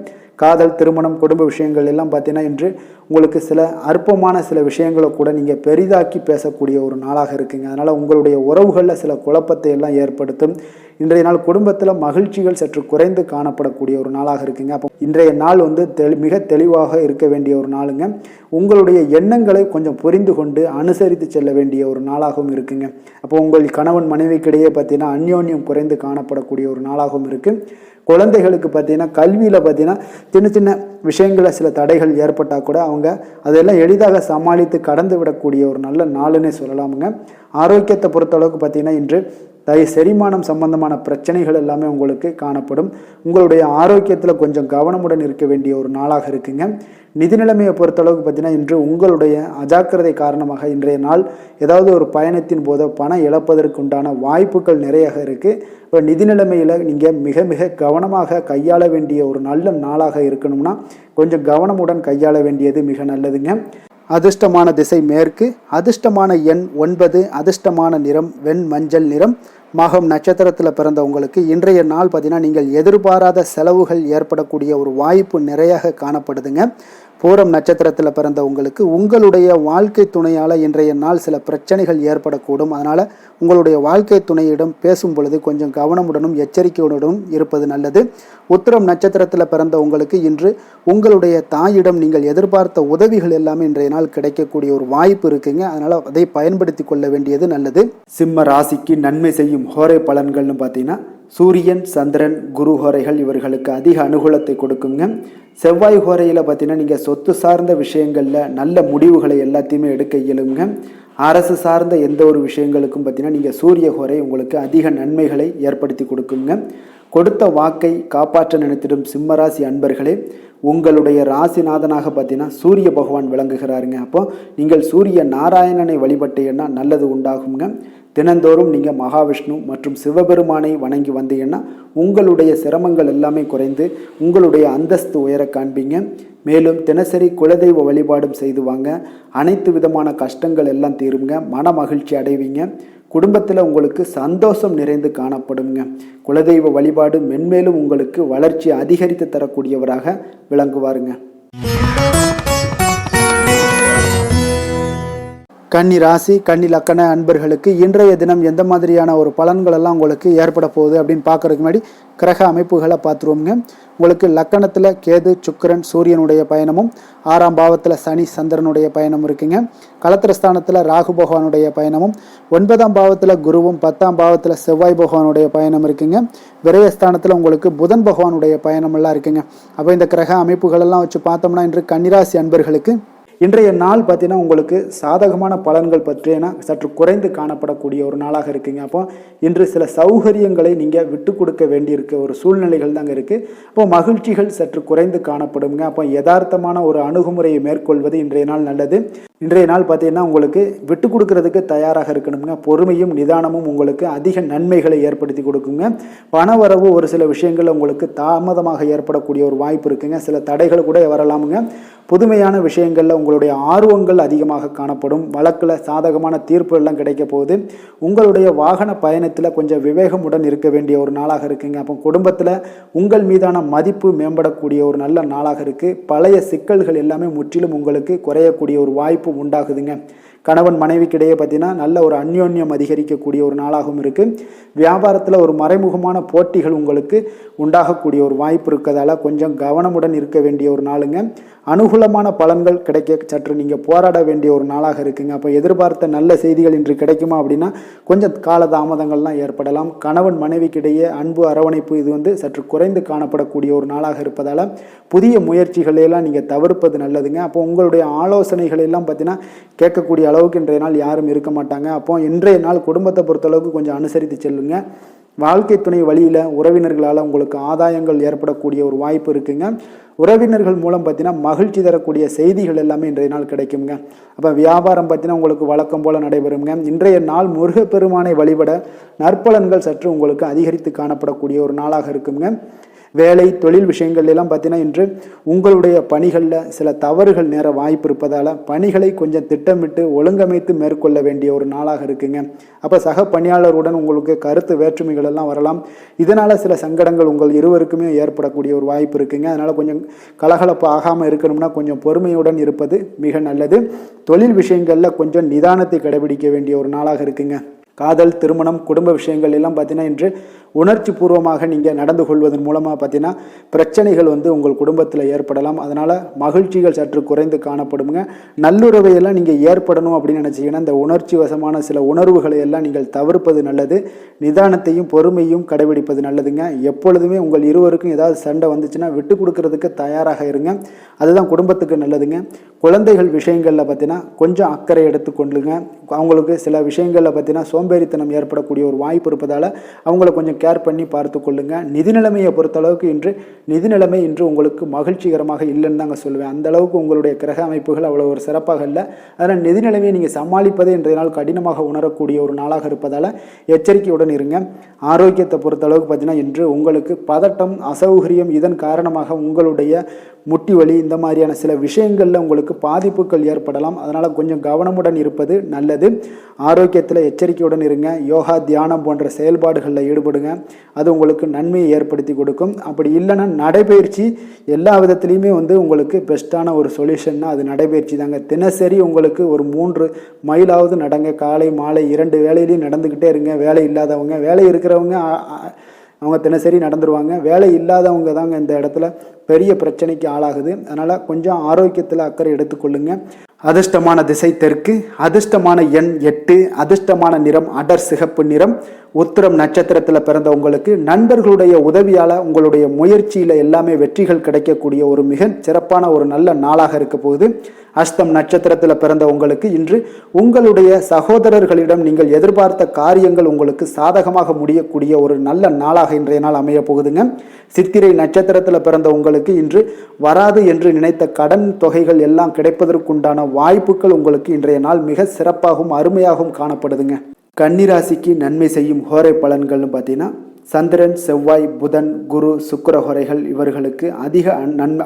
காதல், திருமணம், குடும்ப விஷயங்கள் எல்லாம் பார்த்தீங்கன்னா இன்று உங்களுக்கு சில அற்பமான சில விஷயங்களை கூட நீங்கள் பெரிதாக்கி பேசக்கூடிய ஒரு நாளாக இருக்குங்க. அதனால் உங்களுடைய உறவுகளில் சில குழப்பத்தை எல்லாம் ஏற்படுத்தும். இன்றைய நாள் குடும்பத்தில் மகிழ்ச்சிகள் சற்று குறைந்து காணப்படக்கூடிய ஒரு நாளாக இருக்குங்க. அப்போ இன்றைய நாள் வந்து மிக தெளிவாக இருக்க வேண்டிய ஒரு நாளுங்க. உங்களுடைய எண்ணங்களை கொஞ்சம் புரிந்து கொண்டு அனுசரித்து செல்ல வேண்டிய ஒரு நாளாகவும் இருக்குங்க. அப்போ உங்கள் கணவன் மனைவிக்கிடையே பார்த்தீங்கன்னா அந்யோன்யம் குறைந்து காணப்படக்கூடிய ஒரு நாளாகவும் இருக்குது. குழந்தைகளுக்கு பார்த்தீங்கன்னா கல்வியில் பார்த்தீங்கன்னா சின்ன சின்ன விஷயங்களில் சில தடைகள் ஏற்பட்டால் கூட அவங்க அதெல்லாம் எளிதாக சமாளித்து கடந்து விடக்கூடிய ஒரு நல்ல நாளுன்னே சொல்லலாமுங்க. ஆரோக்கியத்தை பொறுத்தளவுக்கு பார்த்தீங்கன்னா இன்று செரிமானம் சம்பந்தமான பிரச்சனைகள் எல்லாமே உங்களுக்கு காணப்படும். உங்களுடைய ஆரோக்கியத்தில் கொஞ்சம் கவனமுடன் இருக்க வேண்டிய ஒரு நாளாக இருக்குங்க. நிதி நிலைமையை பொறுத்தளவுக்கு பார்த்தீங்கன்னா இன்று உங்களுடைய அஜாக்கிரதை காரணமாக இன்றைய நாள் ஏதாவது ஒரு பயணத்தின் போது பணம் இழப்பதற்கு உண்டான வாய்ப்புகள் நிறைய இருக்குது. இப்போ நிதி நிலைமையில் நீங்கள் மிக மிக கவனமாக கையாள வேண்டிய ஒரு நல்ல நாளாக இருக்கணும்னா கொஞ்சம் கவனமுடன் கையாள வேண்டியது மிக நல்லதுங்க. அதிர்ஷ்டமான திசை மேற்கு, அதிர்ஷ்டமான எண் 9, அதிர்ஷ்டமான நிறம் வெண் மஞ்சள் நிறம். மகம் நட்சத்திரத்தில் பிறந்த உங்களுக்கு இன்றைய நாள் பார்த்தீங்கன்னா நீங்கள் எதிர்பாராத செலவுகள் ஏற்படக்கூடிய ஒரு வாய்ப்பு நிறையாக காணப்படுதுங்க. பூரம் நட்சத்திரத்தில் பிறந்த உங்களுக்கு உங்களுடைய வாழ்க்கை துணையால் இன்றைய நாள் சில பிரச்சனைகள் ஏற்படக்கூடும். அதனால் உங்களுடைய வாழ்க்கை துணையிடம் பேசும் பொழுது கொஞ்சம் கவனமுடனும் எச்சரிக்கையுடனும் இருப்பது நல்லது. உத்திரம் நட்சத்திரத்தில் பிறந்த உங்களுக்கு இன்று உங்களுடைய தாயிடம் நீங்கள் எதிர்பார்த்த உதவிகள் எல்லாமே இன்றைய நாள் கிடைக்கக்கூடிய ஒரு வாய்ப்பு இருக்குங்க. அதனால் அதை பயன்படுத்தி கொள்ள வேண்டியது நல்லது. சிம்ம ராசிக்கு நன்மை செய்யும் ஹோரை பலன்கள்னு பார்த்தீங்கன்னா சூரியன், சந்திரன், குரு ஹோரைகள் இவர்களுக்கு அதிக அனுகூலத்தை கொடுக்குங்க. செவ்வாய் ஹோரையில் பார்த்தீங்கன்னா நீங்கள் சொத்து சார்ந்த விஷயங்களில் நல்ல முடிவுகளை எல்லாத்தையுமே எடுக்க இயலுங்க. அரசு சார்ந்த எந்த ஒரு விஷயங்களுக்கும் பார்த்தீங்கன்னா நீங்கள் சூரிய ஹோரை உங்களுக்கு அதிக நன்மைகளை ஏற்படுத்தி கொடுக்குங்க. கொடுத்த வாக்கை காப்பாற்ற நினைத்திடும் சிம்மராசி அன்பர்களே, உங்களுடைய ராசிநாதனாக பார்த்தீங்கன்னா சூரிய பகவான் விளங்குகிறாருங்க. அப்போ நீங்கள் சூரிய நாராயணனை வழிபட்டீங்கன்னா நல்லது உண்டாகுங்க. தினந்தோறும் நீங்கள் மகாவிஷ்ணு மற்றும் சிவபெருமானை வணங்கி வந்தீங்கன்னா உங்களுடைய சிரமங்கள் எல்லாமே குறைந்து உங்களுடைய அந்தஸ்து உயர காண்பீங்க. மேலும் தினசரி குலதெய்வ வழிபாடும் செய்து வாங்க. அனைத்து விதமான கஷ்டங்கள் எல்லாம் தீருங்க. மன மகிழ்ச்சி அடைவீங்க. குடும்பத்தில் உங்களுக்கு சந்தோஷம் நிறைந்து காணப்படுங்க. குலதெய்வ வழிபாடு மென்மேலும் உங்களுக்கு வளர்ச்சி அதிகரித்து தரக்கூடியவராக விளங்குவாருங்க. கன்னி ராசி, கன்னி லக்கண அன்பர்களுக்கு இன்றைய தினம் எந்த மாதிரியான ஒரு பலன்கள் எல்லாம் உங்களுக்கு ஏற்பட போகுது அப்படின்னு பார்க்கறதுக்கு முன்னாடி கிரக அமைப்புகளை பார்த்துருவோங்க. உங்களுக்கு லக்கணத்தில் கேது, சுக்கிரன், சூரியனுடைய பயணமும் 6ஆம் பாவத்தில் சனி, சந்திரனுடைய பயணம் இருக்குங்க. களத்திரஸ்தானத்தில் ராகு பகவானுடைய பயணமும் 9ஆம் பாவத்தில் குருவும் 10ஆம் பாவத்தில் செவ்வாய் பகவானுடைய பயணம் இருக்குங்க. விரயஸ்தானத்தில் உங்களுக்கு புதன் பகவானுடைய பயணம் எல்லாம் இருக்குங்க. அப்போ இந்த கிரக அமைப்புகளெல்லாம் வச்சு பார்த்தோம்னா இன்று கன்னிராசி அன்பர்களுக்கு இன்றைய நாள் பார்த்தீங்கன்னா உங்களுக்கு சாதகமான பலன்கள் பற்றினா சற்று குறைந்து காணப்படக்கூடிய ஒரு நாளாக இருக்குங்க. அப்போ இன்று சில சௌகரியங்களை நீங்கள் விட்டு கொடுக்க வேண்டியிருக்க ஒரு சூழ்நிலைகள் தாங்க இருக்குது. அப்போ மகிழ்ச்சிகள் சற்று குறைந்து காணப்படுங்க. அப்போ யதார்த்தமான ஒரு அணுகுமுறையை மேற்கொள்வது இன்றைய நாள் நல்லது. இன்றைய நாள் பார்த்தீங்கன்னா உங்களுக்கு விட்டு கொடுக்கறதுக்கு தயாராக இருக்கணுங்க. பொறுமையும் நிதானமும் உங்களுக்கு அதிக நன்மைகளை ஏற்படுத்தி கொடுக்குங்க. பணவரவு ஒரு சில விஷயங்கள் உங்களுக்கு தாமதமாக ஏற்படக்கூடிய ஒரு வாய்ப்பு இருக்குங்க. சில தடைகள் கூட வரலாமுங்க. புதுமையான விஷயங்களில் உங்களுடைய ஆர்வங்கள் அதிகமாக காணப்படும். வழக்கில் சாதகமான தீர்ப்பு எல்லாம் கிடைக்க போகுது. உங்களுடைய வாகன பயணத்தில் கொஞ்சம் விவேகமுடன் இருக்க வேண்டிய ஒரு நாளாக இருக்குங்க. அப்போ குடும்பத்தில் உங்கள் மீதான மதிப்பு மேம்படக்கூடிய ஒரு நல்ல நாளாக இருக்குது. பழைய சிக்கல்கள் எல்லாமே முற்றிலும் உங்களுக்கு குறையக்கூடிய ஒரு வாய்ப்பு உண்டாகுதுங்க. கணவன் மனைவிக்கிடையே பார்த்தீங்கன்னா நல்ல ஒரு அந்யோன்யம் அதிகரிக்கக்கூடிய ஒரு நாளாகவும் இருக்குது. வியாபாரத்தில் ஒரு மறைமுகமான போட்டிகள் உங்களுக்கு உண்டாகக்கூடிய ஒரு வாய்ப்பு இருக்கிறதால கொஞ்சம் கவனமுடன் இருக்க வேண்டிய ஒரு நாளுங்க. அனுகூலமான பலன்கள் கிடைக்க சற்று நீங்கள் போராட வேண்டிய ஒரு நாளாக இருக்குங்க. அப்போ எதிர்பார்த்த நல்ல செய்திகள் இன்று கிடைக்குமா அப்படின்னா கொஞ்சம் காலதாமதங்கள்லாம் ஏற்படலாம். கணவன் மனைவிக்கிடையே அன்பு அரவணைப்பு இது சற்று குறைந்து காணப்படக்கூடிய ஒரு நாளாக இருப்பதால் புதிய முயற்சிகளையெல்லாம் நீங்கள் தவிர்ப்பது நல்லதுங்க. அப்போ உங்களுடைய ஆலோசனைகள் எல்லாம் பார்த்தீங்கன்னா கேட்கக்கூடிய அளவுக்கு இன்றைய நாள் யாரும் இருக்க மாட்டாங்க. அப்போ இன்றைய நாள் குடும்பத்தை பொறுத்தளவுக்கு கொஞ்சம் அனுசரித்து செல்லுங்க. வாழ்க்கை துணை வழியில் உறவினர்களால் உங்களுக்கு ஆதாயங்கள் ஏற்படக்கூடிய ஒரு வாய்ப்பு இருக்குங்க. உறவினர்கள் மூலம் பார்த்தீங்கன்னா மகிழ்ச்சி தரக்கூடிய செய்திகள் எல்லாமே இன்றைய நாள் கிடைக்குங்க. அப்போ வியாபாரம் பார்த்தீங்கன்னா உங்களுக்கு வழக்கம் போல் நடைபெறுங்க. இன்றைய நாள் முருகப்பெருமானை வழிபட நற்பலன்கள் சற்று உங்களுக்கு அதிகரித்து காணப்படக்கூடிய ஒரு நாளாக இருக்குங்க. வேலை தொழில் விஷயங்கள் எல்லாம் பார்த்தீங்கன்னா இன்று உங்களுடைய பணிகளில் சில தவறுகள் நேர வாய்ப்பு இருப்பதால் பணிகளை கொஞ்சம் திட்டமிட்டு ஒழுங்கமைத்து மேற்கொள்ள வேண்டிய ஒரு நாளாக இருக்குங்க. அப்போ சக பணியாளருடன் உங்களுக்கு கருத்து வேற்றுமைகள் எல்லாம் வரலாம். இதனால் சில சங்கடங்கள் உங்கள் இருவருக்குமே ஏற்படக்கூடிய ஒரு வாய்ப்பு இருக்குங்க. அதனால் கொஞ்சம் கலகலப்பு ஆகாமல் இருக்கணும்னா கொஞ்சம் பொறுமையுடன் இருப்பது மிக நல்லது. தொழில் விஷயங்களில் கொஞ்சம் நிதானத்தை கடைபிடிக்க வேண்டிய ஒரு நாளாக இருக்குங்க. காதல், திருமணம், குடும்ப விஷயங்கள் எல்லாம் பார்த்தீங்கன்னா இன்று உணர்ச்சி பூர்வமாக நீங்கள் நடந்து கொள்வதன் மூலமாக பார்த்தீங்கன்னா பிரச்சனைகள் வந்து உங்கள் குடும்பத்தில் ஏற்படலாம். அதனால் மகிழ்ச்சிகள் சற்று குறைந்து காணப்படுங்க. நல்லுறவையெல்லாம் நீங்கள் ஏற்படணும் அப்படின்னு நினச்சிங்கன்னா இந்த உணர்ச்சி வசமான சில உணர்வுகளை எல்லாம் நீங்கள் தவிர்ப்பது நல்லது. நிதானத்தையும் பொறுமையும் கடைபிடிப்பது நல்லதுங்க. எப்பொழுதுமே உங்கள் இருவருக்கும் ஏதாவது சண்டை வந்துச்சுன்னா விட்டு கொடுக்கறதுக்கு தயாராக இருங்க. அதுதான் குடும்பத்துக்கு நல்லதுங்க. குழந்தைகள் விஷயங்களில் பார்த்தீங்கன்னா கொஞ்சம் அக்கறை எடுத்துக்கொள்ளுங்க. அவங்களுக்கு சில விஷயங்களில் பார்த்தீங்கன்னா சோம்பேறித்தனம் ஏற்படக்கூடிய ஒரு வாய்ப்பு இருப்பதால் அவங்கள கொஞ்சம் கேர் பண்ணி பார்த்து கொள்ளுங்க. நிதி நிலைமையை பொறுத்தளவுக்கு நிதி நிலைமை இன்று உங்களுக்கு மகிழ்ச்சிகரமாக இல்லைன்னு தாங்க சொல்லுவேன். அந்த அளவுக்கு உங்களுடைய கிரக அமைப்புகள் அவ்வளோ ஒரு சிறப்பாக இல்லை. அதனால் நிதி நிலைமையை நீங்கள் சமாளிப்பதே இன்றைய நாள் கடினமாக உணரக்கூடிய ஒரு நாளாக இருப்பதால் எச்சரிக்கையுடன் இருங்க. ஆரோக்கியத்தை பொறுத்தளவுக்கு பார்த்தீங்கன்னா இன்று உங்களுக்கு பதட்டம், அசௌகரியம் இதன் காரணமாக உங்களுடைய முட்டி வலி இந்த மாதிரியான சில விஷயங்களில் உங்களுக்கு பாதிப்புகள் ஏற்படலாம். அதனால் கொஞ்சம் கவனமுடன் இருப்பது நல்லது. ஆரோக்கியத்தில் எச்சரிக்கையுடன் இருங்க. யோகா, தியானம் போன்ற செயல்பாடுகளில் ஈடுபடுங்க. அது உங்களுக்கு நன்மையை ஏற்படுத்தி கொடுக்கும். அப்படி இல்லைன்னா நடைபயிற்சி எல்லா விதத்துலேயுமே வந்து உங்களுக்கு பெஸ்ட்டான ஒரு சொல்யூஷன்னா அது நடைபயிற்சி தாங்க. தினசரி உங்களுக்கு ஒரு 3 மைலாவது நடங்க. காலை மாலை 2 வேளையிலையும் நடந்துக்கிட்டே இருங்க. வேலை இல்லாதவங்க, வேலை இருக்கிறவங்க அவங்க தினசரி நடந்துருவாங்க. வேலை இல்லாதவங்க தாங்க இந்த இடத்துல பெரிய பிரச்சனைக்கு ஆளாகுது. அதனால் கொஞ்சம் ஆரோக்கியத்தில் அக்கறை எடுத்துக்கொள்ளுங்க. அதிர்ஷ்டமான திசை தெற்கு, அதிர்ஷ்டமான எண் 8, அதிர்ஷ்டமான நிறம் அடர் சிகப்பு நிறம். உத்திரம் நட்சத்திரத்தில் பிறந்த உங்களுக்கு நண்பர்களுடைய உதவியால் உங்களுடைய முயற்சியில் எல்லாமே வெற்றிகள் கிடைக்கக்கூடிய ஒரு மிக சிறப்பான ஒரு நல்ல நாளாக இருக்க போகுது. அஸ்தம் நட்சத்திரத்தில் பிறந்த உங்களுக்கு இன்று உங்களுடைய சகோதரர்களிடம் நீங்கள் எதிர்பார்த்த காரியங்கள் உங்களுக்கு சாதகமாக முடியக்கூடிய ஒரு நல்ல நாளாக இன்றைய நாள் அமைய போகுதுங்க. சித்திரை நட்சத்திரத்தில் பிறந்த உங்களுக்கு இன்று வராது என்று நினைத்த கடன் தொகைகள் எல்லாம் கிடைப்பதற்குண்டான வாய்ப்புகள் உங்களுக்கு இன்றைய நாள் மிக சிறப்பாகவும் அருமையாகவும் காணப்படுதுங்க. கன்னிராசிக்கு நன்மை செய்யும் ஹோரை பலன்கள்னு பார்த்தீங்கன்னா சந்திரன், செவ்வாய், புதன், குரு, சுக்கிர ஹோரைகள் இவர்களுக்கு அதிக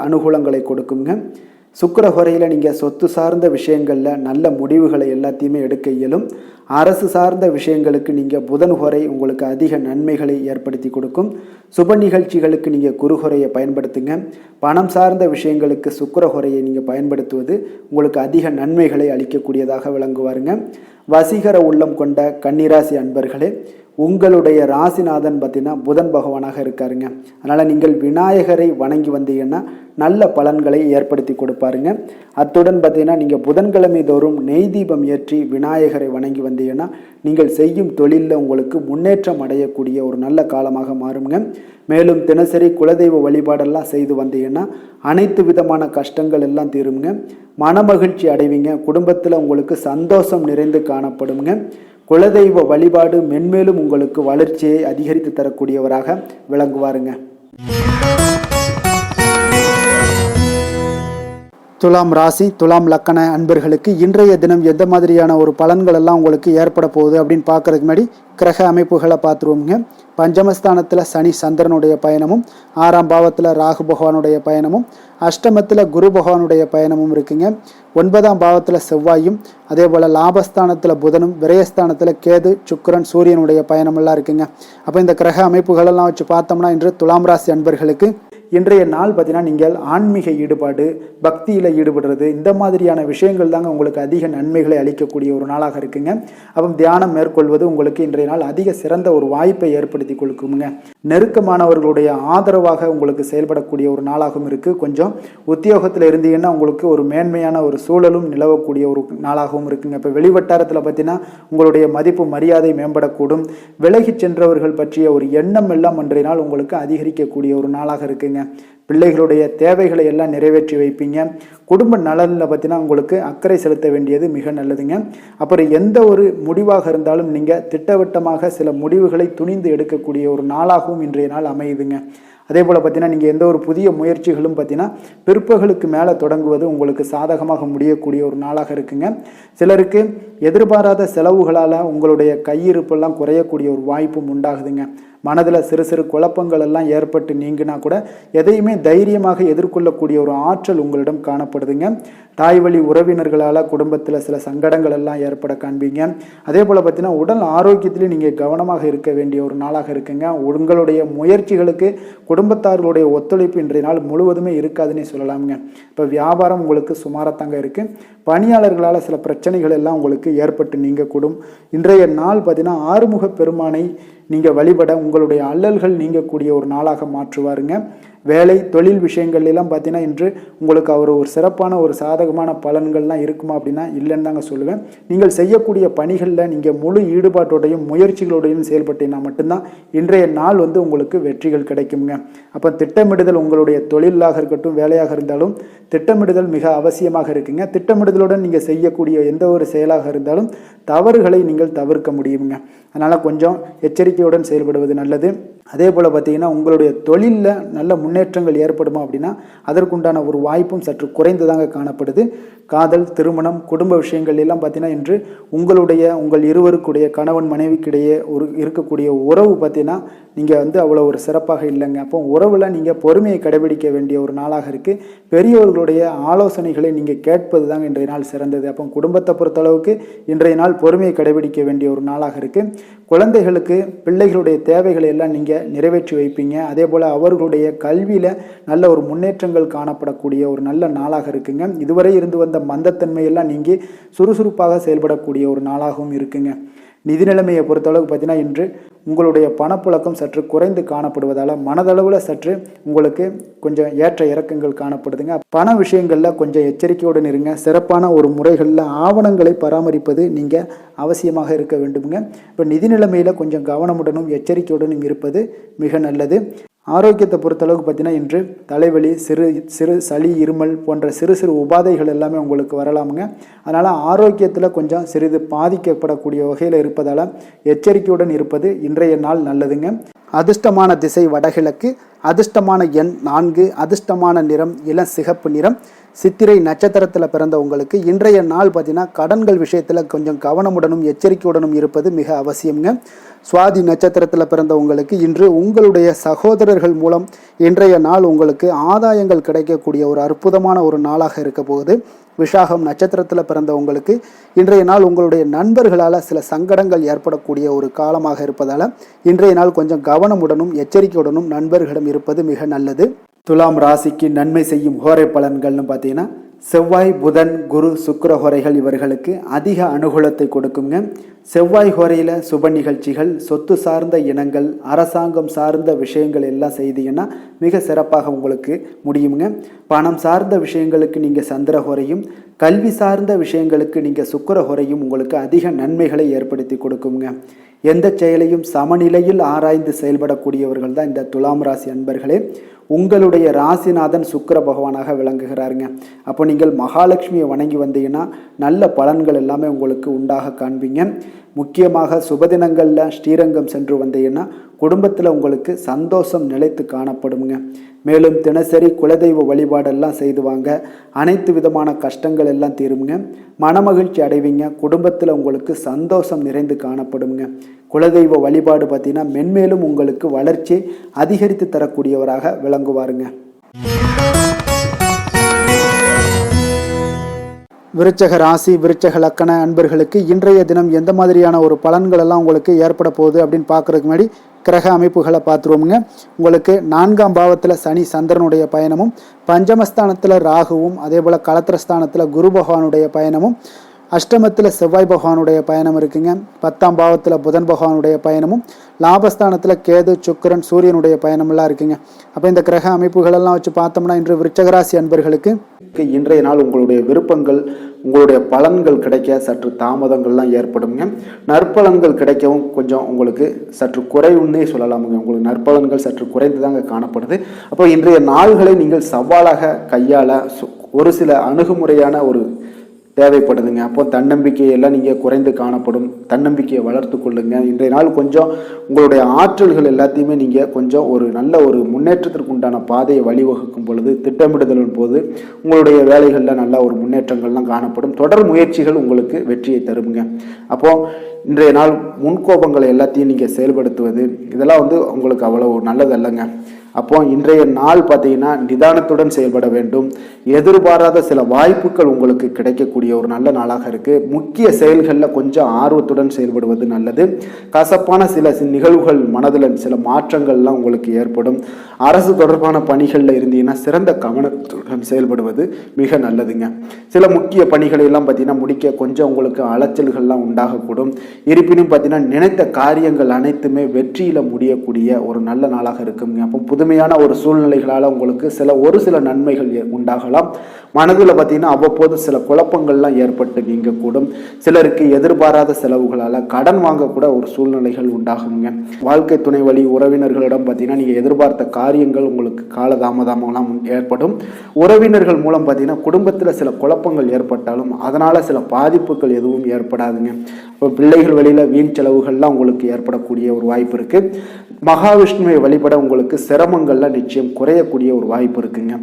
அனுகூலங்களை கொடுக்குங்க. சுக்கிர ஹோரையில் நீங்கள் சொத்து சார்ந்த விஷயங்களில் நல்ல முடிவுகளை எல்லாத்தையுமே எடுக்க இயலும். அரசு சார்ந்த விஷயங்களுக்கு நீங்கள் புதன் ஹோரை உங்களுக்கு அதிக நன்மைகளை ஏற்படுத்தி கொடுக்கும். சுப நிகழ்ச்சிகளுக்கு நீங்கள் குரு ஹோரையை பயன்படுத்துங்க. பணம் சார்ந்த விஷயங்களுக்கு சுக்கிர ஹோரையை நீங்கள் பயன்படுத்துவது உங்களுக்கு அதிக நன்மைகளை அளிக்கக்கூடியதாக விளங்குவாருங்க. வசீகர உள்ளம் கொண்ட கன்னிராசி அன்பர்களே, உங்களுடைய ராசிநாதன் பார்த்தீங்கன்னா புதன் பகவானாக இருக்காருங்க. அதனால் நீங்கள் விநாயகரை வணங்கி வந்தீங்கன்னா நல்ல பலன்களை ஏற்படுத்தி கொடுப்பாருங்க. அத்துடன் பார்த்தீங்கன்னா நீங்கள் புதன்கிழமை தோறும் நெய் தீபம் ஏற்றி விநாயகரை வணங்கி வந்தீங்கன்னா நீங்கள் செய்யும் தொழிலில் உங்களுக்கு முன்னேற்றம் அடையக்கூடிய ஒரு நல்ல காலமாக மாறுங்க. மேலும் தினசரி குலதெய்வ வழிபாடெல்லாம் செய்து வந்தீங்கன்னா அனைத்து விதமான கஷ்டங்கள் எல்லாம் தீருங்க. மனமகிழ்ச்சி அடைவீங்க. குடும்பத்தில் உங்களுக்கு சந்தோஷம் நிறைந்து காணப்படுங்க. குலதெய்வ வழிபாடு மென்மேலும் உங்களுக்கு வளர்ச்சியை அதிகரித்து தரக்கூடியவராக விளங்குவாருங்க. துலாம் ராசி, துலாம் லக்கண அன்பர்களுக்கு இன்றைய தினம் எந்த மாதிரியான ஒரு பலன்கள் எல்லாம் உங்களுக்கு ஏற்பட போகுது அப்படின்னு பார்க்கறதுக்கு முன்னாடி கிரக அமைப்புகளை பார்த்துருவோங்க. பஞ்சமஸ்தானத்தில் சனி சந்திரனுடைய பயணமும், 6ஆம் பாவத்தில் ராகு பகவானுடைய பயணமும், அஷ்டமத்தில் குரு பகவானுடைய பயணமும் இருக்குங்க. 9ஆம் பாவத்தில் செவ்வாயும், அதே போல் லாபஸ்தானத்தில் புதனும், விரயஸ்தானத்தில் கேது, சுக்கிரன், சூரியனுடைய பயணமெல்லாம் இருக்குங்க. அப்போ இந்த கிரக அமைப்புகளெல்லாம் வச்சு பார்த்தோம்னா இன்று துலாம் ராசி அன்பர்களுக்கு இன்றைய நாள் பார்த்தீங்கன்னா நீங்கள் ஆன்மீக ஈடுபாடு, பக்தியில் ஈடுபடுறது இந்த மாதிரியான விஷயங்கள் தாங்க உங்களுக்கு அதிக நன்மைகளை அளிக்கக்கூடிய ஒரு நாளாக இருக்குங்க. அப்போ தியானம் மேற்கொள்வது உங்களுக்கு இன்றைய நாள் அதிக சிறந்த ஒரு வாய்ப்பை ஏற்படுத்தி கொடுக்குங்க. நெருக்கமானவர்களுடைய ஆதரவாக உங்களுக்கு செயல்படக்கூடிய ஒரு நாளாகவும் இருக்குது. கொஞ்சம் உத்தியோகத்தில் இருந்தீங்கன்னா உங்களுக்கு ஒரு மேன்மையான ஒரு சூழலும் நிலவக்கூடிய ஒரு நாளாகவும் இருக்குங்க. இப்போ வெளிவட்டாரத்தில் பார்த்தீங்கன்னா உங்களுடைய மதிப்பு மரியாதை மேம்படக்கூடும். விலகி சென்றவர்கள் பற்றிய ஒரு எண்ணம் எல்லாம் இன்றைய நாள் உங்களுக்கு அதிகரிக்கக்கூடிய ஒரு நாளாக இருக்குங்க. பிள்ளைகளுடைய தேவைகளை எல்லாம் நிறைவேற்றி வைப்பீங்க. குடும்ப நலனில் பார்த்தீங்கன்னா உங்களுக்கு அக்கறை செலுத்த வேண்டியது மிக நல்லதுங்க. அப்புறம் எந்த ஒரு முடிவாக இருந்தாலும் நீங்கள் திட்டவட்டமாக சில முடிவுகளை துணிந்து எடுக்கக்கூடிய ஒரு நாளாகவும் இன்றைய நாள் அமையுதுங்க. அதே போல் பார்த்தீங்கன்னா நீங்கள் எந்த ஒரு புதிய முயற்சிகளும் பார்த்தீங்கன்னா பிற்பகலுக்கு மேலே தொடங்குவது உங்களுக்கு சாதகமாக முடியக்கூடிய ஒரு நாளாக இருக்குங்க. சிலருக்கு எதிர்பாராத செலவுகளால் உங்களுடைய கையிருப்பெல்லாம் குறையக்கூடிய ஒரு வாய்ப்பும் உண்டாகுதுங்க. மனதில் சிறு சிறு குழப்பங்கள் எல்லாம் ஏற்பட்டு நீங்கினா கூட எதையுமே தைரியமாக எதிர்கொள்ளக்கூடிய ஒரு ஆற்றல் உங்களிடம் காணப்படுதுங்க. தாய் வழி உறவினர்களால் குடும்பத்தில் சில சங்கடங்கள் எல்லாம் ஏற்பட காண்பீங்க. அதே போல் பார்த்தீங்கன்னா உடல் ஆரோக்கியத்திலையும் நீங்கள் கவனமாக இருக்க வேண்டிய ஒரு நாளாக இருக்குங்க. உங்களுடைய முயற்சிகளுக்கு குடும்பத்தார்களுடைய ஒத்துழைப்பு இன்றைய நாள் முழுவதுமே இருக்காதுன்னே சொல்லலாமுங்க. இப்போ வியாபாரம் உங்களுக்கு சுமாரத்தாங்க இருக்குது. பணியாளர்களால் சில பிரச்சனைகள் எல்லாம் உங்களுக்கு ஏற்பட்டு நீங்கக்கூடும். இன்றைய நாள் பார்த்தீங்கன்னா ஆறுமுக பெருமானை நீங்கள் வழிபட உங்களுடைய அல்லல்கள் நீங்கக்கூடிய ஒரு நாளாக மாற்றுவாருங்க. வேலை தொழில் விஷயங்கள் எல்லாம் பார்த்தீங்கன்னா இன்று உங்களுக்கு அவர் ஒரு சிறப்பான ஒரு சாதகமான பலன்கள்லாம் இருக்குமா அப்படின்னா இல்லைன்னு தாங்க சொல்லுவேன். நீங்கள் செய்யக்கூடிய பணிகளில் நீங்கள் முழு ஈடுபாட்டோடையும் முயற்சிகளோடையும் செயல்பட்டீங்கன்னா மட்டும்தான் இன்றைய நாள் உங்களுக்கு வெற்றிகள் கிடைக்குங்க. அப்போ திட்டமிடுதல் உங்களுடைய தொழிலாக இருக்கட்டும் வேலையாக இருந்தாலும் திட்டமிடுதல் மிக அவசியமாக இருக்குங்க. திட்டமிடுதலுடன் நீங்கள் செய்யக்கூடிய எந்த ஒரு செயலாக இருந்தாலும் தவறுகளை நீங்கள் தவிர்க்க முடியுங்க. அதனால் கொஞ்சம் எச்சரிக்கையுடன் செயல்படுவது நல்லது. அதே போல் பார்த்தீங்கன்னா உங்களுடைய தொழிலில் நல்ல முன்னேற்றங்கள் ஏற்படுமா அப்படின்னா அதற்குண்டான ஒரு வாய்ப்பும் சற்று குறைந்துதாங்க காணப்படுது. காதல் திருமணம் குடும்ப விஷயங்கள் எல்லாம் பார்த்தீங்கன்னா இன்று உங்கள் இருவருக்குடைய கணவன் மனைவிக்கிடையே இருக்கக்கூடிய உறவு பார்த்தீங்கன்னா நீங்கள் அவ்வளோ ஒரு சிறப்பாக இல்லைங்க. அப்போ உறவில் நீங்கள் பொறுமையை கடைபிடிக்க வேண்டிய ஒரு நாளாக இருக்குது. பெரியவர்களுடைய ஆலோசனைகளை நீங்கள் கேட்பது தாங்க இன்றைய நாள் சிறந்தது. அப்போ குடும்பத்தை பொறுத்தளவுக்கு இன்றைய நாள் பொறுமையை கடைபிடிக்க வேண்டிய ஒரு நாளாக இருக்குது. குழந்தைகளுக்கு பிள்ளைகளுடைய தேவைகளை எல்லாம் நீங்கள் நிறைவேற்றி வைப்பீங்க. அதே போல் அவர்களுடைய கல்வியில் நல்ல ஒரு முன்னேற்றங்கள் காணப்படக்கூடிய ஒரு நல்ல நாளாக இருக்குங்க. இதுவரை இருந்து வந்த மந்தத்தன்மையெல்லாம் நீங்கி சுறுசுறுப்பாக செயல்படக்கூடிய ஒரு நாளாகவும் இருக்குங்க. நிதி நிலைமையை பொறுத்தளவுக்கு பார்த்தீங்கன்னா இன்று உங்களுடைய பணப்புழக்கம் சற்று குறைந்து காணப்படுவதால் மனதளவில் சற்று உங்களுக்கு கொஞ்சம் ஏற்ற இறக்கங்கள் காணப்படுதுங்க. பண விஷயங்களில் கொஞ்சம் எச்சரிக்கையுடன் இருங்க. சிறப்பான ஒரு முறைகளில் ஆவணங்களை பராமரிப்பது நீங்கள் அவசியமாக இருக்க வேண்டுங்க. இப்போ நிதி நிலைமையில் கொஞ்சம் கவனமுடனும் எச்சரிக்கையுடனும் இருப்பது மிக நல்லது. ஆரோக்கியத்தை பொறுத்தளவுக்கு பார்த்தீங்கன்னா இன்று தலைவலி சிறு சளி இருமல் போன்ற சிறு உபாதைகள் எல்லாமே உங்களுக்கு வரலாமுங்க. அதனால் ஆரோக்கியத்தில் கொஞ்சம் சிறிது பாதிக்கப்படக்கூடிய வகையில் இருப்பதால் எச்சரிக்கையுடன் இருப்பது இன்றைய நாள் நல்லதுங்க. அதிர்ஷ்டமான திசை வடகிழக்கு, அதிர்ஷ்டமான எண் 4, அதிர்ஷ்டமான நிறம் இளம் சிகப்பு நிறம். சித்திரை நட்சத்திரத்தில் பிறந்த உங்களுக்கு இன்றைய நாள் பார்த்தீங்கன்னா கடன்கள் விஷயத்தில் கொஞ்சம் கவனமுடனும் எச்சரிக்கையுடனும் இருப்பது மிக அவசியம்ங்க. சுவாதி நட்சத்திரத்தில் பிறந்த உங்களுக்கு இன்று உங்களுடைய சகோதரர்கள் மூலம் இன்றைய நாள் உங்களுக்கு ஆதாயங்கள் கிடைக்கக்கூடிய ஒரு அற்புதமான ஒரு நாளாக இருக்க போகுது. விஷாகம் நட்சத்திரத்தில் பிறந்த உங்களுக்கு இன்றைய நாள் உங்களுடைய நண்பர்களால் சில சங்கடங்கள் ஏற்படக்கூடிய ஒரு காலமாக இருப்பதால் இன்றைய நாள் கொஞ்சம் கவனமுடனும் எச்சரிக்கையுடனும் நண்பர்களிடம் இருப்பது மிக நல்லது. துலாம் ராசிக்கு நன்மை செய்யும் ஹோரை பலன்கள்னு பார்த்தீங்கன்னா செவ்வாய் புதன் குரு சுக்கிர ஹோரைகள் இவர்களுக்கு அதிக அனுகூலத்தை கொடுக்குங்க. செவ்வாய் ஹோரையில் சுப நிகழ்ச்சிகள் சொத்து சார்ந்த இனங்கள் அரசாங்கம் சார்ந்த விஷயங்கள் எல்லாம் செய்தீங்கன்னா மிக சிறப்பாக உங்களுக்கு முடியுங்க. பணம் சார்ந்த விஷயங்களுக்கு நீங்கள் சந்திர ஹோரையும் கல்வி சார்ந்த விஷயங்களுக்கு நீங்கள் சுக்கிர ஹோரையும் உங்களுக்கு அதிக நன்மைகளை ஏற்படுத்தி கொடுக்குங்க. எந்த செயலையும் சமநிலையில் ஆராய்ந்து செயல்படக்கூடியவர்கள் தான் இந்த துலாம் ராசி அன்பர்களே. உங்களுடைய ராசிநாதன் சுக்கிர பகவானாக விளங்குகிறாருங்க. அப்போ நீங்கள் மகாலட்சுமியை வணங்கி வந்தீங்கன்னா நல்ல பலன்கள் எல்லாமே உங்களுக்கு உண்டாக காண்பீங்க. முக்கியமாக சுபதினங்களில் ஸ்ரீரங்கம் சென்று வந்தீங்கன்னா குடும்பத்தில் உங்களுக்கு சந்தோஷம் நிலைத்து காணப்படுங்க. மேலும் தினசரி குலதெய்வ வழிபாடெல்லாம் செய்து வாங்க. அனைத்து விதமான கஷ்டங்கள் எல்லாம் தீருங்க. மனமகிழ்ச்சி அடைவீங்க. குடும்பத்தில் உங்களுக்கு சந்தோஷம் நிறைந்து காணப்படுங்க. குலதெய்வ வழிபாடு பார்த்தீங்கன்னா மென்மேலும் உங்களுக்கு வளர்ச்சி அதிகரித்து தரக்கூடியவராக விளங்குவாருங்க. விருச்சக ராசி விருச்சக லக்கண அன்பர்களுக்கு இன்றைய தினம் எந்த மாதிரியான ஒரு பலன்கள் எல்லாம் உங்களுக்கு ஏற்பட போகுது அப்படின்னு பார்க்கறதுக்கு முன்னாடி கிரக அமைப்புகளை பார்த்துருவோமுங்க. உங்களுக்கு 4ஆம் பாவத்தில் சனி சந்திரனுடைய பயணமும், பஞ்சமஸ்தானத்தில் ராகுவும், அதே போல் களத்திரஸ்தானத்தில் குரு பகவானுடைய பயணமும், அஷ்டமத்தில் செவ்வாய் பகவானுடைய பயணம் இருக்குங்க. 10ஆம் பாவத்தில் புதன் பகவானுடைய பயணமும், லாபஸ்தானத்தில் கேது சுக்கிரன் சூரியனுடைய பயணமெல்லாம் இருக்குங்க. அப்போ இந்த கிரக அமைப்புகளெல்லாம் வச்சு பார்த்தோம்னா இன்று விருச்சகராசி அன்பர்களுக்கு இன்றைய நாள் உங்களுடைய விருப்பங்கள் உங்களுடைய பலன்கள் கிடைக்க சற்று தாமதங்கள்லாம் ஏற்படுங்க. நற்பலன்கள் கிடைக்கவும் கொஞ்சம் உங்களுக்கு சற்று குறைவுன்னே சொல்லலாமுங்க. உங்களுக்கு நற்பலன்கள் சற்று குறைந்து தாங்க காணப்படுது. அப்போ இன்றைய நாள்களை நீங்கள் சவாலாக கையாள ஒரு சில அணுகுமுறையான ஒரு தேவைப்படுதுங்க. அப்போ தன்னம்பிக்கையெல்லாம் நீங்கள் குறைந்து காணப்படும். தன்னம்பிக்கையை வளர்த்து கொள்ளுங்க. இன்றைய நாள் கொஞ்சம் உங்களுடைய ஆற்றல்கள் எல்லாத்தையுமே நீங்கள் கொஞ்சம் ஒரு நல்ல ஒரு முன்னேற்றத்திற்கு உண்டான பாதையை வழிவகுக்கும் பொழுது திட்டமிடுதலின் போது உங்களுடைய வேலைகளில் நல்ல ஒரு முன்னேற்றங்கள்லாம் காணப்படும். தொடர் முயற்சிகள் உங்களுக்கு வெற்றியை தருங்க. அப்போது இன்றைய நாள் முன்கோபங்களை எல்லாத்தையும் நீங்கள் செயல்படுத்துவது இதெல்லாம் உங்களுக்கு அவ்வளோ நல்லது இல்லைங்க. அப்போ இன்றைய நாள் பார்த்தீங்கன்னா நிதானத்துடன் செயல்பட வேண்டும். எதிர்பாராத சில வாய்ப்புகள் உங்களுக்கு கிடைக்கக்கூடிய ஒரு நல்ல நாளாக இருக்கு. முக்கிய செயல்களில் கொஞ்சம் ஆர்வத்துடன் செயல்படுவது நல்லது. கசப்பான சில நிகழ்வுகள் மனதில் சில மாற்றங்கள்லாம் உங்களுக்கு ஏற்படும். அரசு தொடர்பான பணிகளில் இருந்தீங்கன்னா சிறந்த கவனத்துடன் செயல்படுவது மிக நல்லதுங்க. சில முக்கிய பணிகளை எல்லாம் பார்த்தீங்கன்னா முடிக்க கொஞ்சம் உங்களுக்கு அலைச்சல்கள்லாம் உண்டாகக்கூடும். இருப்பினும் பார்த்தீங்கன்னா நினைத்த காரியங்கள் அனைத்துமே வெற்றியில முடியக்கூடிய ஒரு நல்ல நாளாக இருக்குங்க. அப்போ புதுமையான ஒரு சூழ்நிலைகளால் உங்களுக்கு ஒரு சில நன்மைகள் உண்டாகலாம். மனதில் பார்த்தீங்கன்னா அவ்வப்போது சில குழப்பங்கள்லாம் ஏற்பட்டு நீங்கக்கூடும். சிலருக்கு எதிர்பாராத செலவுகளால் கடன் வாங்கக்கூட ஒரு சூழ்நிலைகள் உண்டாகுங்க. வாழ்க்கை துணை வழி உறவினர்களிடம் பார்த்தீங்கன்னா நீங்கள் எதிர்பார்த்த காரியங்கள் உங்களுக்கு காலதாமதமெல்லாம் ஏற்படும். உறவினர்கள் மூலம் பார்த்தீங்கன்னா குடும்பத்தில் சில குழப்பங்கள் ஏற்பட்டாலும் அதனால் சில பாதிப்புகள் எதுவும் ஏற்படாதுங்க. இப்போ பிள்ளைகள் வழியில் வீண் செலவுகள்லாம் உங்களுக்கு ஏற்படக்கூடிய ஒரு வாய்ப்பு இருக்குது. மகாவிஷ்ணுவை வழிபட உங்களுக்கு சிரமங்கள்லாம் நிச்சயம் குறையக்கூடிய ஒரு வாய்ப்பு இருக்குங்க.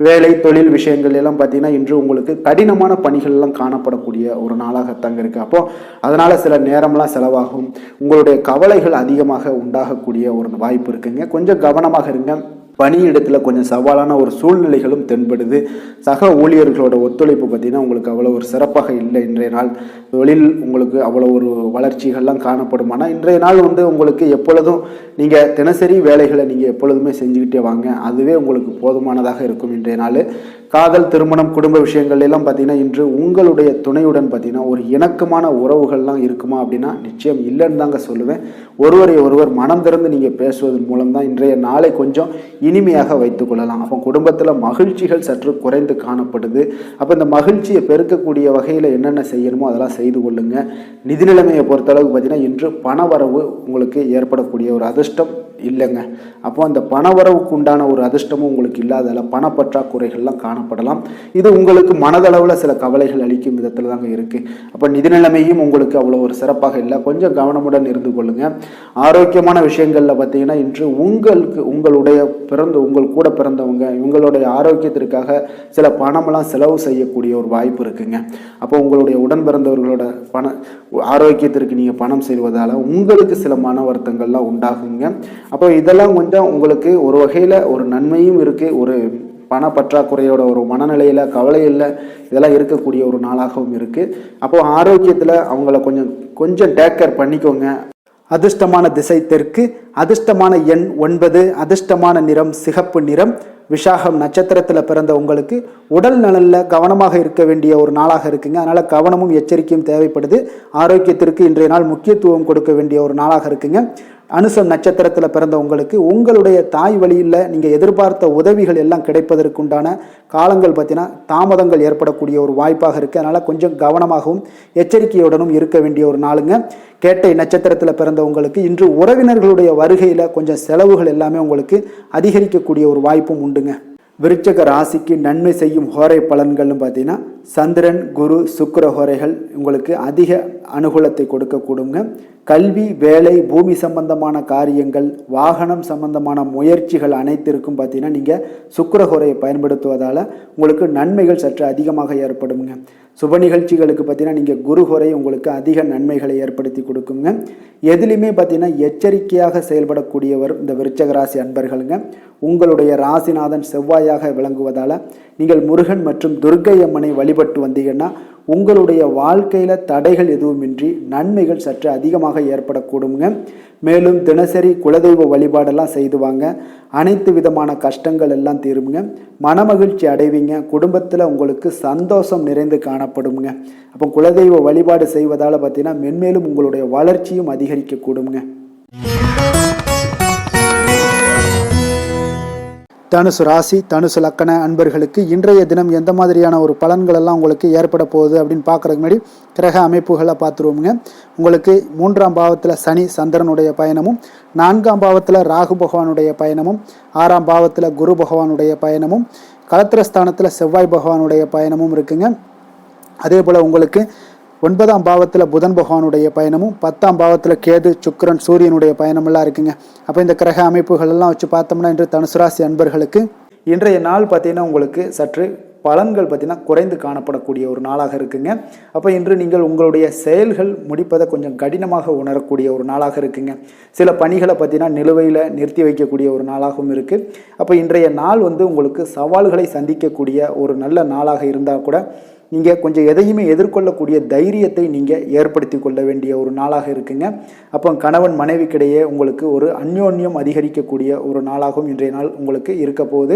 வேலை தொழில் விஷயங்கள் எல்லாம் பார்த்தீங்கன்னா இன்று உங்களுக்கு கடினமான பணிகள்லாம் காணப்படக்கூடிய ஒரு நாளாகத்தாங்க இருக்குது. அப்போ அதனால் சில நேரம்லாம் செலவாகும். உங்களுடைய கவலைகள் அதிகமாக உண்டாகக்கூடிய ஒரு வாய்ப்பு இருக்குங்க. கொஞ்சம் கவனமாக இருங்க. பணியிடத்தில் கொஞ்சம் சவாலான ஒரு சூழ்நிலைகளும் தென்படுது. சக ஊழியர்களோட ஒத்துழைப்பு பார்த்தீங்கன்னா உங்களுக்கு அவ்வளோ ஒரு சிறப்பாக இல்லை. இன்றைய நாள் தொழில் உங்களுக்கு அவ்வளோ ஒரு வளர்ச்சிகள்லாம் காணப்படும். ஆனால் இன்றைய நாள் உங்களுக்கு எப்பொழுதும் நீங்கள் தினசரி வேலைகளை நீங்கள் எப்பொழுதுமே செஞ்சுக்கிட்டே வாங்க. அதுவே உங்களுக்கு போதுமானதாக இருக்கும். இன்றைய நாள் காதல், திருமணம், குடும்ப விஷயங்கள் எல்லாம் பார்த்தீங்கன்னா இன்று உங்களுடைய துணையுடன் பார்த்தீங்கன்னா ஒரு இணக்கமான உறவுகள்லாம் இருக்குமா அப்படின்னா நிச்சயம் இல்லைன்னு தாங்க சொல்லுவேன். ஒருவரை ஒருவர் மனம் திறந்து நீங்கள் பேசுவதன் மூலம் தான் இன்றைய நாளை கொஞ்சம் இனிமையாக வைத்துக் கொள்ளலாம். அப்போ குடும்பத்தில் மகிழ்ச்சிகள் சற்று குறைந்து காணப்படுது. அப்போ இந்த மகிழ்ச்சியை பெருக்கக்கூடிய வகையில் என்னென்ன செய்யணுமோ அதெல்லாம் செய்து கொள்ளுங்க. நிதி நிலைமையை பொறுத்தளவுக்கு பார்த்தீங்கன்னா இன்று பணவரவு உங்களுக்கு ஏற்படக்கூடிய ஒரு அதிர்ஷ்டம் இல்லைங்க. அப்போ அந்த பணவரவுக்கு உண்டான ஒரு அதிர்ஷ்டமும் உங்களுக்கு இல்லாதால பணப்பற்றாக்குறைகள்லாம் காணப்படலாம். இது உங்களுக்கு மனதளவில் சில கவலைகள் அளிக்கும் விதத்தில் தாங்க இருக்குது. அப்போ நிதி நிலைமையும் உங்களுக்கு அவ்வளோ ஒரு சிறப்பாக இல்லை. கொஞ்சம் கவனமுடன் இருந்து கொள்ளுங்க. ஆரோக்கியமான விஷயங்களில் பார்த்தீங்கன்னா இன்று உங்களுடைய உங்கள் கூட பிறந்தவங்க இவங்களுடைய ஆரோக்கியத்திற்காக சில பணமெல்லாம் செலவு செய்யக்கூடிய ஒரு வாய்ப்பு இருக்குங்க. அப்போ உங்களுடைய உடன் பிறந்தவர்களோட ஆரோக்கியத்திற்கு நீங்கள் பணம் செல்வதால் உங்களுக்கு சில மன வருத்தங்கள்லாம் உண்டாகுங்க. அப்போ இதெல்லாம் கொஞ்சம் உங்களுக்கு ஒரு வகையில் ஒரு நன்மையும் இருக்குது. ஒரு பணப்பற்றாக்குறையோட ஒரு மனநிலையில் கவலையில் இதெல்லாம் இருக்கக்கூடிய ஒரு நாளாகவும் இருக்குது. அப்போது ஆரோக்கியத்தில் அவங்கள கொஞ்சம் டேக் கேர் பண்ணிக்கோங்க. அதிர்ஷ்டமான திசை தெற்கு, அதிர்ஷ்டமான எண் 9, அதிர்ஷ்டமான நிறம் சிகப்பு நிறம். விஷாகம் நட்சத்திரத்தில் பிறந்த உங்களுக்கு உடல் நலனில் கவனமாக இருக்க வேண்டிய ஒரு நாளாக இருக்குங்க. அதனால் கவனமும் எச்சரிக்கையும் தேவைப்படுது. ஆரோக்கியத்திற்கு இன்றைய நாள் முக்கியத்துவம் கொடுக்க வேண்டிய ஒரு நாளாக இருக்குங்க. அனுசம் நட்சத்திரத்தில் பிறந்த உங்களுக்கு உங்களுடைய தாய் வழியில் நீங்கள் எதிர்பார்த்த உதவிகள் எல்லாம் கிடைப்பதற்குண்டான காலங்கள் பார்த்தீங்கன்னா தாமதங்கள் ஏற்படக்கூடிய ஒரு வாய்ப்பாக இருக்குது. அதனால் கொஞ்சம் கவனமாகவும் எச்சரிக்கையுடனும் இருக்க வேண்டிய ஒரு நாளுங்க. கேட்டை நட்சத்திரத்தில் பிறந்த உங்களுக்கு இன்று உறவினர்களுடைய வருகையில் கொஞ்சம் செலவுகள் எல்லாமே உங்களுக்கு அதிகரிக்கக்கூடிய ஒரு வாய்ப்பும் உண்டுங்க. விருச்சக ராசிக்கு நன்மை செய்யும் ஹோரை பலன்கள்னு பார்த்தீங்கன்னா சந்திரன், குரு, சுக்கிர ஹோரைகள் உங்களுக்கு அதிக அனுகூலத்தை கொடுக்கக்கூடுங்க. கல்வி, வேலை, பூமி சம்பந்தமான காரியங்கள், வாகனம் சம்பந்தமான முயற்சிகள் அனைத்திற்கும் பார்த்தீங்கன்னா நீங்கள் சுக்கிர ஹோரையை பயன்படுத்துவதால் உங்களுக்கு நன்மைகள் சற்று அதிகமாக ஏற்படுங்க. சுப நிகழ்ச்சிகளுக்கு பார்த்தீங்கன்னா நீங்கள் குரு ஹோரை உங்களுக்கு அதிக நன்மைகளை ஏற்படுத்தி கொடுக்குங்க. எதுலையுமே பார்த்தீங்கன்னா எச்சரிக்கையாக செயல்படக்கூடியவர் இந்த விருச்சக ராசி அன்பர்களுங்க. உங்களுடைய ராசிநாதன் செவ்வாயாக விளங்குவதால் நீங்கள் முருகன் மற்றும் துர்க்கை அம்மனை வழிபட்டு வந்தீங்கன்னா உங்களுடைய வாழ்க்கையில் தடைகள் எதுவுமின்றி நன்மைகள் சற்று அதிகமாக ஏற்படக்கூடுங்க. மேலும் தினசரி குலதெய்வ வழிபாடெல்லாம் செய்து வாங்க. அனைத்து விதமான கஷ்டங்கள் எல்லாம் தீருங்க. மனமகிழ்ச்சி அடைவீங்க. குடும்பத்தில் உங்களுக்கு சந்தோஷம் நிறைந்து காணப்படுங்க. அப்போ குலதெய்வ வழிபாடு செய்வதால் பார்த்தீங்கன்னா மென்மேலும் உங்களுடைய வளர்ச்சியும் அதிகரிக்கக்கூடுங்க. தனுசு ராசி, தனுசு லக்கண அன்பர்களுக்கு இன்றைய தினம் எந்த மாதிரியான ஒரு பலன்கள் எல்லாம் உங்களுக்கு ஏற்பட போகுது அப்படின்னு பார்க்குறதுக்கு முன்னாடி கிரக அமைப்புகளை பார்த்துருவோமுங்க. உங்களுக்கு 3ஆம் பாவத்தில் சனி சந்திரனுடைய பயணமும், 4ஆம் பாவத்தில் ராகு பகவானுடைய பயணமும், 6ஆம் பாவத்தில் குரு பகவானுடைய பயணமும், களத்திரஸ்தானத்தில் செவ்வாய் பகவானுடைய பயணமும் இருக்குங்க. அதே போல் உங்களுக்கு 9ஆம் பாவத்தில் புதன் பகவானுடைய பயணமும், 10ஆம் பாவத்தில் கேது, சுக்கிரன், சூரியனுடைய பயணமெல்லாம் இருக்குங்க. அப்போ இந்த கிரக அமைப்புகள் எல்லாம் வச்சு பார்த்தோம்னா இன்று தனுசு ராசி அன்பர்களுக்கு இன்றைய நாள் பார்த்தீங்கன்னா உங்களுக்கு சற்று பலன்கள் பார்த்தீங்கன்னா குறைந்து காணப்படக்கூடிய ஒரு நாளாக இருக்குங்க. அப்போ இன்று நீங்கள் உங்களுடைய செயல்கள் முடிப்பதை கொஞ்சம் கடினமாக உணரக்கூடிய ஒரு நாளாக இருக்குங்க. சில பணிகளை பார்த்தீங்கன்னா நிலுவையில் நிறுத்தி வைக்கக்கூடிய ஒரு நாளாகவும் இருக்குது. அப்போ இன்றைய நாள் உங்களுக்கு சவால்களை சந்திக்கக்கூடிய ஒரு நல்ல நாளாக இருந்தால் கூட நீங்கள் கொஞ்சம் எதையுமே எதிர்கொள்ளக்கூடிய தைரியத்தை நீங்கள் ஏற்படுத்தி கொள்ள வேண்டிய ஒரு நாளாக இருக்குங்க. அப்போ கணவன் மனைவிக்கிடையே உங்களுக்கு ஒரு அந்யோன்யம் அதிகரிக்கக்கூடிய ஒரு நாளாகவும் இன்றைய நாள் உங்களுக்கு இருக்க போகுது.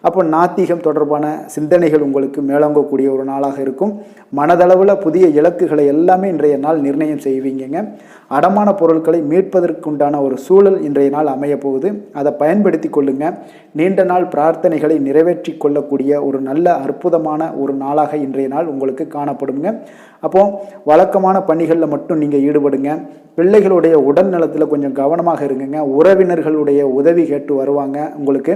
அப்போ நாத்திகம் தொடர்பான சிந்தனைகள் உங்களுக்கு மேலோங்கக்கூடிய ஒரு நாளாக இருக்கும். மனதளவில் புதிய இலக்குகளை எல்லாமே இன்றைய நாள் நிர்ணயம் செய்வீங்க. அடமான பொருட்களை மீட்பதற்குண்டான ஒரு சூழல் இன்றைய நாள் அமைய போகுது. அதை பயன்படுத்தி கொள்ளுங்க. நீண்ட நாள் பிரார்த்தனைகளை நிறைவேற்றி கொள்ளக்கூடிய ஒரு நல்ல அற்புதமான ஒரு நாளாக இன்றைய நாள் உங்களுக்கு காணப்படுங்க. அப்போ வழக்கமான பணிகளில் மட்டும் நீங்கள் ஈடுபடுங்க. பிள்ளைகளுடைய உடல் நலத்தில் கொஞ்சம் கவனமாக இருங்குங்க. உறவினர்களுடைய உதவி கேட்டு வருவாங்க உங்களுக்கு.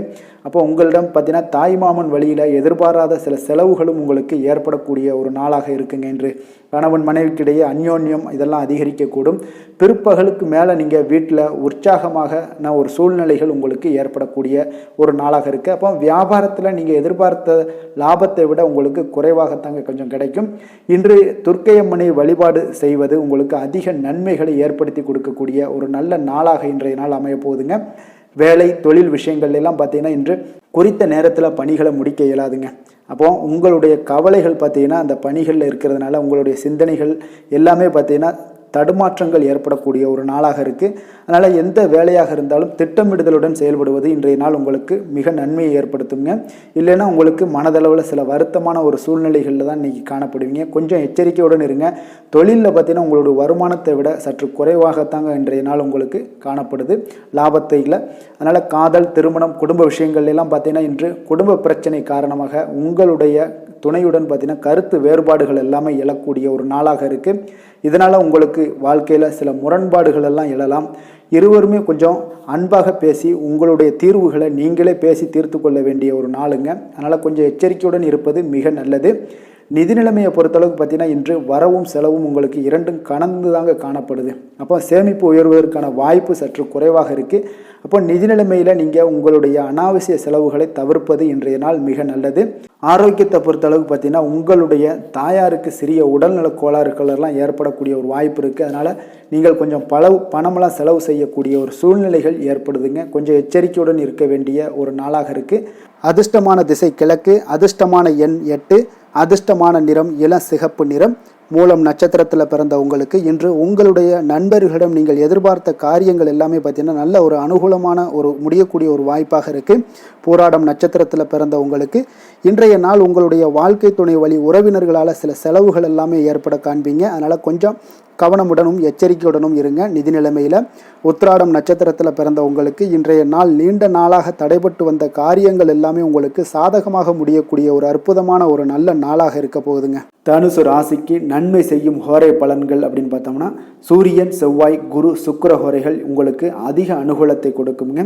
அப்போ உங்களிடம் பார்த்தீங்கன்னா தாய்மாமன் வழியில் எதிர்பாராத சில செலவுகளும் உங்களுக்கு ஏற்படக்கூடிய ஒரு நாளாக இருக்குங்க. என்று கணவன் மனைவிக்கிடையே அந்யோன்யம் இதெல்லாம் அதிகரிக்கக்கூடும். பிற்பகலுக்கு மேலே நீங்கள் வீட்டில் உற்சாகமான ஒரு சூழ்நிலைகள் உங்களுக்கு ஏற்படக்கூடிய ஒரு நாளாக இருக்குது. அப்போ வியாபாரத்தில் நீங்கள் எதிர்பார்த்த லாபத்தை விட உங்களுக்கு குறைவாகத்தாங்க கொஞ்சம் கிடைக்கும். இன்று துர்க்கையம்மனை வழிபாடு செய்வது உங்களுக்கு அதிக நன்மைகளை ஏற்படுத்தி கொடுக்கக்கூடிய ஒரு நல்ல நாளாக இன்றைய நாள் அமைய போகுதுங்க. வேலை தொழில் விஷயங்கள் எல்லாம் பார்த்தீங்கன்னா இன்று குறித்த நேரத்தில் பணிகளை முடிக்க இயலாதுங்க. அப்போ உங்களுடைய கவலைகள் பார்த்தீங்கன்னா அந்த பணிகளில் இருக்கிறதுனால உங்களுடைய சிந்தனைகள் எல்லாமே பார்த்தீங்கன்னா தடுமாற்றங்கள் ஏற்படக்கூடிய ஒரு நாளாக இருக்குது. அதனால் எந்த வேலையாக இருந்தாலும் திட்டமிடுதலுடன் செயல்படுவது இன்றைய நாள் உங்களுக்கு மிக நன்மையை ஏற்படுத்துங்க. இல்லைன்னா உங்களுக்கு மனதளவில் சில வருத்தமான ஒரு சூழ்நிலைகளில் தான் இன்றைக்கி காணப்படுவீங்க. கொஞ்சம் எச்சரிக்கையுடன் இருங்க. தொழிலில் பார்த்தீங்கன்னா உங்களுடைய வருமானத்தை விட சற்று குறைவாகத்தாங்க இன்றைய நாள் உங்களுக்கு காணப்படுது லாபத்தையில். அதனால் காதல், திருமணம், குடும்ப விஷயங்கள் எல்லாம் பார்த்தீங்கன்னா இன்று குடும்ப பிரச்சனை காரணமாக உங்களுடைய துணையுடன் பார்த்தீங்கன்னா கருத்து வேறுபாடுகள் எல்லாமே எழக்கூடிய ஒரு நாளாக இருக்குது. இதனால் உங்களுக்கு வாழ்க்கையில் சில முரண்பாடுகள் எல்லாம் எழலாம். இருவருமே கொஞ்சம் அன்பாக பேசி உங்களுடைய தீர்வுகளை நீங்களே பேசி தீர்த்து கொள்ள வேண்டிய ஒரு நாளுங்க. அதனால் கொஞ்சம் எச்சரிக்கையுடன் இருப்பது மிக நல்லது. நிதி நிலைமையை பொறுத்தளவுக்கு பார்த்தீங்கன்னா இன்று வரவும் செலவும் உங்களுக்கு இரண்டும் கலந்து தாங்க காணப்படுது. அப்போ சேமிப்பு உயர்வதற்கான வாய்ப்பு சற்று குறைவாக இருக்குது. அப்போ நிதி நிலைமையில் நீங்கள் உங்களுடைய அனாவசிய செலவுகளை தவிர்ப்பது இன்றைய நாள் மிக நல்லது. ஆரோக்கியத்தை பொறுத்தளவுக்கு பார்த்தீங்கன்னா உங்களுடைய தாயாருக்கு சிறிய உடல்நல கோளாறுகள் எல்லாம் ஏற்படக்கூடிய ஒரு வாய்ப்பு இருக்குது. அதனால் நீங்கள் கொஞ்சம் பணமெல்லாம் செலவு செய்யக்கூடிய ஒரு சூழ்நிலைகள் ஏற்படுதுங்க. கொஞ்சம் எச்சரிக்கையுடன் இருக்க வேண்டிய ஒரு நாளாக இருக்குது. அதிர்ஷ்டமான திசை கிழக்கு, அதிர்ஷ்டமான எண் 8, அதிர்ஷ்டமான நிறம் இளம் சிகப்பு நிறம். மூலம் நட்சத்திரத்தில் பிறந்த உங்களுக்கு இன்று உங்களுடைய நண்பர்களிடம் நீங்கள் எதிர்பார்த்த காரியங்கள் எல்லாமே பார்த்தீங்கன்னா நல்ல ஒரு அனுகூலமான ஒரு முடியக்கூடிய ஒரு வாய்ப்பாக இருக்குது. பூராடம் நட்சத்திரத்தில் பிறந்த உங்களுக்கு இன்றைய நாள் உங்களுடைய வாழ்க்கை துணை வழி உறவினர்களால் சில செலவுகள் எல்லாமே ஏற்பட காண்பீங்க. அதனால் கொஞ்சம் கவனமுடனும் எச்சரிக்கையுடனும் இருங்க நிதி நிலைமையில். உத்திராடம் நட்சத்திரத்தில் பிறந்த உங்களுக்கு இன்றைய நாள் நீண்ட நாளாக தடைபட்டு வந்த காரியங்கள் எல்லாமே உங்களுக்கு சாதகமாக முடியக்கூடிய ஒரு அற்புதமான ஒரு நல்ல நாளாக இருக்க போகுதுங்க. தனுசு ராசிக்கு நன்மை செய்யும் ஹோரை பலன்கள் அப்படின்னு பார்த்தோம்னா சூரியன், செவ்வாய், குரு, சுக்கிர ஹோரைகள் உங்களுக்கு அதிக அனுகூலத்தை கொடுக்குங்க.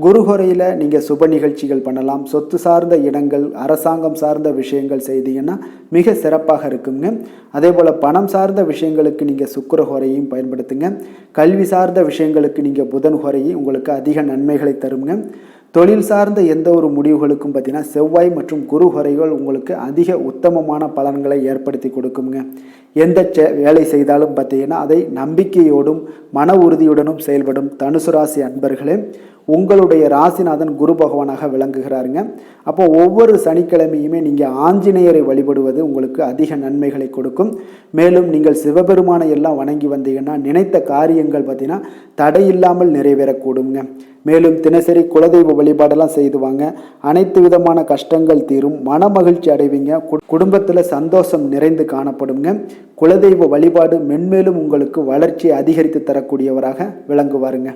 குரு ஹோரையில் நீங்கள் சுப நிகழ்ச்சிகள் பண்ணலாம். சொத்து சார்ந்த இடங்கள், அரசாங்கம் சார்ந்த விஷயங்கள் செய்தீங்கன்னா மிக சிறப்பாக இருக்குங்க. அதே போல் பணம் சார்ந்த விஷயங்களுக்கு நீங்கள் சுக்கிர ஹோரையும் பயன்படுத்துங்க. கல்வி சார்ந்த விஷயங்களுக்கு நீங்கள் புதன் ஹோரையும் உங்களுக்கு அதிக நன்மைகளை தருங்க. தொழில் சார்ந்த எந்த ஒரு முடிவுகளுக்கும் பார்த்தீங்கன்னா செவ்வாய் மற்றும் குரு ஹோரைகள் உங்களுக்கு அதிக உத்தமமான பலன்களை ஏற்படுத்தி கொடுக்குங்க. எந்த வேலை செய்தாலும் பார்த்தீங்கன்னா அதை நம்பிக்கையோடும் மன உறுதியுடனும் செயல்படும் தனுசு ராசி அன்பர்களே உங்களுடைய ராசிநாதன் குரு பகவானாக விளங்குகிறாருங்க. அப்போ ஒவ்வொரு சனிக்கிழமையுமே நீங்கள் ஆஞ்சநேயரை வழிபடுவது உங்களுக்கு அதிக நன்மைகளை கொடுக்கும். மேலும் நீங்கள் சிவபெருமானை எல்லாம் வணங்கி வந்தீங்கன்னா நினைத்த காரியங்கள் பார்த்தீங்கன்னா தடையில்லாமல் நிறைவேறக்கூடுங்க. மேலும் தினசரி குலதெய்வ வழிபாடெல்லாம் செய்துவாங்க. அனைத்து விதமான கஷ்டங்கள் தீரும், மன மகிழ்ச்சி அடைவீங்க, குடும்பத்தில் சந்தோஷம் நிறைந்து காணப்படுங்க. குலதெய்வ வழிபாடு மென்மேலும் உங்களுக்கு வளர்ச்சியை அதிகரித்து தரக்கூடியவராக விளங்குவாருங்க.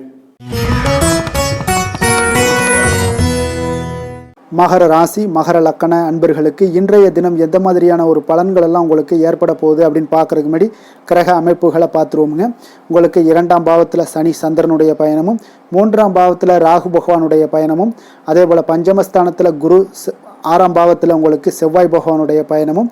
மகர ராசி, மகர லக்கண அன்பர்களுக்கு இன்றைய தினம் எந்த மாதிரியான ஒரு பலன்கள் எல்லாம் உங்களுக்கு ஏற்பட போகுது அப்படின்னு பார்க்குறதுக்கு முன்னாடி கிரக அமைப்புகளை பார்த்துருவோமுங்க. உங்களுக்கு 2ஆம் பாவத்தில் சனி சந்திரனுடைய பயணமும், 3ஆம் பாவத்தில் ராகு பகவானுடைய பயணமும், அதே போல் பஞ்சமஸ்தானத்தில் குரு, 6ஆம் பாவத்தில் உங்களுக்கு செவ்வாய் பகவானுடைய பயணமும்,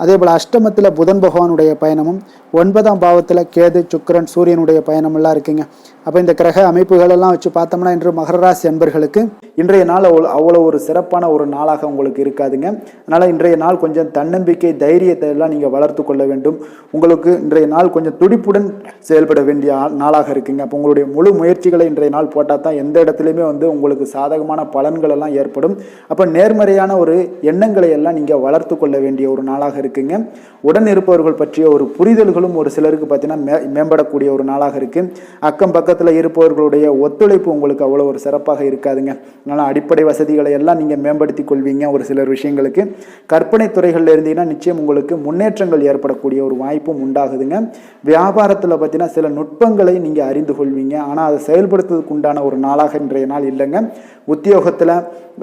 அதே போல் அஷ்டமத்தில் புதன் பகவானுடைய பயணமும் 9ஆம் பாவத்தில் கேது சுக்கிரன் சூரியனுடைய பயணமெல்லாம் இருக்குங்க. அப்போ இந்த கிரக அமைப்புகளெல்லாம் வச்சு பார்த்தோம்னா இன்று மகர ராசி அன்பர்களுக்கு இன்றைய நாள் அவ்வளோ ஒரு சிறப்பான ஒரு நாளாக உங்களுக்கு இருக்காதுங்க. அதனால் இன்றைய நாள் கொஞ்சம் தன்னம்பிக்கை தைரியத்தை எல்லாம் நீங்கள் வளர்த்து கொள்ள வேண்டும். உங்களுக்கு இன்றைய நாள் கொஞ்சம் துடிப்புடன் செயல்பட வேண்டிய நாளாக இருக்குங்க. அப்போ உங்களுடைய முழு முயற்சிகளை இன்றைய நாள் போட்டால் தான் எந்த இடத்துலையுமே உங்களுக்கு சாதகமான பலன்கள் எல்லாம் ஏற்படும். அப்போ நேர்மறையான ஒரு எண்ணங்களை எல்லாம் நீங்கள் வளர்த்து கொள்ள வேண்டிய ஒரு நாளாக இருக்குங்க. உடன் இருப்பவர்கள் பற்றிய ஒரு புரிதல்களும் ஒரு சிலருக்கு பார்த்தீங்கன்னா மேம்படக்கூடிய ஒரு நாளாக இருக்கு. அக்கம் பக்கத்தில் இருப்பவர்களுடைய ஒத்துழைப்பு உங்களுக்கு அவ்வளோ ஒரு சிறப்பாக இருக்காதுங்க. அதனால் அடிப்படை வசதிகளை எல்லாம் நீங்கள் மேம்படுத்தி கொள்வீங்க. ஒரு சிலர் விஷயங்களுக்கு கற்பனை துறைகளில் இருந்தீங்கன்னா நிச்சயம் உங்களுக்கு முன்னேற்றங்கள் ஏற்படக்கூடிய ஒரு வாய்ப்பும் உண்டாகுதுங்க. வியாபாரத்தில் பார்த்தீங்கன்னா சில நுட்பங்களை நீங்கள் அறிந்து கொள்வீங்க. ஆனால் அதை செயல்படுத்துவதற்கு உண்டான ஒரு நாளாக இன்றைய நாள் இல்லைங்க. உத்தியோகத்தில்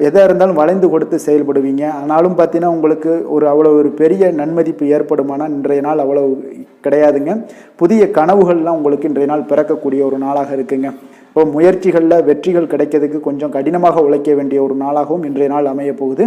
எதாக இருந்தாலும் வளைந்து கொடுத்து செயல்படுவீங்க. ஆனாலும் பார்த்தீங்கன்னா உங்களுக்கு அவ்வளோ ஒரு பெரிய நன்மதிப்பு ஏற்படுமானால் இன்றைய நாள் அவ்வளவு கிடையாதுங்க. புதிய கனவுகள்லாம் உங்களுக்கு இன்றைய நாள் பிறக்கக்கூடிய ஒரு நாளாக இருக்குங்க. இப்போ முயற்சிகளில் வெற்றிகள் கிடைக்கிறதுக்கு கொஞ்சம் கடினமாக உழைக்க வேண்டிய ஒரு நாளாகவும் இன்றைய நாள் அமைய போகுது.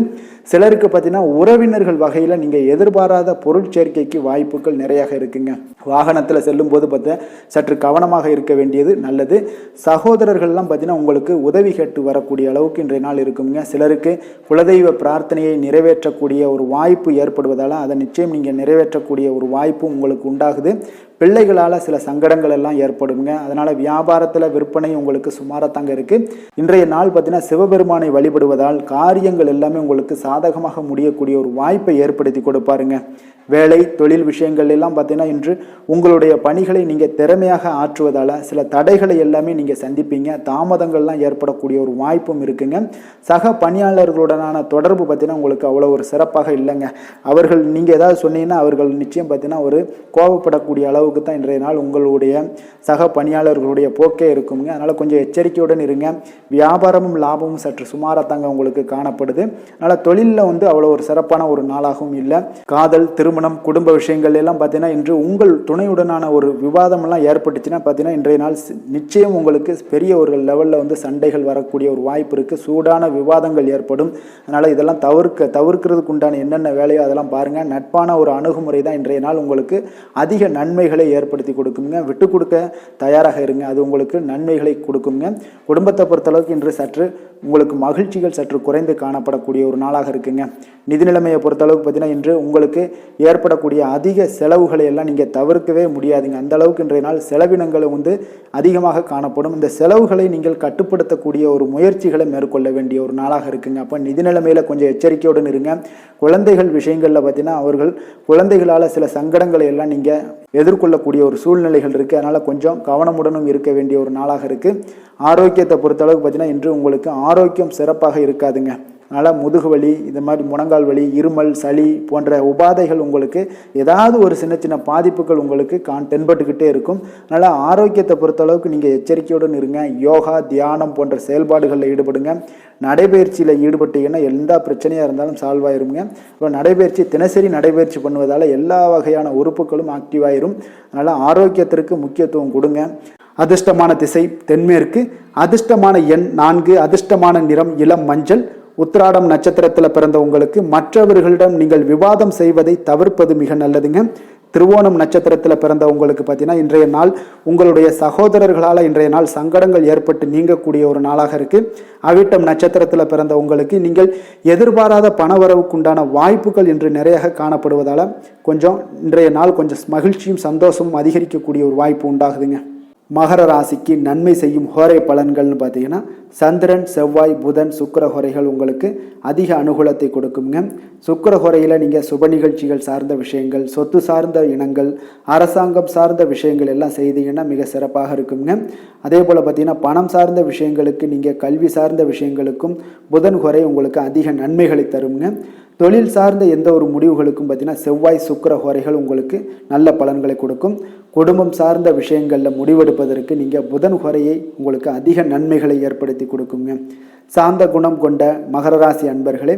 சிலருக்கு பார்த்தீங்கன்னா உறவினர்கள் வகையில் நீங்கள் எதிர்பாராத பொருள் சேர்க்கைக்கு வாய்ப்புகள் நிறையாக இருக்குங்க. வாகனத்தில் செல்லும் போது பார்த்தா சற்று கவனமாக இருக்க வேண்டியது நல்லது. சகோதரர்கள்லாம் பார்த்தீங்கன்னா உங்களுக்கு உதவி கேட்டு வரக்கூடிய அளவுக்கு இன்றைய நாள் இருக்குங்க. சிலருக்கு குலதெய்வ பிரார்த்தனையை நிறைவேற்றக்கூடிய ஒரு வாய்ப்பு ஏற்படுவதால் அதை நிச்சயம் நீங்கள் நிறைவேற்றக்கூடிய ஒரு வாய்ப்பும் உங்களுக்கு உண்டாகுது. பிள்ளைகளால் சில சங்கடங்கள் எல்லாம் ஏற்படுங்க. அதனால் வியாபாரத்தில் விற்பனை உங்களுக்கு சுமாராக இருக்குது. இன்றைய நாள் பார்த்தீங்கன்னா சிவபெருமானை வழிபடுவதால் காரியங்கள் எல்லாமே உங்களுக்கு சாதகமாக முடியக்கூடிய ஒரு வாய்ப்பை ஏற்படுத்தி கொடுப்பாருங்க. வேலை தொழில் விஷயங்கள் எல்லாம் பார்த்தீங்கன்னா இன்று உங்களுடைய பணிகளை நீங்கள் திறமையாக ஆற்றுவதால் சில தடைகளை எல்லாமே நீங்கள் சந்திப்பீங்க. தாமதங்கள்லாம் ஏற்படக்கூடிய ஒரு வாய்ப்பும் இருக்குங்க. சக பணியாளர்களுடனான தொடர்பு பார்த்தீங்கன்னா உங்களுக்கு அவ்வளோ ஒரு சிறப்பாக இல்லைங்க. அவர்கள் நீங்கள் ஏதாவது சொன்னீங்கன்னா அவர்கள் நிச்சயம் பார்த்தீங்கன்னா ஒரு கோபப்படக்கூடிய அளவுக்கு தான் இன்றைய நாள் உங்களுடைய சக பணியாளர்களுடைய போக்கே இருக்குங்க. அதனால் கொஞ்சம் எச்சரிக்கையுடன் இருங்க. வியாபாரமும் லாபமும் சற்று சுமாராக உங்களுக்கு காணப்படுது. அதனால் தொழிலில் அவ்வளோ ஒரு சிறப்பான ஒரு நாளாகவும் இல்லை. காதல் திருமணம் குடும்ப விஷயங்கள் எல்லாம் பார்த்தீங்கன்னா இன்று உங்கள் துணையுடனான ஒரு விவாதம் எல்லாம் ஏற்பட்டுச்சுன்னா பார்த்தீங்கன்னா இன்றைய நாள் நிச்சயம் உங்களுக்கு பெரிய ஒரு லெவலில் சண்டைகள் வரக்கூடிய ஒரு வாய்ப்பு இருக்குது. சூடான விவாதங்கள் ஏற்படும். அதனால் இதெல்லாம் தவிர்க்கிறதுக்கு உண்டான என்னென்ன வேலையோ அதெல்லாம் பாருங்கள். நட்பான ஒரு அணுகுமுறை தான் இன்றைய நாள் உங்களுக்கு அதிக நன்மைகளை ஏற்படுத்தி கொடுக்குங்க. விட்டு கொடுக்க தயாராக இருங்க. அது உங்களுக்கு நன்மைகளை கொடுக்குங்க. குடும்பத்தை பொறுத்தளவுக்கு இன்று சற்று உங்களுக்கு மகிழ்ச்சிகள் சற்று குறைந்து காணப்படக்கூடிய ஒரு நாளாக இருக்குங்க. நிதி நிலைமையை பொறுத்தளவுக்கு பார்த்தீங்கன்னா இன்று உங்களுக்கு ஏற்படக்கூடிய அதிக செலவுகளை எல்லாம் நீங்கள் தவிர்க்கவே முடியாதுங்க. அந்த அளவுக்கு இன்றைய நாள் செலவினங்கள் அதிகமாக காணப்படும். இந்த செலவுகளை நீங்கள் கட்டுப்படுத்தக்கூடிய ஒரு முயற்சிகளை மேற்கொள்ள வேண்டிய ஒரு நாளாக இருக்குங்க. அப்போ நிதி நிலைமையில் கொஞ்சம் எச்சரிக்கையுடன் இருங்க. குழந்தைகள் விஷயங்களில் பார்த்தீங்கன்னா அவர்கள் குழந்தைகளால் சில சங்கடங்களை எல்லாம் நீங்கள் எதிர்கொள்ளக்கூடிய ஒரு சூழ்நிலைகள் இருக்குது. அதனால் கொஞ்சம் கவனமுடனும் இருக்க வேண்டிய ஒரு நாளாக இருக்குது. ஆரோக்கியத்தை பொறுத்தளவுக்கு பார்த்தீங்கன்னா இன்று உங்களுக்கு ஆரோக்கியம் சிறப்பாக இருக்காதுங்க. அதனால் முதுகு வலி, இந்த மாதிரி முழங்கால் வலி, இருமல், சளி போன்ற உபாதைகள் உங்களுக்கு ஏதாவது ஒரு சின்ன சின்ன பாதிப்புகள் உங்களுக்கு தென்பட்டுக்கிட்டே இருக்கும். அதனால் ஆரோக்கியத்தை பொறுத்தளவுக்கு நீங்கள் எச்சரிக்கையுடன் இருங்க. யோகா தியானம் போன்ற செயல்பாடுகளில் ஈடுபடுங்க. நடைபயிற்சியில் ஈடுபட்டீங்கன்னா எந்த பிரச்சனையாக இருந்தாலும் சால்வ் ஆயிருங்க. இப்போ நடைபயிற்சி தினசரி நடைபயிற்சி பண்ணுவதால் எல்லா வகையான உறுப்புகளும் ஆக்டிவ் ஆயிரும். அதனால் ஆரோக்கியத்திற்கு முக்கியத்துவம் கொடுங்க. அதிர்ஷ்டமான திசை தென்மேற்கு, அதிர்ஷ்டமான எண் 4, அதிர்ஷ்டமான நிறம் இளம் மஞ்சள். உத்திராடம் நட்சத்திரத்தில் பிறந்த உங்களுக்கு மற்றவர்களிடம் நீங்கள் விவாதம் செய்வதை தவிர்ப்பது மிக நல்லதுங்க. திருவோணம் நட்சத்திரத்தில் பிறந்த உங்களுக்கு பார்த்தீங்கன்னா இன்றைய நாள் உங்களுடைய சகோதரர்களால் இன்றைய நாள் சங்கடங்கள் ஏற்பட்டு நீங்கக்கூடிய ஒரு நாளாக இருக்குது. அவிட்டம் நட்சத்திரத்தில் பிறந்த உங்களுக்கு நீங்கள் எதிர்பாராத பணவரவுக்குண்டான வாய்ப்புகள் இன்று நிறைய காணப்படுவதால் கொஞ்சம் இன்றைய நாள் கொஞ்சம் மகிழ்ச்சியும் சந்தோஷமும் அதிகரிக்கக்கூடிய ஒரு வாய்ப்பு உண்டாகுதுங்க. மகர ராசிக்கு நன்மை செய்யும் ஹோரை பலன்கள்னு பார்த்தீங்கன்னா சந்திரன் செவ்வாய் புதன் சுக்கிர ஹோரைகள் உங்களுக்கு அதிக அனுகூலத்தை கொடுக்குங்க. சுக்கிர ஹோரையில் நீங்கள் சுப நிகழ்ச்சிகள் சார்ந்த விஷயங்கள், சொத்து சார்ந்த இனங்கள், அரசாங்கம் சார்ந்த விஷயங்கள் எல்லாம் செய்தீங்கன்னா மிக சிறப்பாக இருக்குங்க. அதே போல் பார்த்தீங்கன்னா பணம் சார்ந்த விஷயங்களுக்கு நீங்கள் கல்வி சார்ந்த விஷயங்களுக்கும் புதன் ஹோரை உங்களுக்கு அதிக நன்மைகளை தருங்க. தொழில் சார்ந்த எந்த ஒரு முடிவுகளுக்கும் பார்த்தீங்கன்னா செவ்வாய் சுக்கிர ஹோரைகள் உங்களுக்கு நல்ல பலன்களை கொடுக்கும். குடும்பம் சார்ந்த விஷயங்களில் முடிவெடுப்பதற்கு நீங்கள் புதன் ஹோரையை உங்களுக்கு அதிக நன்மைகளை ஏற்படுத்தி கொடுக்குங்க. சாந்த குணம் கொண்ட மகர ராசி அன்பர்களே,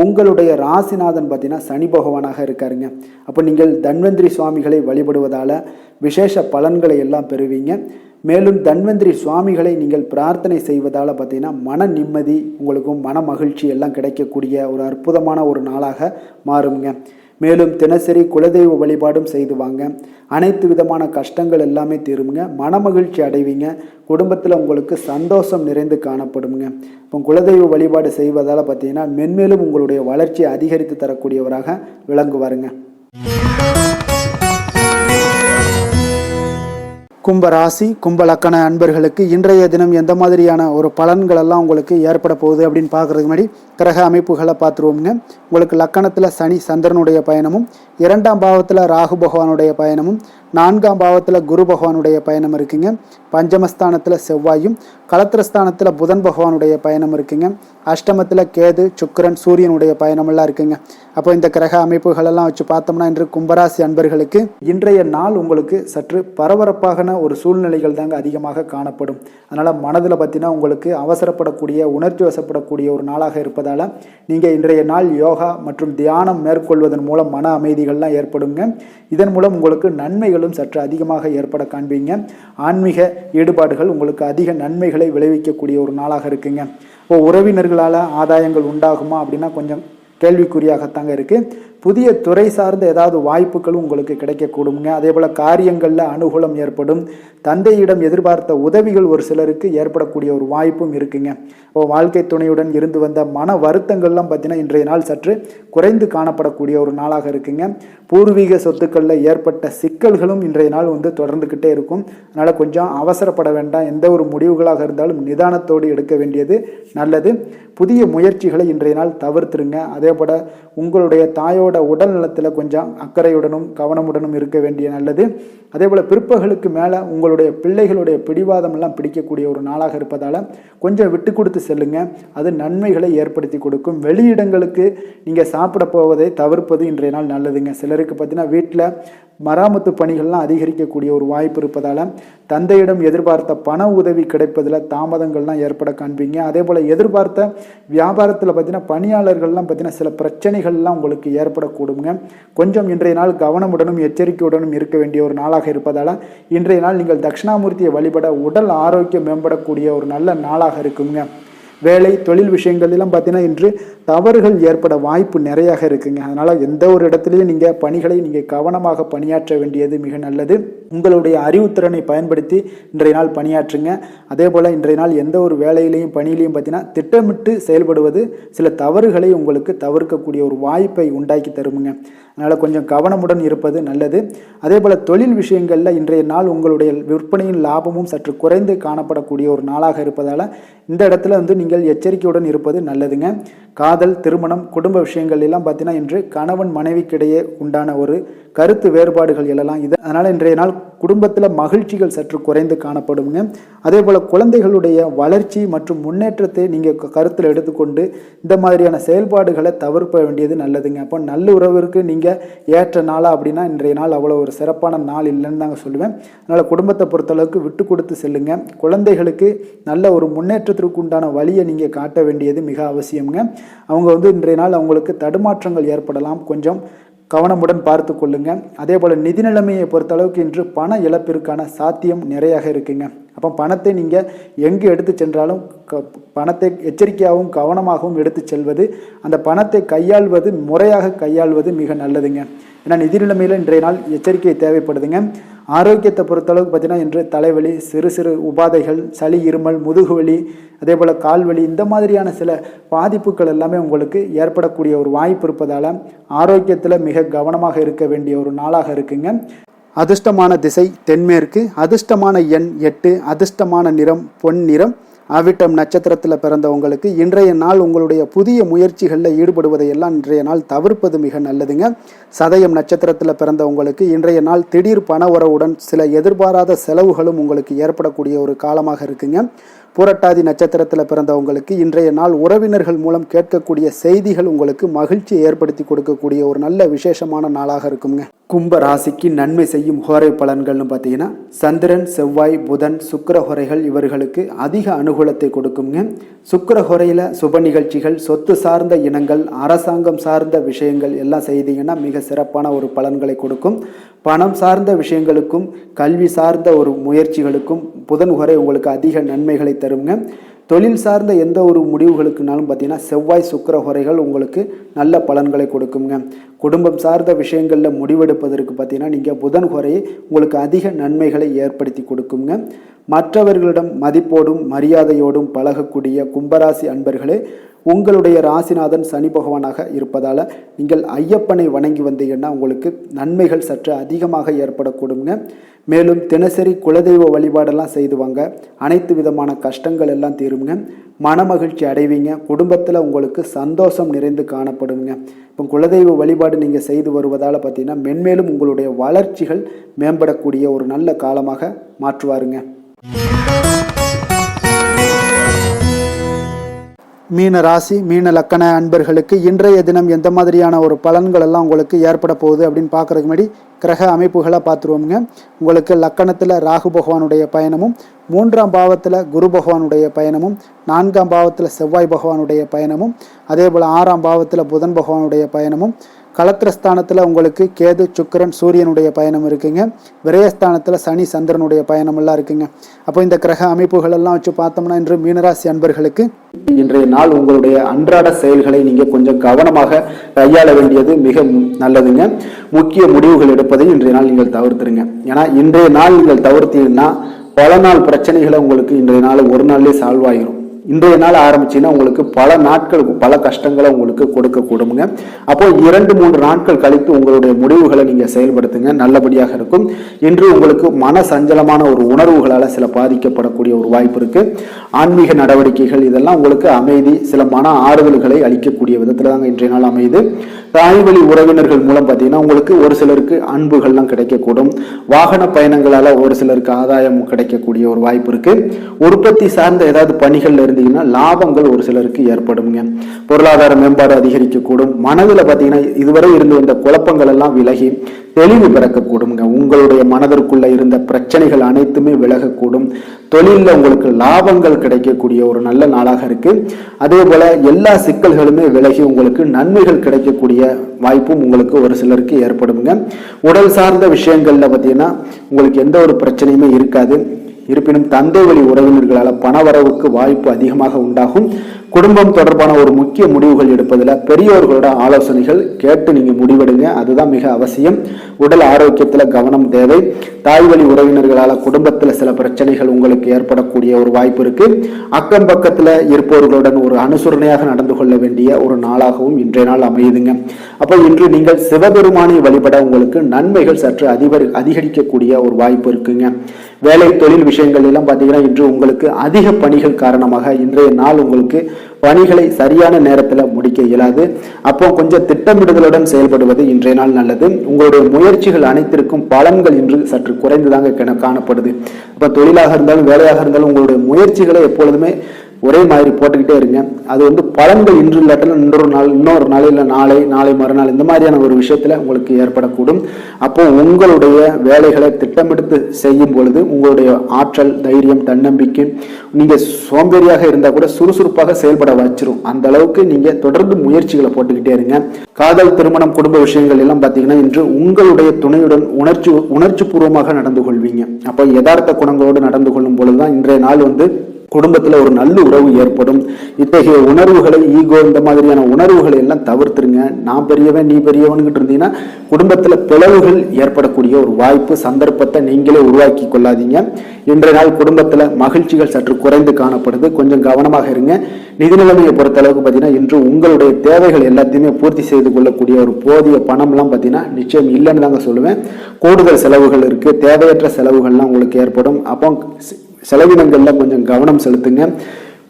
உங்களுடைய ராசிநாதன் பார்த்தீங்கன்னா சனி பகவானாக இருக்காருங்க. அப்போ நீங்கள் தன்வந்திரி சுவாமிகளை வழிபடுவதால் விசேஷ பலன்களை எல்லாம் பெறுவீங்க. மேலும் தன்வந்திரி சுவாமிகளை நீங்கள் பிரார்த்தனை செய்வதால் பார்த்தீங்கன்னா மன நிம்மதி உங்களுக்கும் மன மகிழ்ச்சி எல்லாம் கிடைக்கக்கூடிய ஒரு அற்புதமான ஒரு நாளாக மாறுங்க. மேலும் தினசரி குலதெய்வ வழிபாடும் செய்து வாங்க. அனைத்து விதமான கஷ்டங்கள் எல்லாமே தீருங்க. மனமகிழ்ச்சி அடைவீங்க. குடும்பத்தில் உங்களுக்கு சந்தோஷம் நிறைந்து காணப்படுங்க. இப்போ குலதெய்வ வழிபாடு செய்வதால் பார்த்தீங்கன்னா மென்மேலும் உங்களுடைய வளர்ச்சியை அதிகரித்து தரக்கூடியவராக விளங்குவாருங்க. கும்பராசி கும்ப லக்கண அன்பர்களுக்கு இன்றைய தினம் எந்த மாதிரியான ஒரு பலன்கள் எல்லாம் உங்களுக்கு ஏற்பட போகுது அப்படின்னு பார்க்குறதுக்கு முன்னாடி கிரக அமைப்புகளை பார்த்துருவோம்ங்க. உங்களுக்கு லக்கணத்தில் சனி சந்திரனுடைய பயணமும், 2ஆம் பாவத்தில் ராகு பகவானுடைய பயணமும், 4ஆம் பாவத்தில் குரு பகவானுடைய பயணம் இருக்குங்க. பஞ்சமஸ்தானத்தில் செவ்வாயும், களத்திரஸ்தானத்தில் புதன் பகவானுடைய பயணம் இருக்குங்க. அஷ்டமத்தில் கேது சுக்கிரன் சூரியனுடைய பயணமெல்லாம் இருக்குங்க. அப்போ இந்த கிரக அமைப்புகளெல்லாம் வச்சு பார்த்தோம்னா இன்று கும்பராசி அன்பர்களுக்கு இன்றைய நாள் உங்களுக்கு சற்று பரபரப்பான ஒரு சூழ்நிலைகள் தாங்க அதிகமாக காணப்படும். அதனால் மனதில் பார்த்தீங்கன்னா உங்களுக்கு அவசரப்படக்கூடிய உணர்ச்சி வசப்படக்கூடிய ஒரு நாளாக இருப்பதால் நீங்கள் இன்றைய நாள் யோகா மற்றும் தியானம் மேற்கொள்வதன் மூலம் மன அமைதிகள்லாம் ஏற்படுங்க. இதன் மூலம் உங்களுக்கு நன்மைகளும் சற்று அதிகமாக ஏற்பட காண்பீங்க. ஆன்மீக ஈடுபாடுகள் உங்களுக்கு அதிக நன்மைகளை விளைவிக்கக்கூடிய ஒரு நாளாக இருக்குங்க. இப்போ உறவினர்களால் ஆதாயங்கள் உண்டாகுமா அப்படின்னா கொஞ்சம் கேள்விக்குறியாகத்தாங்க இருக்குது. புதிய துறை சார்ந்த ஏதாவது வாய்ப்புகளும் உங்களுக்கு கிடைக்கக்கூடுங்க. அதே போல் காரியங்களில் அனுகூலம் ஏற்படும். தந்தையிடம் எதிர்பார்த்த உதவிகள் ஒரு சிலருக்கு ஏற்படக்கூடிய ஒரு வாய்ப்பும் இருக்குங்க. இப்போ வாழ்க்கை துணையுடன் இருந்து வந்த மன வருத்தங்கள்லாம் பார்த்தீங்கன்னா இன்றைய நாள் சற்று குறைந்து காணப்படக்கூடிய ஒரு நாளாக இருக்குங்க. பூர்வீக சொத்துக்களில் ஏற்பட்ட சிக்கல்களும் இன்றைய நாள் தொடர்ந்துக்கிட்டே இருக்கும். அதனால் கொஞ்சம் அவசரப்பட வேண்டாம். எந்த ஒரு முடிவுகளாக இருந்தாலும் நிதானத்தோடு எடுக்க வேண்டியது நல்லது. புதிய முயற்சிகளை இன்றைய நாள் தவிர்த்துருங்க. அதே போல் உங்களுடைய தாயோட உடல் நலத்தில் கொஞ்சம் அக்கறையுடனும் கவனமுடனும் இருக்க வேண்டிய நல்லது. அதே போல் பிற்பகலுக்கு மேலே உங்களுடைய பிள்ளைகளுடைய பிடிவாதம் எல்லாம் பிடிக்கக்கூடிய ஒரு நாளாக இருப்பதால் கொஞ்சம் விட்டு கொடுத்து செல்லுங்க. அது நன்மைகளை ஏற்படுத்தி கொடுக்கும். வெளியிடங்களுக்கு நீங்கள் சாப்பிட போவதை தவிர்ப்பது இன்றைய நாள் நல்லதுங்க. சிலருக்கு பார்த்தீங்கன்னா வீட்டில் மராமத்து பணிகள்லாம் அதிகரிக்கக்கூடிய ஒரு வாய்ப்பு இருப்பதால் தந்தையிடம் எதிர்பார்த்த பண உதவி கிடைப்பதில் தாமதங்கள்லாம் ஏற்பட காண்பீங்க. அதே போல் எதிர்பார்த்த வியாபாரத்தில் பார்த்தீங்கன்னா பணியாளர்கள்லாம் பார்த்தீங்கன்னா சில பிரச்சனைகள்லாம் உங்களுக்கு ஏற்படக்கூடுங்க. கொஞ்சம் இன்றைய நாள் கவனமுடனும் எச்சரிக்கையுடனும் இருக்க வேண்டிய ஒரு நாளாக இருப்பதால் இன்றைய நாள் நீங்கள் தட்சிணாமூர்த்தியை வழிபட உடல் ஆரோக்கியம் மேம்படக்கூடிய ஒரு நல்ல நாளாக இருக்குங்க. வேலை தொழில் விஷயங்கள்லாம் பார்த்தீங்கன்னா இன்று தவறுகள் ஏற்பட வாய்ப்பு நிறையாக இருக்குங்க. அதனால் எந்த ஒரு இடத்துலையும் நீங்கள் பணிகளை நீங்கள் கவனமாக பணியாற்ற வேண்டியது மிக நல்லது. உங்களுடைய அறிவுத்திறனை பயன்படுத்தி இன்றைய நாள் பணியாற்றுங்க. அதே போல் இன்றைய நாள் எந்த ஒரு வேலையிலையும் பணியிலையும் பார்த்தீங்கன்னா திட்டமிட்டு செயல்படுவது சில தவறுகளை உங்களுக்கு தவிர்க்கக்கூடிய ஒரு வாய்ப்பை உண்டாக்கி தருமுங்க. அதனால் கொஞ்சம் கவனமுடன் இருப்பது நல்லது. அதே போல் தொழில் விஷயங்களில் இன்றைய நாள் உங்களுடைய விற்பனையின் லாபமும் சற்று குறைந்து காணப்படக்கூடிய ஒரு நாளாக இருப்பதால் இந்த இடத்துல நீங்கள் எச்சரிக்கையுடன் இருப்பது நல்லதுங்க. காதல் திருமணம் குடும்ப விஷயங்கள் எல்லாம் பார்த்தீங்கன்னா இன்று கணவன் மனைவிக்கிடையே உண்டான ஒரு கருத்து வேறுபாடுகள் எழலாம். இது அதனால் இன்றைய நாள் குடும்பத்தில் மகிழ்ச்சிகள் சற்று குறைந்து காணப்படுங்க. அதே போல் குழந்தைகளுடைய வளர்ச்சி மற்றும் முன்னேற்றத்தை நீங்கள் கருத்தில் எடுத்துக்கொண்டு இந்த மாதிரியான செயல்பாடுகளை தவிர்க்க வேண்டியது நல்லதுங்க. அப்போ நல்ல உறவிற்கு நீங்கள் ஏற்ற நாளா அப்படின்னா இன்றைய நாள் அவ்வளோ ஒரு சிறப்பான நாள் இல்லைன்னு தாங்க சொல்லுவேன். அதனால் குடும்பத்தை பொறுத்தளவுக்கு விட்டு கொடுத்து செல்லுங்க. குழந்தைகளுக்கு நல்ல ஒரு முன்னேற்றத்திற்கு உண்டான வழியை நீங்கள் காட்ட வேண்டியது மிக அவசியம்ங்க. அவங்க இன்றைய நாள் அவங்களுக்கு தடுமாற்றங்கள் ஏற்படலாம். கொஞ்சம் கவனமுடன் பார்த்து கொள்ளுங்க. அதே போல் நிதி நிலைமையை பொறுத்தளவுக்கு இன்று பண இழப்பிற்கான சாத்தியம் நிறையாக இருக்குங்க. அப்போ பணத்தை நீங்கள் எங்கு எடுத்து சென்றாலும் பணத்தை எச்சரிக்கையாகவும் கவனமாகவும் எடுத்து செல்வது, அந்த பணத்தை கையாள்வது முறையாக கையாள்வது மிக நல்லதுங்க. ஏன்னா நிதி நிலைமையில் இன்றைய நாள் எச்சரிக்கை தேவைப்படுதுங்க. ஆரோக்கியத்தை பொறுத்தளவுக்கு பார்த்தீங்கன்னா இன்று தலைவலி, சிறு சிறு உபாதைகள், சளி, இருமல், முதுகுவலி, அதே போல் கால்வலி இந்த மாதிரியான சில பாதிப்புகள் எல்லாமே உங்களுக்கு ஏற்படக்கூடிய ஒரு வாய்ப்பு இருப்பதால் ஆரோக்கியத்தில் மிக கவனமாக இருக்க வேண்டிய ஒரு நாளாக இருக்குங்க. அதிர்ஷ்டமான திசை தென்மேற்கு, அதிர்ஷ்டமான எண் 8, அதிர்ஷ்டமான நிறம் பொன் நிறம். அவிட்டம் நட்சத்திரத்தில் பிறந்தவங்களுக்கு இன்றைய நாள் உங்களுடைய புதிய முயற்சிகளில் ஈடுபடுவதையெல்லாம் இன்றைய நாள் தவிர்ப்பது மிக நல்லதுங்க. சதயம் நட்சத்திரத்தில் பிறந்தவங்களுக்கு இன்றைய நாள் திடீர் பண வரவுடன் சில எதிர்பாராத செலவுகளும் உங்களுக்கு ஏற்படக்கூடிய ஒரு காலமாக இருக்குங்க. புரட்டாதி நட்சத்திரத்தில் பிறந்தவங்களுக்கு இன்றைய நாள் உறவினர்கள் மூலம் கேட்கக்கூடிய செய்திகள் உங்களுக்கு மகிழ்ச்சியை ஏற்படுத்தி கொடுக்கக்கூடிய ஒரு நல்ல விசேஷமான நாளாக இருக்குங்க. கும்ப ராசிக்கு நன்மை செய்யும் ஹோரை பலன்கள்னு பார்த்தீங்கன்னா சந்திரன், செவ்வாய், புதன், சுக்கிர ஹோரைகள் இவர்களுக்கு அதிக அனுகூலத்தை கொடுக்குங்க. சுக்கிர ஹோரையில் சுப நிகழ்ச்சிகள், சொத்து சார்ந்த இனங்கள், அரசாங்கம் சார்ந்த விஷயங்கள் எல்லாம் செய்தீங்கன்னா மிக சிறப்பான ஒரு பலன்களை கொடுக்கும். பணம் சார்ந்த விஷயங்களுக்கும் கல்வி சார்ந்த ஒரு முயற்சிகளுக்கும் புதன் ஹோரை உங்களுக்கு அதிக நன்மைகளை தருங்க. தொழில் சார்ந்த எந்த ஒரு முடிவுகளுக்குனாலும் பார்த்தீங்கன்னா செவ்வாய் சுக்கிர ஹோரைகள் உங்களுக்கு நல்ல பலன்களை கொடுக்குங்க. குடும்பம் சார்ந்த விஷயங்களில் முடிவெடுப்பதற்கு பார்த்தீங்கன்னா நீங்கள் புதன் ஹோரையை உங்களுக்கு அதிக நன்மைகளை ஏற்படுத்தி கொடுக்குங்க. மற்றவர்களிடம் மதிப்போடும் மரியாதையோடும் பழகக்கூடிய கும்பராசி அன்பர்களே, உங்களுடைய ராசிநாதன் சனி பகவானாக இருப்பதால் நீங்கள் ஐயப்பனை வணங்கி வந்தீங்கன்னா உங்களுக்கு நன்மைகள் சற்று அதிகமாக ஏற்படக்கூடுங்க. மேலும் தினசரி குலதெய்வ வழிபாடெல்லாம் செய்து வாங்க, அனைத்து விதமான கஷ்டங்கள் எல்லாம் தீருங்க, மனமகிழ்ச்சி அடைவீங்க, குடும்பத்தில் உங்களுக்கு சந்தோஷம் நிறைந்து காணப்படுங்க. இப்போ குலதெய்வ வழிபாடு நீங்கள் செய்து வருவதால் பார்த்தீங்கன்னா மென்மேலும் உங்களுடைய வளர்ச்சிகள் மேம்படக்கூடிய ஒரு நல்ல காலமாக மாற்றுவாருங்க. மீன ராசி மீன லக்கண அன்பர்களுக்கு இன்றைய தினம் எந்த மாதிரியான ஒரு பலன்கள் எல்லாம் உங்களுக்கு ஏற்பட போகுது அப்படின்னு பார்க்குறதுக்கு முன்னாடி கிரக அமைப்புகளை பார்த்துருவோமுங்க. உங்களுக்கு லக்கணத்தில் ராகு பகவானுடைய பயணமும், 3ஆம் பாவத்தில் குரு பகவானுடைய பயணமும், 4ஆம் பாவத்தில் செவ்வாய் பகவானுடைய பயணமும், அதே போல் 6ஆம் பாவத்தில் புதன் பகவானுடைய பயணமும், களத்திரஸ்தானத்தில் உங்களுக்கு கேது சுக்கிரன் சூரியனுடைய பயணம் இருக்குங்க. விரயஸ்தானத்தில் சனி சந்திரனுடைய பயணம் எல்லாம் இருக்குங்க. அப்போ இந்த கிரக அமைப்புகள் எல்லாம் வச்சு பார்த்தோம்னா இன்று மீனராசி அன்பர்களுக்கு இன்றைய நாள் உங்களுடைய அன்றாட செயல்களை நீங்க கொஞ்சம் கவனமாக கையாள வேண்டியது மிக நல்லதுங்க. முக்கிய முடிவுகள் எடுப்பதை இன்றைய நாள் நீங்கள் தவிர்த்துருங்க. ஏன்னா இன்றைய நாள் நீங்கள் தவிர்த்தீங்கன்னா பல நாள் பிரச்சனைகளை உங்களுக்கு இன்றைய நாள் ஒரு நாள்லேயே சால்வ் ஆகிரும். இன்றைய நாள் ஆரம்பிச்சுன்னா உங்களுக்கு பல நாட்கள் பல கஷ்டங்களை உங்களுக்கு கொடுக்க கூடுங்க. அப்போ 2-3 நாட்கள் கழித்து உங்களுடைய முடிவுகளை நீங்க செயல்படுத்துங்க, நல்லபடியாக இருக்கும். இன்று உங்களுக்கு மன சஞ்சலமான ஒரு உணர்வுகளால சில பாதிக்கப்படக்கூடிய ஒரு வாய்ப்பு இருக்கு. ஆன்மீக நடவடிக்கைகள் இதெல்லாம் உங்களுக்கு அமைதி, சில மன ஆறுதல்களை அளிக்கக்கூடிய விதத்துல தாங்க இன்றைய நாள் அமையுது. தாய்வழி உறவினர்கள் மூலம் பார்த்தீங்கன்னா உங்களுக்கு ஒரு சிலருக்கு அன்புகள்லாம் கிடைக்கக்கூடும். வாகன பயணங்களால ஒரு சிலருக்கு ஆதாயம் கிடைக்கக்கூடிய ஒரு வாய்ப்பு இருக்கு. உற்பத்தி சார்ந்த ஏதாவது பணிகள்ல இருந்தீங்கன்னா லாபங்கள் ஒரு சிலருக்கு ஏற்படுங்க. பொருளாதார மேம்பாடு அதிகரிக்கக்கூடும். மனதில் பார்த்தீங்கன்னா இதுவரை இருந்து வந்த குழப்பங்கள் எல்லாம் விலகி தெளிவு பிறக்கக்கூடுங்க. உங்களுடைய மனதிற்குள்ள இருந்த பிரச்சனைகள் அனைத்துமே விலகக்கூடும். தொழிலில் உங்களுக்கு லாபங்கள் கிடைக்கக்கூடிய ஒரு நல்ல நாளாக இருக்கு. அதே போல எல்லா சிக்கல்களுமே விலகி உங்களுக்கு நன்மைகள் கிடைக்கக்கூடிய வாய்ப்பும் உங்களுக்கு ஒரு சிலருக்கு ஏற்படுங்க. உடல் சார்ந்த விஷயங்கள்ல பார்த்தீங்கன்னா உங்களுக்கு எந்த ஒரு பிரச்சனையுமே இருக்காது. இருப்பினும் தந்தை வழி உறவினர்களால் பணவரவுக்கு வாய்ப்பு அதிகமாக உண்டாகும். குடும்பம் தொடர்பான ஒரு முக்கிய முடிவுகள் எடுப்பதில் பெரியோர்களோட ஆலோசனைகள் கேட்டு நீங்க முடிவெடுங்க, அதுதான் மிக அவசியம். உடல் ஆரோக்கியத்துல கவனம் தேவை. தாய் வழி உறவினர்களால குடும்பத்துல சில பிரச்சனைகள் உங்களுக்கு ஏற்படக்கூடிய ஒரு வாய்ப்பு இருக்கு. அக்கம் பக்கத்துல இருப்பவர்களுடன் ஒரு அனுசரணையாக நடந்து கொள்ள வேண்டிய ஒரு நாளாகவும் இன்றைய நாள் அமையுதுங்க. அப்போ இன்று நீங்கள் சிவபெருமானை வழிபட உங்களுக்கு நன்மைகள் சற்று அதிகரிக்கக்கூடிய ஒரு வாய்ப்பு இருக்குங்க. வேலை தொழில் விஷயங்கள் எல்லாம் பார்த்தீங்கன்னா இன்று உங்களுக்கு அதிக பணிகள் காரணமாக இன்றைய நாள் உங்களுக்கு பணிகளை சரியான நேரத்தில் முடிக்க இயலாது. அப்போ கொஞ்சம் திட்டமிடுதலுடன் செயல்படுவது இன்றைய நாள் நல்லது. உங்களுடைய முயற்சிகள் அனைத்திற்கும் பலன்கள் இன்று சற்று குறைந்துதாங்க காணப்படுது. அப்போ தொழிலாக இருந்தாலும் வேலையாக இருந்தாலும் உங்களுடைய முயற்சிகளை எப்பொழுதுமே ஒரே மாதிரி போட்டுக்கிட்டே இருங்க. அது பலன்கள் இன்று இல்லாட்டில் இன்னொரு நாள் இல்லை நாளை மறுநாள் இந்த மாதிரியான ஒரு விஷயத்துல உங்களுக்கு ஏற்படக்கூடும். அப்போ உங்களுடைய வேலைகளை திட்டமிட்டு செய்யும் பொழுது உங்களுடைய ஆற்றல், தைரியம், தன்னம்பிக்கை நீங்க சோம்பேறியாக இருந்தா கூட சுறுசுறுப்பாக செயல்பட வச்சிரும். அந்த அளவுக்கு நீங்க தொடர்ந்து முயற்சிகளை போட்டுக்கிட்டே இருங்க. காதல், திருமணம், குடும்ப விஷயங்கள் எல்லாம் பாத்தீங்கன்னா இன்று உங்களுடைய துணையுடன் உணர்ச்சி பூர்வமாக நடந்து கொள்வீங்க. அப்போ யதார்த்த குணங்களோடு நடந்து கொள்ளும் பொழுதுதான் இன்றைய நாள் குடும்பத்துல ஒரு நல்ல உறவு ஏற்படும். இத்தகைய உணர்வுகளை, ஈகோ, இந்த மாதிரியான உணர்வுகளை எல்லாம் தவிர்த்துருங்க. நான் பெரியவன் நீ பெரியவன்கிட்ட இருந்தீங்கன்னா குடும்பத்துல பிளவுகள் ஏற்படக்கூடிய ஒரு வாய்ப்பு, சந்தர்ப்பத்தை நீங்களே உருவாக்கி கொள்ளாதீங்க. இன்றைய நாள் குடும்பத்துல மகிழ்ச்சிகள் சற்று குறைந்து காணப்படுது, கொஞ்சம் கவனமாக இருங்க. நிதி நிலைமையை பொறுத்த அளவுக்கு பார்த்தீங்கன்னா இன்று உங்களுடைய தேவைகள் எல்லாத்தையுமே பூர்த்தி செய்து கொள்ளக்கூடிய ஒரு போதிய பணம்லாம் பார்த்தீங்கன்னா நிச்சயம் இல்லைன்னு தாங்க சொல்லுவேன். கூடுதல் செலவுகள் இருக்கு, தேவையற்ற செலவுகள்லாம் உங்களுக்கு ஏற்படும். அப்போ செலவினங்கள்ல கொஞ்சம் கவனம் செலுத்துங்க.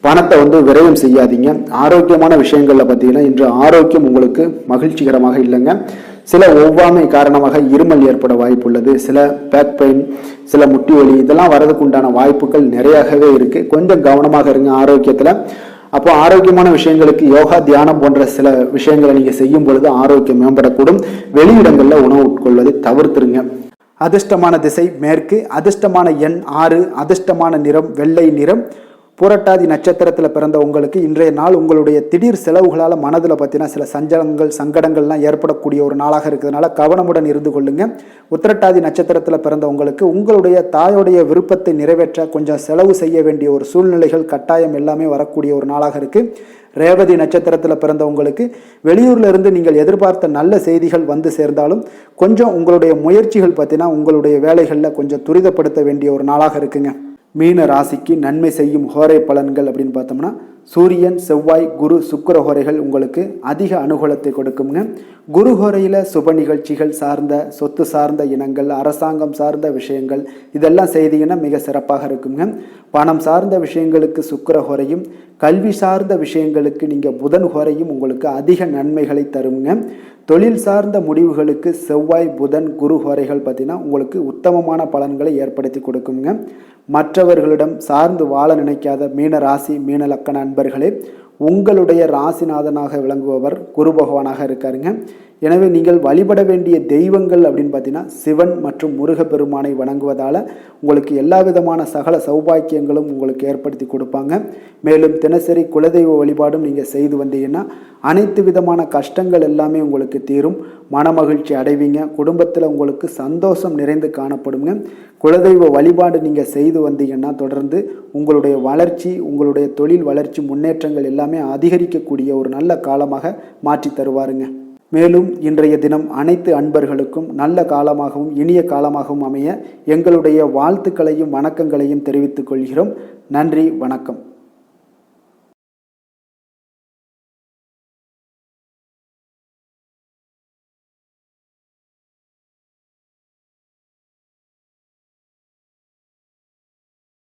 பணத்தை விரயம் செய்யாதீங்க. ஆரோக்கியமான விஷயங்கள்ல பார்த்தீங்கன்னா இன்று ஆரோக்கியம் உங்களுக்கு மகிழ்ச்சிகரமாக இல்லைங்க. சில ஒவ்வாமை காரணமாக இருமல் ஏற்பட வாய்ப்பு உள்ளது. சில பேக் பெயின், சில முட்டி வலி இதெல்லாம் வரதுக்கு உண்டான வாய்ப்புகள் நிறையாகவே இருக்கு. கொஞ்சம் கவனமாக இருங்க ஆரோக்கியத்துல. அப்போ ஆரோக்கியமான விஷயங்களுக்கு யோகா, தியானம் போன்ற சில விஷயங்களை நீங்க செய்யும் பொழுது ஆரோக்கியம் மேம்படக்கூடும். வெளியிடங்கள்ல உணவு உட்கொள்வதை தவிர்த்துருங்க. அதிர்ஷ்டமான திசை மேற்கு, அதிர்ஷ்டமான எண் 6, அதிர்ஷ்டமான நிறம் வெள்ளை நிறம், புரட்டாதி நட்சத்திரத்தில் பிறந்த உங்களுக்கு இன்றைய நாள் உங்களுடைய திடீர் செலவுகளால் மனதில் பார்த்தீங்கன்னா சில சங்கடங்கள்லாம் ஏற்படக்கூடிய ஒரு நாளாக இருக்கிறதுனால கவனமுடன் இருந்து கொள்ளுங்க. உத்திரட்டாதி நட்சத்திரத்தில் பிறந்த உங்களுக்கு உங்களுடைய தாயோடைய விருப்பத்தை நிறைவேற்ற கொஞ்சம் செலவு செய்ய வேண்டிய ஒரு சூழ்நிலைகள் கட்டாயம் எல்லாமே வரக்கூடிய ஒரு நாளாக இருக்குது. ரேவதி நட்சத்திரத்தில் பிறந்த உங்களுக்கு வெளியூர்ல இருந்து நீங்கள் எதிர்பார்த்த நல்ல செய்திகள் வந்து சேர்ந்தாலும் கொஞ்சம் உங்களுடைய முயற்சிகள் பார்த்தீங்கன்னா உங்களுடைய வேலைகளில் கொஞ்சம் துரிதப்படுத்த வேண்டிய ஒரு நாளாக இருக்குங்க. மீன ராசிக்கு நன்மை செய்யும் ஹோரை பலன்கள் அப்படின்னு பார்த்தோம்னா சூரியன், செவ்வாய், குரு, சுக்கிர ஹோரைகள் உங்களுக்கு அதிக அனுகூலத்தை கொடுக்குங்க. குரு ஹோரையில் சுப நிகழ்ச்சிகள் சார்ந்த சொத்து சார்ந்த இனங்கள், அரசாங்கம் சார்ந்த விஷயங்கள் இதெல்லாம் செய்தீங்கன்னா மிக சிறப்பாக இருக்குங்க. பணம் சார்ந்த விஷயங்களுக்கு சுக்கிர ஹோரையும், கல்வி சார்ந்த விஷயங்களுக்கு நீங்கள் புதன் ஹோரையும் உங்களுக்கு அதிக நன்மைகளை தருங்க. தொழில் சார்ந்த முடிவுகளுக்கு செவ்வாய், புதன், குரு ஹோரைகள் பார்த்தீங்கன்னா உங்களுக்கு உத்தமமான பலன்களை ஏற்படுத்தி கொடுக்குங்க. மற்றவர்களிடம் சார்ந்து வாழ நினைக்காத மீன ராசி, மீன லக்கண அன்பர்களே, உங்களுடைய ராசிநாதனாக விளங்குபவர் குரு பகவானாக இருக்காருங்க. எனவே நீங்கள் வழிபட வேண்டிய தெய்வங்கள் அப்படின்னு பார்த்தீங்கன்னா சிவன் மற்றும் முருகப்பெருமானை வணங்குவதால் உங்களுக்கு எல்லா விதமான சகல சௌபாக்கியங்களும் உங்களுக்கு ஏற்படுத்தி கொடுப்பாங்க. மேலும் தினசரி குலதெய்வ வழிபாடும் நீங்கள் செய்து வந்தீங்கன்னா அனைத்து விதமான கஷ்டங்கள் எல்லாமே உங்களுக்கு தீரும், மனமகிழ்ச்சி அடைவீங்க, குடும்பத்தில் உங்களுக்கு சந்தோஷம் நிறைந்து காணப்படுங்க. குலதெய்வ வழிபாடு நீங்கள் செய்து வந்தீங்கன்னா தொடர்ந்து உங்களுடைய வளர்ச்சி, உங்களுடைய தொழில் வளர்ச்சி, முன்னேற்றங்கள் எல்லாமே அதிகரிக்கக்கூடிய ஒரு நல்ல காலமாக மாற்றி தருவாருங்க. மேலும் இன்றைய தினம் அனைத்து அன்பர்களுக்கும் நல்ல காலமாகவும் இனிய காலமாகவும் அமைய எங்களுடைய வாழ்த்துக்களையும் வணக்கங்களையும் தெரிவித்துக் கொள்கிறோம். நன்றி, வணக்கம்.